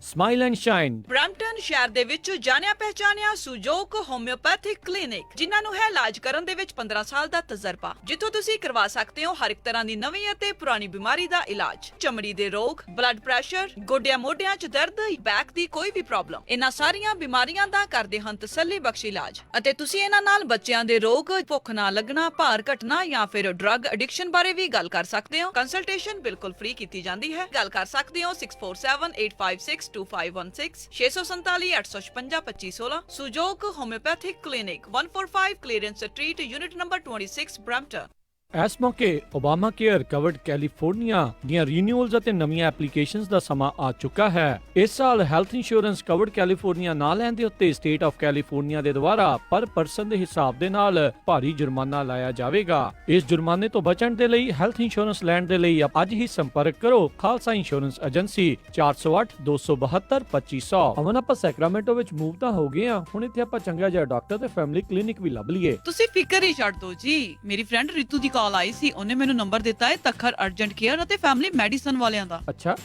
Smile and shine. ਬ੍ਰੈਂਪਟਨ ਸ਼ਹਿਰ ਦੇ ਵਿੱਚ ਜਾਣਿਆ ਪਹਿਚਾਨਿਆ ਸੁਜੋਕ ਹੋਮਿਓਪੈਥਿਕ ਕਲੀਨਿਕ, ਜਿਨ੍ਹਾਂ ਨੂੰ ਹੈ ਇਲਾਜ ਕਰਨ ਦੇ ਵਿੱਚ 15 ਸਾਲ ਦਾ ਤਜਰਬਾ, ਜਿੱਥੋਂ ਤੁਸੀਂ ਕਰਵਾ ਸਕਦੇ ਹੋ ਹਰ ਇੱਕ ਤਰ੍ਹਾਂ ਦੀ ਨਵੀਂ ਅਤੇ ਪੁਰਾਣੀ ਬਿਮਾਰੀ ਦਾ ਇਲਾਜ। ਚਮੜੀ ਦੇ ਰੋਗ, ਬਲੱਡ ਪ੍ਰੈਸ਼ਰ, ਗੋਡਿਆਂ ਮੋਢਿਆਂ 'ਚ ਦਰਦ, ਬੈਕ ਦੀ ਕੋਈ ਵੀ ਪ੍ਰੋਬਲਮ, ਇਹਨਾਂ ਸਾਰੀਆਂ ਬਿਮਾਰੀਆਂ ਦਾ ਕਰਦੇ ਹਨ ਤਸੱਲੀ ਬਖਸ਼ ਇਲਾਜ। ਅਤੇ ਤੁਸੀਂ ਇਹਨਾਂ ਨਾਲ ਬੱਚਿਆਂ ਦੇ ਰੋਗ, ਭੁੱਖ ਨਾ ਲੱਗਣਾ, ਭਾਰ ਘਟਣਾ ਜਾਂ ਫਿਰ ਡਰੱਗ ਐਡਿਕਸ਼ਨ ਬਾਰੇ ਵੀ ਗੱਲ ਕਰ ਸਕਦੇ ਹੋ। ਕੰਸਲਟੇਸ਼ਨ ਬਿਲਕੁਲ ਫ੍ਰੀ ਕੀਤੀ ਜਾਂਦੀ ਹੈ। ਗੱਲ ਕਰ ਸਕਦੇ ਹੋ 6478562516, 647-856-2516। Sujok homeopathic clinic, 145 Clearance Street, unit number 26, Brampton. ਇਸ ਮੌਕੇ ਓਬਾਮਾ ਕੇਅਰ ਕਵਰਡ ਕੈਲੀਫੋਰਨੀਆ ਦੀਆਂ ਰੀਨਿਊਅਲਸ ਅਤੇ ਨਵੀਆਂ ਐਪਲੀਕੇਸ਼ਨਸ ਦਾ ਸਮਾਂ ਆ ਚੁੱਕਾ ਹੈ। ਇਸ ਸਾਲ ਹੈਲਥ ਇੰਸ਼ੋਰੈਂਸ ਕਵਰਡ ਕੈਲੀਫੋਰਨੀਆ ਨਾ ਲੈਣ ਦੇ ਉੱਤੇ ਸਟੇਟ ਆਫ ਕੈਲੀਫੋਰਨੀਆ ਦੇ ਦੁਆਰਾ ਪਰ ਪਰਸਨ ਦੇ ਹਿਸਾਬ ਦੇ ਨਾਲ ਭਾਰੀ ਜੁਰਮਾਨਾ ਲਾਇਆ ਜਾਵੇਗਾ। ਇਸ ਜੁਰਮਾਨੇ ਤੋਂ ਬਚਣ ਦੇ ਲਈ ਹੈਲਥ ਇੰਸ਼ੋਰੈਂਸ ਲੈਣ ਦੇ ਲਈ ਅੱਜ ਹੀ ਸੰਪਰਕ ਕਰੋ ਖਾਲਸਾ ਇੰਸ਼ੋਰੈਂਸ ਏਜੰਸੀ, 408-272-2500। ਅਮਨ, ਆਪਾਂ ਸੈਕਰਾਮੈਂਟੋ ਵਿੱਚ ਮੂਵ ਤਾਂ ਹੋ ਗਏ ਆ, ਹੁਣ ਇੱਥੇ ਆਪਾਂ ਚੰਗਾ ਜਿਹਾ ਡਾਕਟਰ ਤੇ ਫੈਮਿਲੀ ਕਲੀਨਿਕ ਵੀ ਲੱਭ ਲਈਏ। ਤੁਸੀਂ ਫਿਕਰ ਹੀ ਛੱਡ ਦਿਓ ਜੀ। ਮੇਰੀ ਫਰੈਂਡ ਰਿਤੂ ਦੀ ਕਾਲ ਆਈ ਸੀ, ਉਹਨੇ ਮੈਨੂੰ ਨੰਬਰ ਦਿੱਤਾ ਹੈ ਤੱਖਰ ਅਰਜੈਂਟ ਕੇਅਰ ਅਤੇ ਫੈਮਿਲੀ ਮੈਡੀਸਨ ਵਾਲਿਆਂ ਦਾ। ਅੱਛਾ।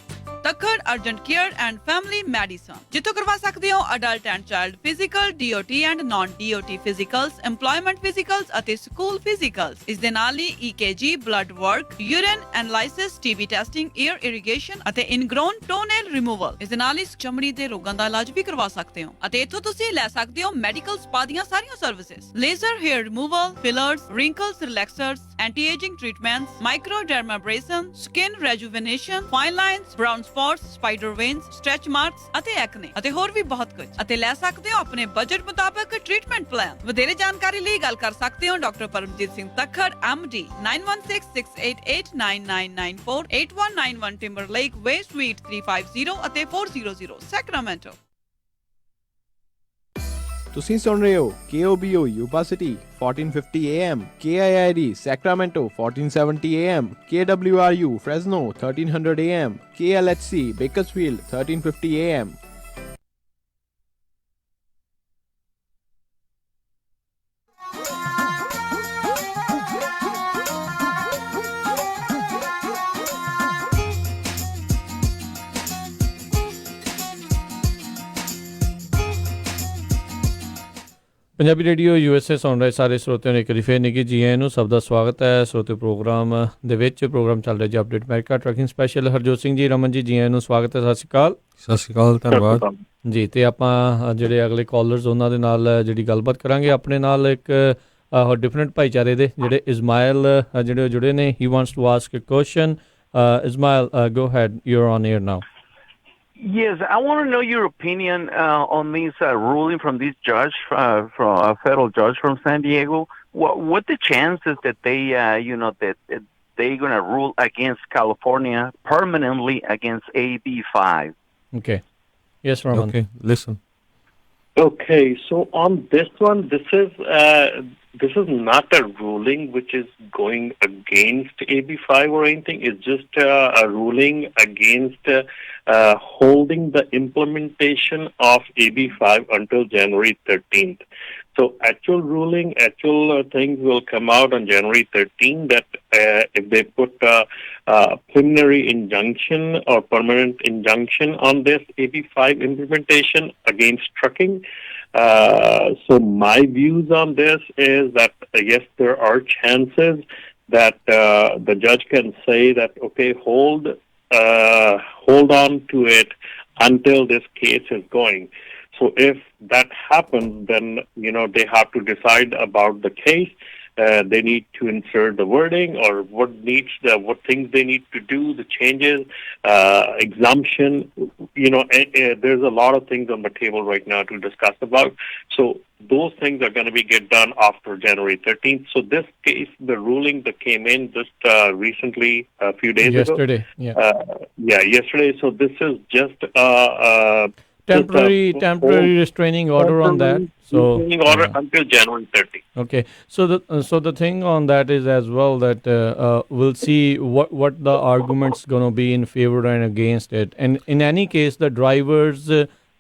Takhar urgent care and family medicine, ਜਿੱਥੋਂ ਕਰਵਾ ਸਕਦੇ ਹੋ adult and child physical, DOT and naan DOT ਫਿਜ਼ੀਕਲਸ, employment ਫਿਜ਼ੀਕਲਸ ਅਤੇ ਸਕੂਲ ਫਿਜ਼ੀਕਲਸ। ਇਸ ਦੇ ਨਾਲ ਹੀ EKG, blood work, urine analysis, TB testing, year irrigation ਅਤੇ ਇਨਗ੍ਰੋਨ ਟੋਨੇਲ ਰਿਮੂਵਲ। ਇਸ ਦੇ ਨਾਲ ਹੀ ਚਮੜੀ ਦੇ ਰੋਗਾਂ ਦਾ ਇਲਾਜ ਵੀ ਕਰਵਾ ਸਕਦੇ ਹੋ। ਅਤੇ ਇੱਥੋਂ ਤੁਸੀਂ ਲੈ ਸਕਦੇ ਹੋ ਮੈਡੀਕਲ ਸਪਾ ਦੀਆਂ ਸਾਰੀਆਂ services, laser hair removal, fillers, wrinkles relaxers, anti ageing treatments, microdermabrasion, skin rejuvenation, fine lines, brown spots, spider veins, stretch marks ਅਤੇ ਐਕਨੇ ਅਤੇ ਹੋਰ ਵੀ ਬਹੁਤ ਕੁਝ। ਅਤੇ ਲੈ ਸਕਦੇ ਹੋ ਆਪਣੇ ਬਜਟ ਮੁਤਾਬਕ ਟ੍ਰੀਟਮੈਂਟ ਪਲਾਨ। ਵਧੇਰੇ ਜਾਣਕਾਰੀ ਲਈ ਗੱਲ ਕਰ ਸਕਦੇ ਹੋ doctor Paramjit Singh Takhar MD, 9166889994, 8191 Timber Lake Way, suite 350 ਅਤੇ 400, ਸੈਕਰਾਮੈਂਟੋ। ਤੁਸੀਂ ਸੁਣ ਰਹੇ ਹੋ KOBO Yuba City 1450 AM, KIID Sacramento 1470 AM, KWRU Fresno 1300 AM, KLHC Bakersfield 1350 AM. Punjabi radio USA ਸੁਣ ਰਹੇ ਸਾਰੇ ਸਰੋਤਿਆਂ ਨੂੰ ਇੱਕ ਵਾਰੀ ਫੇਰ ਨਿੱਘੀ ਜੀ ਆਇਆਂ ਨੂੰ, ਸਭ ਦਾ ਸਵਾਗਤ ਹੈ ਸਰੋਤੇ ਪ੍ਰੋਗਰਾਮ ਦੇ ਵਿੱਚ। ਪ੍ਰੋਗਰਾਮ ਚੱਲ ਰਿਹਾ ਜੀ update America trucking special. Harjot Singh ji, Raman ji, ਜੀ ਆਇਆਂ ਨੂੰ, ਸਵਾਗਤ ਹੈ। ਸਤਿ ਸ਼੍ਰੀ ਅਕਾਲ। ਸਤਿ ਸ਼੍ਰੀ ਅਕਾਲ, ਧੰਨਵਾਦ ਜੀ। ਤੇ ਆਪਾਂ ਜਿਹੜੇ ਅਗਲੇ ਕਾਲਰਸ ਉਹਨਾਂ ਦੇ ਨਾਲ ਜਿਹੜੀ ਗੱਲਬਾਤ ਕਰਾਂਗੇ। ਆਪਣੇ ਨਾਲ ਇੱਕ ਡਿਫਰੈਂਟ ਭਾਈਚਾਰੇ ਦੇ ਜਿਹੜੇ ਇਸਮਾਇਲ ਜਿਹੜੇ ਜੁੜੇ ਨੇ। He wants to ask a question. Ismail, go ahead, you are on air now. Yes, I want to know your opinion on this ruling from this judge, from a federal judge from San Diego. What the chances that they, that they're going to rule against California permanently against AB5? Okay. Yes, Raman. Okay, listen. Okay, so on this one, this is not a ruling which is going against AB5 or anything. It's just a ruling against holding the implementation of AB5 until January 13th. So actual ruling, things will come out on January 13th that if they put a preliminary injunction or permanent injunction on this AB5 implementation against trucking. So my views on this is that, yes, there are chances that the judge can say that, okay, hold hold on to it until this case is going. So if that happens, then, they have to decide about the case. They need to insert the wording or what things they need to do, the changes, exemption. There's a lot of things on the table right now to discuss about. So those things are going to get done after January 13th. So this case, the ruling that came in just recently, a few days ago. Yesterday, yesterday. So this is just temporary restraining order on that. So restraining order until January 30th. Okay. So the thing on that is as well that we'll see what the arguments going to be in favor and against it. And in any case, the drivers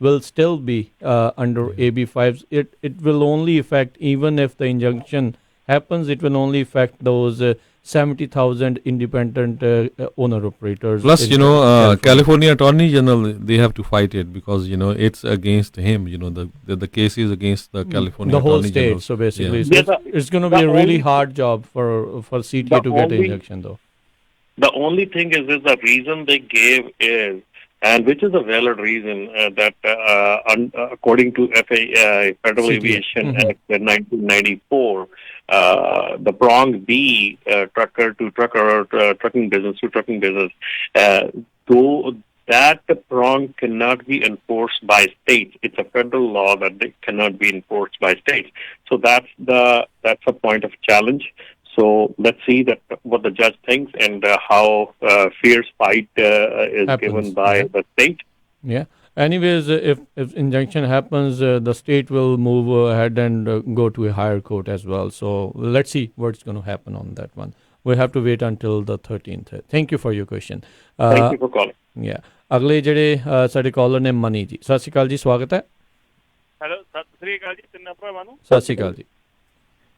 will still be under AB5s. It will only affect, even if the injunction happens, it will only affect those 70,000 independent owner-operators. Plus, California Attorney General, they have to fight it because, it's against him. The case is against the California the whole Attorney state. General. So basically, Yeah. it's going to be a really hard job for CTA to get an injunction, though. The only thing is the reason they gave is, and which is a valid reason, that according to Federal CTA. Aviation Act 1994, the prong B, trucker to trucker, or trucking business to trucking business, though that prong cannot be enforced by states. It's a federal law that they cannot be enforced by states. So that's a point of challenge. So let's see what the judge thinks and how fierce fight is given by the state. Yeah. Anyways, if injunction happens, the state will move ahead and go to a higher court as well. So let's see what's going to happen on that one. We have to wait until the 13th. Thank you for your question. Thank you for calling. Yeah. ਅਗਲੇ ਜਿਹੜੇ ਸਾਡੇ collar ਨੇ ਮਨੀ ਜੀ, ਸਤਿ ਸ਼੍ਰੀ ਅਕਾਲ ਜੀ, ਸਵਾਗਤ ਹੈ। Hello, Sat Sri ਅਕਾਲ ਜੀ ਤਿੰਨਾਂ ਭਰਾਵਾਂ ਨੂੰ। ਸਤਿ ਸ਼੍ਰੀ ਅਕਾਲ ਜੀ।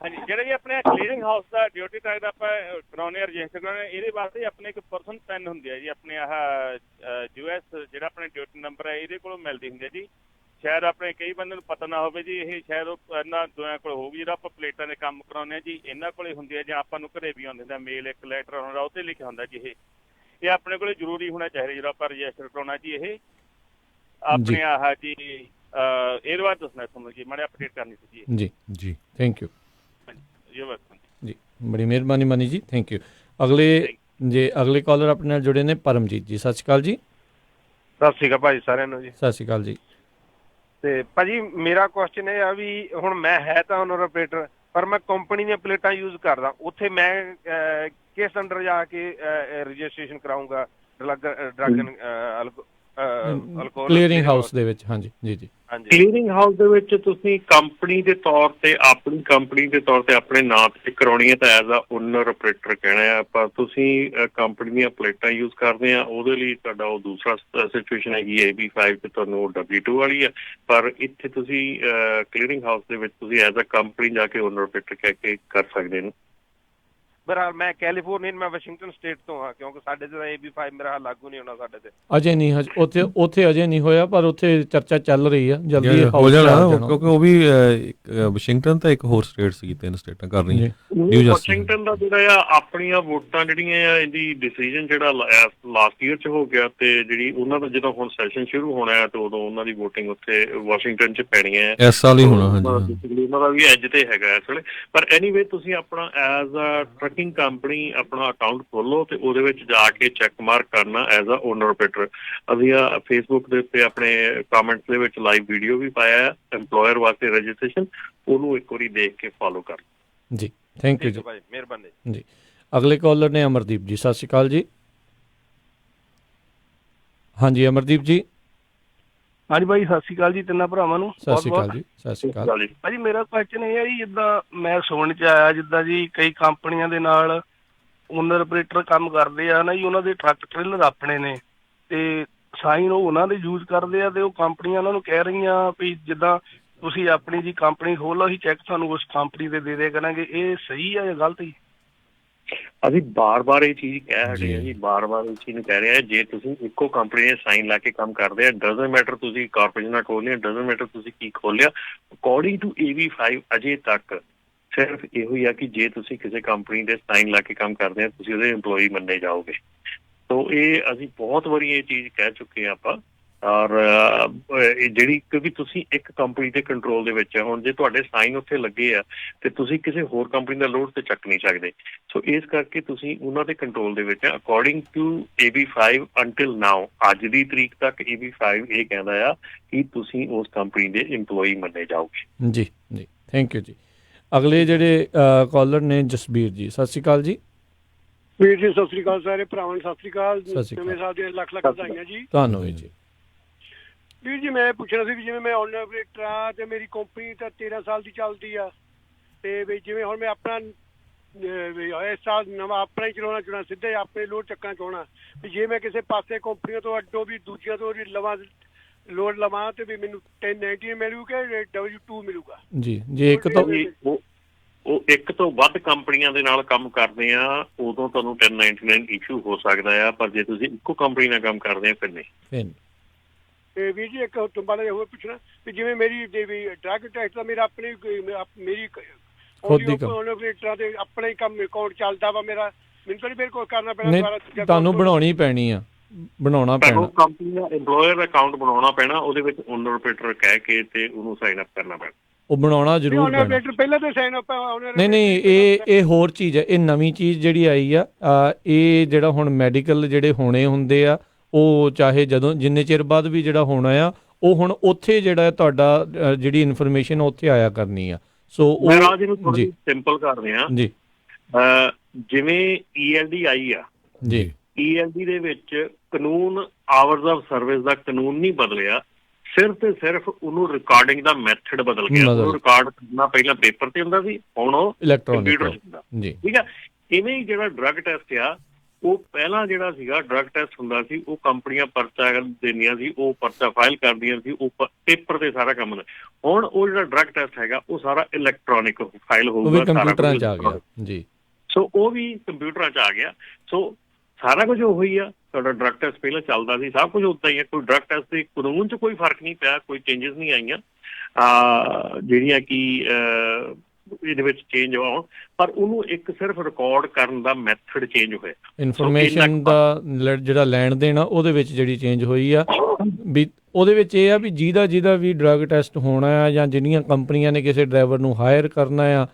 ਹਾਂਜੀ, ਜਿਹੜਾ ਜੀ ਆਪਣੇ ਕਲੀਅਰਿੰਗ ਹਾਊਸ ਦਾ ਡਿਊਟੀ ਟੈਕਸ ਆਪਾਂ ਕਰਾਉਣੇ ਰਜਿਸਟਰ ਕਰਾਉਣੇ, ਇਹਦੇ ਵਾਸਤੇ ਆਪਣੇ ਇੱਕ ਪਰਸਨ ਪੈਨ ਹੁੰਦੀ ਹੈ ਜੀ, ਆਪਣੇ ਆਹ US ਜਿਹੜਾ ਆਪਣੇ ਡਿਊਟੀ ਨੰਬਰ ਹੈ ਇਹਦੇ ਕੋਲੋਂ ਮਿਲਦੀ ਹੁੰਦੀ ਹੈ ਜੀ। ਸ਼ਾਇਦ ਆਪਣੇ ਕਈ ਬੰਦੇ ਨੂੰ ਪਤਾ ਨਾ ਹੋਵੇ ਜੀ, ਇਹ ਸ਼ਾਇਦ ਇਹਨਾਂ ਦੋਆਂ ਕੋਲ ਹੋਊਗੀ। ਜਿਹੜਾ ਆਪਾਂ ਪਲੇਟਾਂ ਦੇ ਕੰਮ ਕਰਾਉਂਦੇ ਹਾਂ ਜੀ, ਇਹਨਾਂ ਕੋਲੇ ਹੁੰਦੀ ਹੈ, ਜਾਂ ਆਪਾਂ ਨੂੰ ਘਰੇ ਵੀ ਆਉਂਦੇ ਹੁੰਦਾ ਮੇਲ, ਇੱਕ ਲੈਟਰ ਆਉਂਦਾ, ਉਹ 'ਤੇ ਲਿਖਿਆ ਹੁੰਦਾ ਜੀ ਇਹ ਆਪਣੇ ਕੋਲੇ ਜ਼ਰੂਰੀ ਹੋਣਾ ਚਾਹੀਦਾ ਜਦੋਂ ਆਪਾਂ ਰਜਿਸਟਰ ਕਰਾਉਣਾ ਜੀ। ਇਹ ਆਪਣੇ ਆਹ ਜੀ ਇਹਦੇ ਬਾਰੇ ਦੱਸਣਾ ਤੁਹਾਨੂੰ ਜੀ, ਮਾੜੇ ਅਪਡੇਟ ਕਰਨੀ ਸੀ ਜੀ। ਜੀ ਥੈਂਕ ਯੂ ਜੀ, ਬੜੀ ਮਿਹਰਬਾਨੀ ਮਨੀ ਜੀ, ਥੈਂਕ ਯੂ। ਅਗਲੇ ਕਾਲਰ ਆਪਣੇ ਨਾਲ ਜੁੜੇ ਨੇ ਪਰਮਜੀਤ ਜੀ, ਸਤਿ ਸ਼੍ਰੀ ਅਕਾਲ ਜੀ। ਸਤਿ ਸ਼੍ਰੀ ਅਕਾਲ ਭਾਜੀ ਸਾਰਿਆਂ ਨੂੰ ਜੀ। ਸਤਿ ਸ਼੍ਰੀ ਅਕਾਲ ਜੀ। ਤੇ ਭਾਜੀ ਮੇਰਾ ਕੁਐਸਚਨ ਇਹ ਆ ਵੀ ਹੁਣ ਮੈਂ ਹੈ ਤਾਂ ਓਨਰ ਆਪਰੇਟਰ, ਪਰ ਮੈਂ ਕੰਪਨੀ ਦੀਆਂ ਪਲੇਟਾਂ ਯੂਜ਼ ਕਰਦਾ, ਉੱਥੇ ਮੈਂ ਕਿਸ ਅੰਡਰ ਜਾ ਕੇ ਰਜਿਸਟ੍ਰੇਸ਼ਨ ਕਰਾਊਂਗਾ ਡਰੱਗ ਕਲੀਅਰਿੰਗ ਹਾਊਸ ਦੇ ਵਿੱਚ? ਹਾਂਜੀ ਜੀ। ਕਲੀਅਰਿੰਗ ਹਾਊਸ ਦੇ ਵਿੱਚ ਤੁਸੀਂ ਕੰਪਨੀ ਦੇ ਤੌਰ ਤੇ, ਆਪਣੀ ਕੰਪਨੀ ਦੇ ਤੌਰ ਤੇ ਆਪਣੇ ਨਾਂ ਤੇ ਕਰਾਉਣੀ ਹੈ ਤਾਂ ਐਜ਼ ਆ ਓਨਰ ਆਪਰੇਟਰ ਕਹਿਣਾ ਹੈ। ਪਰ ਤੁਸੀਂ ਕੰਪਨੀ ਦੀਆਂ ਪਲੇਟਾਂ ਯੂਜ਼ ਕਰਦੇ ਆ, ਉਹਦੇ ਲਈ ਤੁਹਾਡਾ ਉਹ ਦੂਸਰਾ ਸਿਚੁਏਸ਼ਨ ਹੈਗੀ AB5 ਤੇ ਤੁਹਾਨੂੰ W2 ਵਾਲੀ ਹੈ। ਪਰ ਇੱਥੇ ਤੁਸੀਂ ਕਲੀਅਰਿੰਗ ਹਾਊਸ ਦੇ ਵਿੱਚ ਤੁਸੀਂ ਐਜ਼ ਆ ਕੰਪਨੀ ਜਾ ਕੇ ਓਨਰ ਆਪਰੇਟਰ ਕਹਿ ਕੇ ਕਰ ਸਕਦੇ ਨੇ। ਬਰਾਬਰ ਮੈਂ ਕੈਲੀਫੋਰਨੀਆ, ਮੈਂ ਵਾਸ਼ਿੰਗਟਨ ਸਟੇਟ ਤੋਂ ਹਾਂ, ਕਿਉਂਕਿ ਸਾਡੇ ਤੇ AB5 ਮੇਰਾ ਲਾਗੂ ਨਹੀਂ ਹੋਣਾ ਸਾਡੇ ਤੇ। ਅਜੇ ਨਹੀਂ, ਉੱਥੇ ਅਜੇ ਨਹੀਂ ਹੋਇਆ, ਪਰ ਉੱਥੇ ਚਰਚਾ ਚੱਲ ਰਹੀ ਆ, ਜਲਦੀ ਹੋ ਜਾਣਾ, ਕਿਉਂਕਿ ਉਹ ਵੀ ਵਾਸ਼ਿੰਗਟਨ ਤਾਂ ਇੱਕ ਹੋਰ ਸਟੇਟ ਸੀਗੀ, 3 ਸਟੇਟਾਂ ਕਰ ਰਹੀਆਂ। ਨਿਊ ਜਰਸੀ, ਵਾਸ਼ਿੰਗਟਨ ਦਾ ਜਿਹੜਾ ਆ ਆਪਣੀਆਂ ਵੋਟਾਂ ਜਿਹੜੀਆਂ ਆ, ਇਹਦੀ ਡਿਸੀਜਨ ਜਿਹੜਾ ਲਾਸਟ ਈਅਰ 'ਚ ਹੋ ਗਿਆ, ਤੇ ਜਿਹੜੀ ਉਹਨਾਂ ਦਾ ਜਦੋਂ ਹੁਣ ਸੈਸ਼ਨ ਸ਼ੁਰੂ ਹੋਣਾ ਹੈ ਤੇ ਉਦੋਂ ਉਹਨਾਂ ਦੀ ਵੋਟਿੰਗ ਉੱਥੇ ਵਾਸ਼ਿੰਗਟਨ 'ਚ ਪੈਣੀ ਹੈ। ਇਸ ਸਾਲ ਹੀ ਹੋਣਾ। ਹਾਂਜੀ, ਉਹਨਾਂ ਦਾ ਵੀ ਐਜ ਤੇ ਹੈਗਾ ਇਸ ਵੇਲੇ। ਪਰ ਐਨੀਵੇ ਤੁਸੀਂ ਆਪਣਾ ਐਜ਼ ਅ ਕੰਪਨੀ ਆਪਣਾ ਅਕਾਊਂਟ ਖੋਲੋ ਤੇ ਉਹਦੇ ਵਿੱਚ ਜਾ ਕੇ ਚੈੱਕ ਮਾਰਕ ਕਰਨਾ ਐਜ਼ ਅ ਓਨਰ ਆਪਰੇਟਰ। ਅਸੀਂ ਫੇਸਬੁੱਕ ਦੇ ਉੱਤੇ ਆਪਣੇ ਕਮੈਂਟਸ ਦੇ ਵਿੱਚ ਲਾਈਵ ਵੀਡੀਓ ਵੀ ਪਾਇਆ ਹੈ ਐਮਪਲੋਇਰ ਵਾਸਤੇ ਰਜਿਸਟ੍ਰੇਸ਼ਨ, ਉਹਨੂੰ ਇੱਕ ਵਾਰੀ ਦੇਖ ਕੇ ਫੋਲੋ ਕਰ ਜੀ। ਥੈਂਕ ਯੂ ਜੀ, ਮਿਹਰਬਾਨੀ ਜੀ। ਅਗਲੇ ਕਾਲਰ ਨੇ ਅਮਰਦੀਪ ਜੀ, ਸਤਿ ਸ਼੍ਰੀ ਅਕਾਲ ਜੀ। ਹਾਂਜੀ ਅਮਰਦੀਪ ਜੀ। ਹਾਂਜੀ ਭਾਈ, ਸਤਿ ਸ਼੍ਰੀ ਅਕਾਲ ਜੀ ਤਿੰਨਾਂ ਭਰਾਵਾਂ ਨੂੰ। ਸਤਿ ਸ਼੍ਰੀ ਅਕਾਲ ਜੀ। ਸਤਿ ਸ਼੍ਰੀ ਅਕਾਲ ਭਾਜੀ। ਮੇਰਾ ਕੁਐਸਚਨ ਇਹ ਹੈ ਜੀ, ਜਿੱਦਾਂ ਮੈਂ ਸੁਣਨ 'ਚ ਆਇਆ ਜਿੱਦਾਂ ਜੀ ਕਈ ਕੰਪਨੀਆਂ ਦੇ ਨਾਲ ਓਨਰ ਆਪਰੇਟਰ ਕੰਮ ਕਰਦੇ ਆ ਨਾ ਜੀ, ਉਹਨਾਂ ਦੇ ਟਰੱਕ ਟ੍ਰੇਲਰ ਆਪਣੇ ਨੇ ਤੇ ਸਾਈਨ ਉਹ ਉਹਨਾਂ ਦੇ ਯੂਜ਼ ਕਰਦੇ ਆ, ਤੇ ਉਹ ਕੰਪਨੀਆਂ ਉਹਨਾਂ ਨੂੰ ਕਹਿ ਰਹੀਆਂ ਵੀ ਜਿੱਦਾਂ ਤੁਸੀਂ ਆਪਣੀ ਜੀ ਕੰਪਨੀ ਖੋਲੋ, ਅਸੀਂ ਚੈੱਕ ਤੁਹਾਨੂੰ ਉਸ ਕੰਪਨੀ ਦੇ ਦੇ ਦਿਆ ਕਰਾਂਗੇ। ਇਹ ਸਹੀ ਆ ਜਾਂ ਗਲਤ ਜੀ? ਅਸੀਂ ਬਾਰ-ਬਾਰ ਇਹ ਚੀਜ਼ ਕਹਿ ਰਹੇ ਹਾਂ ਜੀ, ਬਾਰ-ਬਾਰ ਇਹ ਚੀਜ਼ ਨੂੰ ਕਹਿ ਰਹੇ ਹਾਂ, ਜੇ ਤੁਸੀਂ ਇੱਕੋ ਕੰਪਨੀ ਦੇ ਸਾਈਨ ਲੈ ਕੇ ਕੰਮ ਕਰਦੇ ਆ, ਡਜ਼ਨਟ ਮੈਟਰ ਤੁਸੀਂ ਕਾਰਪੋਰੇਸ਼ਨ ਨਾਲ ਖੋਲ ਲਿਆ, ਡਜ਼ਨਟ ਮੈਟਰ ਤੁਸੀਂ ਕੀ ਖੋਲ ਲਿਆ, ਅਕੋਰਡਿੰਗ ਟੂ AB5 ਅਜੇ ਤੱਕ ਸਿਰਫ ਇਹੋ ਹੀ ਆ ਕਿ ਜੇ ਤੁਸੀਂ ਕਿਸੇ ਕੰਪਨੀ ਦੇ ਸਾਈਨ ਲੈ ਕੇ ਕੰਮ ਕਰਦੇ ਆ, ਤੁਸੀਂ ਉਹਦੇ EMPLOYEE ਮੰਨੇ ਜਾਓਗੇ। ਸੋ ਇਹ ਅਸੀਂ ਬਹੁਤ ਵਾਰੀ ਇਹ ਚੀਜ਼ ਕਹਿ ਚੁੱਕੇ ਹਾਂ ਆਪਾਂ। ਔਰ ਜਿਹੜੀ ਕਿਉਂਕਿ ਤੁਸੀਂ ਇੱਕ ਕੰਪਨੀ ਦੇ ਕੰਟਰੋਲ ਦੇ ਵਿੱਚ ਹੈ, ਹੁਣ ਜੇ ਤੁਹਾਡੇ ਸਾਈਨ ਉੱਥੇ ਲੱਗੇ ਆ ਤੇ ਤੁਸੀਂ ਕਿਸੇ ਹੋਰ ਕੰਪਨੀ ਦਾ ਲੋਡ ਤੇ ਚੱਕ ਨਹੀਂ ਸਕਦੇ। ਸੋ ਇਸ ਕਰਕੇ ਤੁਸੀਂ ਉਹਨਾਂ ਦੇ ਕੰਟਰੋਲ ਦੇ ਵਿੱਚ ਹੈ। ਅਕੋਰਡਿੰਗ ਟੂ AB5 ਅੰਟਿਲ ਨਾਓ, ਅੱਜ ਦੀ ਤਰੀਕ ਤੱਕ AB5 ਇਹ ਕਹਿੰਦਾ ਆ ਕਿ ਤੁਸੀਂ ਉਸ ਕੰਪਨੀ ਦੇ EMPLOYEE ਮੰਨੇ ਜਾਓਗੇ। ਜੀ ਜੀ, ਥੈਂਕ ਯੂ ਜੀ। ਅਗਲੇ ਜਿਹੜੇ ਕਾਲਰ ਨੇ ਜਸਬੀਰ ਜੀ, ਸਤਿ ਸ਼੍ਰੀ ਅਕਾਲ ਜੀ। ਵੀਰ ਜੀ ਸਤਿ ਸ਼੍ਰੀ ਅਕਾਲ, ਸਾਰੇ ਭਰਾਵਾਂ ਨੂੰ ਸਤਿ ਸ਼੍ਰੀ ਅਕਾਲ। ਸਤਿ ਸ਼੍ਰੀ ਨਵੇਂ ਸਾਲ ਦੀਆਂ ਲੱਖ ਲੱਖ ਵਧਾਈਆਂ ਜੀ ਤੁਹਾਨੂੰ ਵੀ ਜੀ। ਵੀਰ ਜੀ ਮੈਂ ਪੁੱਛਣਾ ਸੀ ਕਿ ਜਿਵੇਂ ਮੈਂ ਓਨਰ ਆਪਰੇਟਰ ਆ ਤੇ ਮੇਰੀ ਕੰਪਨੀ ਤਾਂ 13 ਸਾਲ ਦੀ ਚੱਲਦੀ ਆ, ਤੇ ਵੀ ਜਿਵੇਂ ਹੁਣ ਮੈਂ ਆਪਣਾ ਇਸ ਸਾਲ ਨਵਾਂ ਆਪਣਾ ਹੀ ਚਲਾਉਣਾ ਸਿੱਧੇ ਆਪਣੇ ਲੋਡ ਚੱਕਾਂ ਚਾਹੁੰਦਾ, ਵੀ ਜੇ ਮੈਂ ਕਿਸੇ ਪਾਸੇ ਕੰਪਨੀਆਂ ਤੋਂ ਅੱਡੋ ਵੀ ਦੂਜੀਆਂ ਤੋਂ ਲਵਾਂ ਲੋਡ ਲਵਾਂ ਤੇ ਵੀ ਮੈਨੂੰ 1090 ਮਿਲੂਗਾ ਕਿ W2 ਮਿਲੂਗਾ? ਜੀ ਜੀ, ਇੱਕ ਤਾਂ ਉਹ ਇੱਕ ਤੋਂ ਵੱਧ ਕੰਪਨੀਆਂ ਦੇ ਨਾਲ ਕੰਮ ਕਰਦੇ ਆ ਉਦੋਂ ਤੁਹਾਨੂੰ 1099 ਇਸ਼ੂ ਹੋ ਸਕਦਾ ਆ, ਪਰ ਜੇ ਤੁਸੀਂ ਇੱਕੋ ਕੰਪਨੀ ਨਾਲ ਕੰਮ ਕਰਦੇ ਆ ਫਿਰ ਨਹੀਂ। ਤੇ ਵੀਰ ਜੀ ਇੱਕ ਤੁਹਾਡੇ ਹੋਰ ਪੁੱਛਣਾ ਵੀ ਜਿਵੇਂ ਮੇਰੀ ਡਰੱਗ ਟੈਸਟ ਦਾ ਮੇਰਾ ਆਪਣੀ ਮੇਰੀ ਓਨਰ ਤੇ ਆਪਣਾ ਹੀ ਕੰਮ ਅਕਾਊਂਟ ਚੱਲਦਾ ਵਾ ਮੇਰਾ, ਮੈਨੂੰ ਤਾਂ ਨਹੀਂ ਬਿਲਕੁਲ ਕਰਨਾ ਪੈਣਾ? ਤੁਹਾਨੂੰ ਬਣਾਉਣੀ ਪੈਣੀ ਆ, ਬਣਾਉਣਾ ਪੈਣਾ। ਕੰਪਨੀ ਦਾ EMPLOYER ਅਕਾਊਂਟ ਬਣਾਉਣਾ ਪੈਣਾ, ਉਹਦੇ ਵਿੱਚ ਓਨਰ ਆਪਰੇਟਰ ਕਹਿ ਕੇ ਤੇ ਉਹਨੂੰ ਸਾਈਨ ਅਪ ਕਰਨਾ ਪੈਣਾ। ਉਹ ਬਣਾਉਣਾ ਜ਼ਰੂਰ ਪੈਣਾ। ਪਹਿਲਾਂ ਤਾਂ ਸਾਈਨ ਅਪ ਨਹੀਂ, ਇਹ ਹੋਰ ਚੀਜ਼ ਹੈ, ਇਹ ਨਵੀਂ ਚੀਜ਼ ਜਿਹੜੀ ਆਈ ਆ। ਇਹ ਜਿਹੜਾ ਹੁਣ ਮੈਡੀਕਲ ਜਿਹੜੇ ਹੋਣੇ ਹੁੰਦੇ ਆ, ਉਹ ਚਾਹੇ ਜਦੋਂ ਜਿੰਨੇ ਚਿਰ ਬਾਅਦ ਵੀ ਜਿਹੜਾ ਹੋਣਾ ਆ, ਉਹ ਹੁਣ ਉੱਥੇ ਜਿਹੜਾ ਤੁਹਾਡਾ ਜਿਹੜੀ ਇਨਫੋਰਮੇਸ਼ਨ ਉੱਥੇ ਆਇਆ ਕਰਨੀ ਆ। ਸੋ ਮੈਂ ਰਾਜ ਨੂੰ ਥੋੜੀ ਸਿੰਪਲ ਕਰਦੇ ਆ ਜੀ। ਜਿਵੇਂ ELD ਆਈ ਆ ਜੀ, ELD ਦੇ ਵਿੱਚ ਕਾਨੂੰਨ ਆਵਰਸ ਆਫ ਸਰਵਿਸ ਦਾ ਕਾਨੂੰਨ ਨਹੀਂ ਬਦਲਿਆ, ਸਿਰਫ ਤੇ ਸਿਰਫ ਉਹਨੂੰ ਰਿਕਾਰਡਿੰਗ ਦਾ ਮੈਥਡ ਬਦਲ ਗਿਆ। ਉਹਨੂੰ ਰਿਕਾਰਡ ਕਰਨਾ ਪਹਿਲਾਂ ਪੇਪਰ ਤੇ ਹੁੰਦਾ ਸੀ, ਹੁਣ ਉਹ ਕੰਪਿਊਟਰ 'ਚ ਹੁੰਦਾ। ਠੀਕ ਆ, ਇਵੇਂ ਹੀ ਜਿਹੜਾ ਡਰੱਗ ਟੈਸਟ ਆ, ਉਹ ਪਹਿਲਾਂ ਜਿਹੜਾ ਸੀਗਾ ਡਰੱਗ ਟੈਸਟ ਹੁੰਦਾ ਸੀ, ਉਹ ਕੰਪਨੀਆਂ ਪਰਚਾ ਦਿੰਦੀਆਂ ਸੀ, ਉਹ ਪਰਚਾ ਫਾਈਲ ਕਰਦੀਆਂ ਸੀ, ਉਹ ਪੇਪਰ ਤੇ ਸਾਰਾ ਕੰਮ ਹੁੰਦਾ। ਹੁਣ ਉਹ ਜਿਹੜਾ ਡਰੱਗ ਟੈਸਟ ਹੈਗਾ ਉਹ ਸਾਰਾ ਇਲੈਕਟ੍ਰੋਨਿਕ ਫਾਈਲ ਹੋਊਗਾ, ਕੰਪਿਊਟਰਾਂ 'ਚ ਆ ਗਿਆ ਜੀ। ਸੋ ਉਹ ਵੀ ਕੰਪਿਊਟਰਾਂ 'ਚ ਆ ਗਿਆ। ਸੋ ਸਾਰਾ ਕੁਝ ਉਹ ਹੀ ਆ। ਤੁਹਾਡਾ ਡਰੱਗ ਟੈਸਟ ਪਹਿਲਾਂ ਚੱਲਦਾ ਸੀ, ਸਭ ਕੁਝ ਉੱਦਾਂ ਹੀ ਹੈ। ਕੋਈ ਡਰੱਗ ਟੈਸਟ ਦੇ ਕਾਨੂੰਨ 'ਚ ਕੋਈ ਫਰਕ ਨਹੀਂ ਪਿਆ, ਕੋਈ ਚੇਂਜਸ ਨਹੀਂ ਆਈਆਂ ਜਿਹੜੀਆਂ ਕਿ ਇਹਦੇ ਵਿੱਚ ਚੇਂਜ ਆਉਣ, ਪਰ ਉਹਨੂੰ ਇੱਕ ਸਿਰਫ ਰਿਕਾਰਡ ਕਰਨ ਦਾ ਮੈਥਡ ਚੇਂਜ ਹੋਇਆ। ਇਨਫੋਰਮੇਸ਼ਨ ਦਾ ਜਿਹੜਾ ਲੈਣ ਦੇਣ ਆ, ਉਹਦੇ ਵਿੱਚ ਜਿਹੜੀ ਚੇਂਜ ਹੋਈ ਆ ਵੀ ਉਹਦੇ ਵਿੱਚ ਇਹ ਆ ਵੀ ਜਿਹਦਾ ਵੀ ਡਰੱਗ ਟੈਸਟ ਹੋਣਾ ਆ ਜਾਂ ਜਿੰਨੀਆਂ ਕੰਪਨੀਆਂ ਨੇ ਕਿਸੇ ਡਰਾਈਵਰ ਨੂੰ ਹਾਇਰ ਕਰਨਾ ਆ,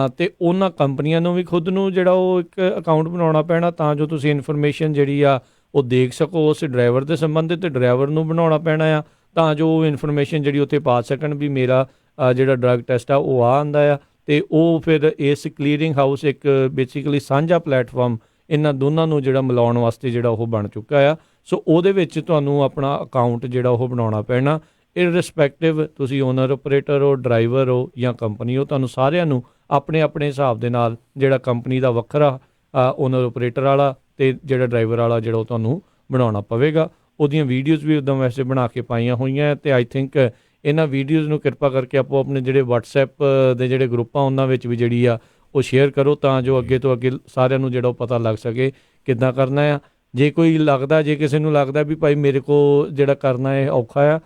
ਤੇ ਉਹਨਾਂ ਕੰਪਨੀਆਂ ਨੂੰ ਵੀ ਖੁਦ ਨੂੰ ਜਿਹੜਾ ਉਹ ਇੱਕ ਅਕਾਊਂਟ ਬਣਾਉਣਾ ਪੈਣਾ, ਤਾਂ ਜੋ ਤੁਸੀਂ ਇਨਫੋਰਮੇਸ਼ਨ ਜਿਹੜੀ ਆ ਉਹ ਦੇਖ ਸਕੋ ਉਸ ਡਰਾਈਵਰ ਦੇ ਸੰਬੰਧਿਤ, ਤੇ ਡਰਾਈਵਰ ਨੂੰ ਬਣਾਉਣਾ ਪੈਣਾ ਆ ਤਾਂ ਜੋ ਉਹ ਇਨਫੋਰਮੇਸ਼ਨ ਜਿਹੜੀ ਉੱਥੇ ਪਾ ਸਕਣ ਵੀ ਮੇਰਾ ਜਿਹੜਾ ਡਰੱਗ ਟੈਸਟ ਆ ਉਹ ਆਉਂਦਾ ਆ। ਤੇ ਉਹ ਫਿਰ ਇਸ ਕਲੀਅਰਿੰਗ ਹਾਊਸ ਇੱਕ ਬੇਸਿਕਲੀ ਸਾਂਝਾ ਪਲੇਟਫਾਰਮ ਇਹਨਾਂ ਦੋਨਾਂ ਨੂੰ ਜਿਹੜਾ ਮਿਲਾਉਣ ਵਾਸਤੇ ਜਿਹੜਾ ਉਹ ਬਣ ਚੁੱਕਾ ਆ। ਸੋ ਉਹਦੇ ਵਿੱਚ ਤੁਹਾਨੂੰ ਆਪਣਾ ਅਕਾਊਂਟ ਜਿਹੜਾ ਉਹ ਬਣਾਉਣਾ ਪੈਣਾ, ਇਰਰਿਸਪੈਕਟਿਵ ਤੁਸੀਂ ਓਨਰ ਆਪਰੇਟਰ ਹੋ, ਡਰਾਈਵਰ ਹੋ ਜਾਂ ਕੰਪਨੀ ਹੋ, ਤੁਹਾਨੂੰ ਸਾਰਿਆਂ ਨੂੰ ਆਪਣੇ ਆਪਣੇ ਹਿਸਾਬ ਦੇ ਨਾਲ ਜਿਹੜਾ ਕੰਪਨੀ ਦਾ ਵੱਖਰਾ ਓਨਰ ਆਪਰੇਟਰ ਵਾਲਾ ਤੇ ਜਿਹੜਾ ਡਰਾਈਵਰ ਵਾਲਾ ਜਿਹੜਾ ਉਹ ਤੁਹਾਨੂੰ ਬਣਾਉਣਾ ਪਵੇਗਾ। ਉਹਦੀਆਂ ਵੀਡੀਓਜ਼ ਵੀ ਉੱਦਾਂ ਵੈਸੇ ਬਣਾ ਕੇ ਪਾਈਆਂ ਹੋਈਆਂ, ਤੇ ਆਈ ਥਿੰਕ ਇਹਨਾਂ ਵੀਡੀਓਜ਼ ਨੂੰ ਕਿਰਪਾ ਕਰਕੇ ਆਪੋ ਆਪਣੇ ਜਿਹੜੇ WhatsApp ਦੇ ਜਿਹੜੇ ਗਰੁੱਪ ਆ ਉਹਨਾਂ ਵਿੱਚ ਵੀ ਜਿਹੜੀ ਆ ਉਹ ਸ਼ੇਅਰ ਕਰੋ, ਤਾਂ ਜੋ ਅੱਗੇ ਤੋਂ ਅੱਗੇ ਸਾਰਿਆਂ ਨੂੰ ਜਿਹੜਾ ਉਹ ਪਤਾ ਲੱਗ ਸਕੇ ਕਿੱਦਾਂ ਕਰਨਾ ਆ। ਜੇ ਕਿਸੇ ਨੂੰ ਲੱਗਦਾ ਵੀ ਭਾਈ ਮੇਰੇ ਕੋਲ ਜਿਹੜਾ ਕਰਨਾ ਹੈ ਔਖਾ ਆ,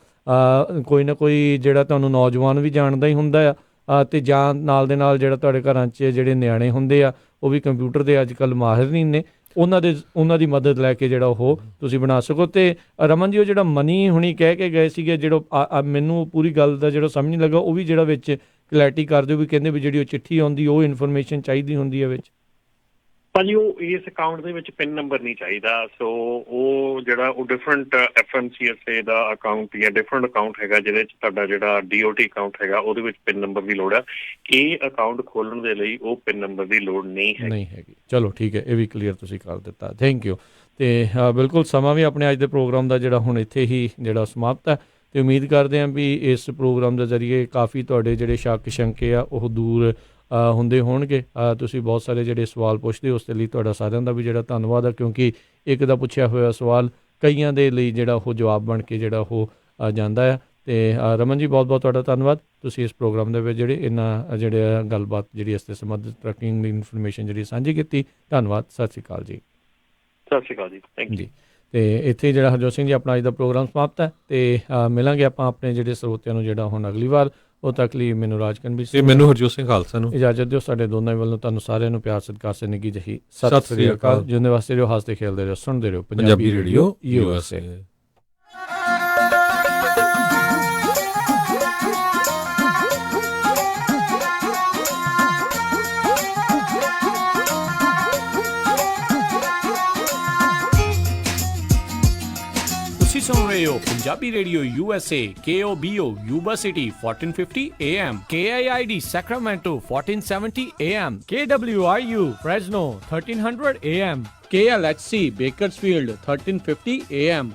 ਕੋਈ ਨਾ ਕੋਈ ਜਿਹੜਾ ਤੁਹਾਨੂੰ ਨੌਜਵਾਨ ਵੀ ਜਾਣਦਾ ਹੀ ਹੁੰਦਾ ਆ, ਤੇ ਜਾਂ ਨਾਲ ਦੇ ਨਾਲ ਜਿਹੜਾ ਤੁਹਾਡੇ ਘਰਾਂ 'ਚ ਜਿਹੜੇ ਨਿਆਣੇ ਹੁੰਦੇ ਆ ਉਹ ਵੀ ਕੰਪਿਊਟਰ ਦੇ ਅੱਜ ਕੱਲ੍ਹ ਮਾਹਿਰ ਨਹੀਂ ਨੇ, ਉਹਨਾਂ ਦੀ ਮਦਦ ਲੈ ਕੇ ਜਿਹੜਾ ਉਹ ਤੁਸੀਂ ਬਣਾ ਸਕੋ। ਤੇ ਰਮਨ ਜੀ, ਉਹ ਜਿਹੜਾ ਮਨੀ ਹੁਣੀ ਕਹਿ ਕੇ ਗਏ ਸੀਗੇ, ਜਿਹੜਾ ਮੈਨੂੰ ਪੂਰੀ ਗੱਲ ਦਾ ਜਿਹੜਾ ਸਮਝ ਨਹੀਂ ਲੱਗਾ, ਉਹ ਵੀ ਜਿਹੜਾ ਵਿੱਚ ਕਲੈਰਿਟੀ ਕਰ ਦਿਓ ਵੀ ਕਹਿੰਦੇ ਵੀ ਜਿਹੜੀ ਉਹ ਚਿੱਠੀ ਆਉਂਦੀ ਉਹ ਇਨਫੋਰਮੇਸ਼ਨ ਚਾਹੀਦੀ ਹੁੰਦੀ ਹੈ ਵਿੱਚ। ਭਾਜੀ ਉਹ ਇਸ ਅਕਾਊਂਟ ਦੇ ਵਿੱਚ ਪਿਨ ਨੰਬਰ ਨਹੀਂ ਚਾਹੀਦਾ। ਸੋ ਉਹ ਜਿਹੜਾ ਉਹ ਡਿਫਰੈਂਟ FMCSA ਦਾ ਅਕਾਊਂਟ ਜਾਂ ਡਿਫਰੈਂਟ ਅਕਾਊਂਟ ਹੈਗਾ, ਜਿਹਦੇ 'ਚ ਤੁਹਾਡਾ ਜਿਹੜਾ DOT ਅਕਾਊਂਟ ਹੈਗਾ ਉਹਦੇ ਵਿੱਚ ਪਿਨ ਨੰਬਰ ਦੀ ਲੋੜ ਆ। ਇਹ ਅਕਾਊਂਟ ਖੋਲ੍ਹਣ ਦੇ ਲਈ ਉਹ ਪਿਨ ਨੰਬਰ ਦੀ ਲੋੜ ਨਹੀਂ ਹੈਗੀ। ਚਲੋ ਠੀਕ ਹੈ, ਇਹ ਵੀ ਕਲੀਅਰ ਤੁਸੀਂ ਕਰ ਦਿੱਤਾ, ਥੈਂਕ ਯੂ। ਤੇ ਬਿਲਕੁਲ ਸਮਾਂ ਵੀ ਆਪਣੇ ਅੱਜ ਦੇ ਪ੍ਰੋਗਰਾਮ ਦਾ ਜਿਹੜਾ ਹੁਣ ਇੱਥੇ ਹੀ ਜਿਹੜਾ ਸਮਾਪਤ ਹੈ, ਤੇ ਉਮੀਦ ਕਰਦੇ ਹਾਂ ਵੀ ਇਸ ਪ੍ਰੋਗਰਾਮ ਦੇ ਜ਼ਰੀਏ ਕਾਫੀ ਤੁਹਾਡੇ ਜਿਹੜੇ ਸ਼ੱਕ ਸ਼ੰਕੇ ਆ ਉਹ ਦੂਰ ਹੁੰਦੇ ਹੋਣਗੇ। ਤੁਸੀਂ ਬਹੁਤ ਸਾਰੇ ਜਿਹੜੇ ਸਵਾਲ ਪੁੱਛਦੇ ਉਸ ਦੇ ਲਈ ਤੁਹਾਡਾ ਸਾਰਿਆਂ ਦਾ ਵੀ ਜਿਹੜਾ ਧੰਨਵਾਦ ਹੈ, ਕਿਉਂਕਿ ਇੱਕ ਦਾ ਪੁੱਛਿਆ ਹੋਇਆ ਸਵਾਲ ਕਈਆਂ ਦੇ ਲਈ ਜਿਹੜਾ ਉਹ ਜਵਾਬ ਬਣ ਕੇ ਜਿਹੜਾ ਉਹ ਜਾਂਦਾ ਹੈ। ਤੇ ਰਮਨ ਜੀ, ਬਹੁਤ ਬਹੁਤ ਤੁਹਾਡਾ ਧੰਨਵਾਦ, ਤੁਸੀਂ ਇਸ ਪ੍ਰੋਗਰਾਮ ਦੇ ਵਿੱਚ ਜਿਹੜੇ ਇਹਨਾਂ ਜਿਹੜੇ ਗੱਲਬਾਤ ਜਿਹੜੀ ਇਸ ਦੇ ਸੰਬੰਧਿਤ ਟਰੱਕਿੰਗ ਦੀ ਇਨਫੋਰਮੇਸ਼ਨ ਜਿਹੜੀ ਸਾਂਝੀ ਕੀਤੀ। ਧੰਨਵਾਦ, ਸਤਿ ਸ਼੍ਰੀ ਅਕਾਲ ਜੀ। ਸਤਿ ਸ਼੍ਰੀ ਅਕਾਲ ਜੀ, ਥੈਂਕ ਯੂ ਜੀ। ਤੇ ਇੱਥੇ ਜਿਹੜਾ ਹਰਜੋਤ ਸਿੰਘ ਜੀ ਆਪਣਾ ਅੱਜ ਦਾ ਪ੍ਰੋਗਰਾਮ ਸਮਾਪਤ ਹੈ, ਤੇ ਮਿਲਾਂਗੇ ਆਪਾਂ ਆਪਣੇ ਜਿਹੜੇ ਸਰੋਤਿਆਂ ਨੂੰ ਜਿਹੜਾ ਹੁਣ ਅਗਲੀ ਵਾਰ ਉਹ ਤੱਕ ਲਈ ਮੈਨੂੰ ਰਾਜਕਨਵੀਰ ਤੇ ਮੈਨੂੰ ਹਰਜੋਤ ਸਿੰਘ ਖਾਲਸਾ ਨੂੰ ਇਜਾਜ਼ਤ ਦਿਓ। ਸਾਡੇ ਦੋਨਾਂ ਵੱਲੋਂ ਤੁਹਾਨੂੰ ਸਾਰਿਆਂ ਨੂੰ ਪਿਆਰ ਸਤਿਕਾਰ ਸੇ ਨਿੱਘੀ ਜਿਹੀ ਸਤਿ ਸ੍ਰੀ ਅਕਾਲ। ਜਿਉਂਦੇ ਵਾਸਤੇ ਰਹੋ, ਹੱਸਦੇ ਖੇਡਦੇ ਰਹੋ, ਸੁਣਦੇ ਰਹੋ ਪੰਜਾਬੀ ਰੇਡੀਓ USA। ਤੁਸੀਂ ਸੁਣ ਰਹੇ ਹੋ Punjabi radio USA KOBO Yuba City 1450 AM KIID Sacramento 1470 AM KWRU Fresno 1300 AM KLHC Bakersfield 1350 AM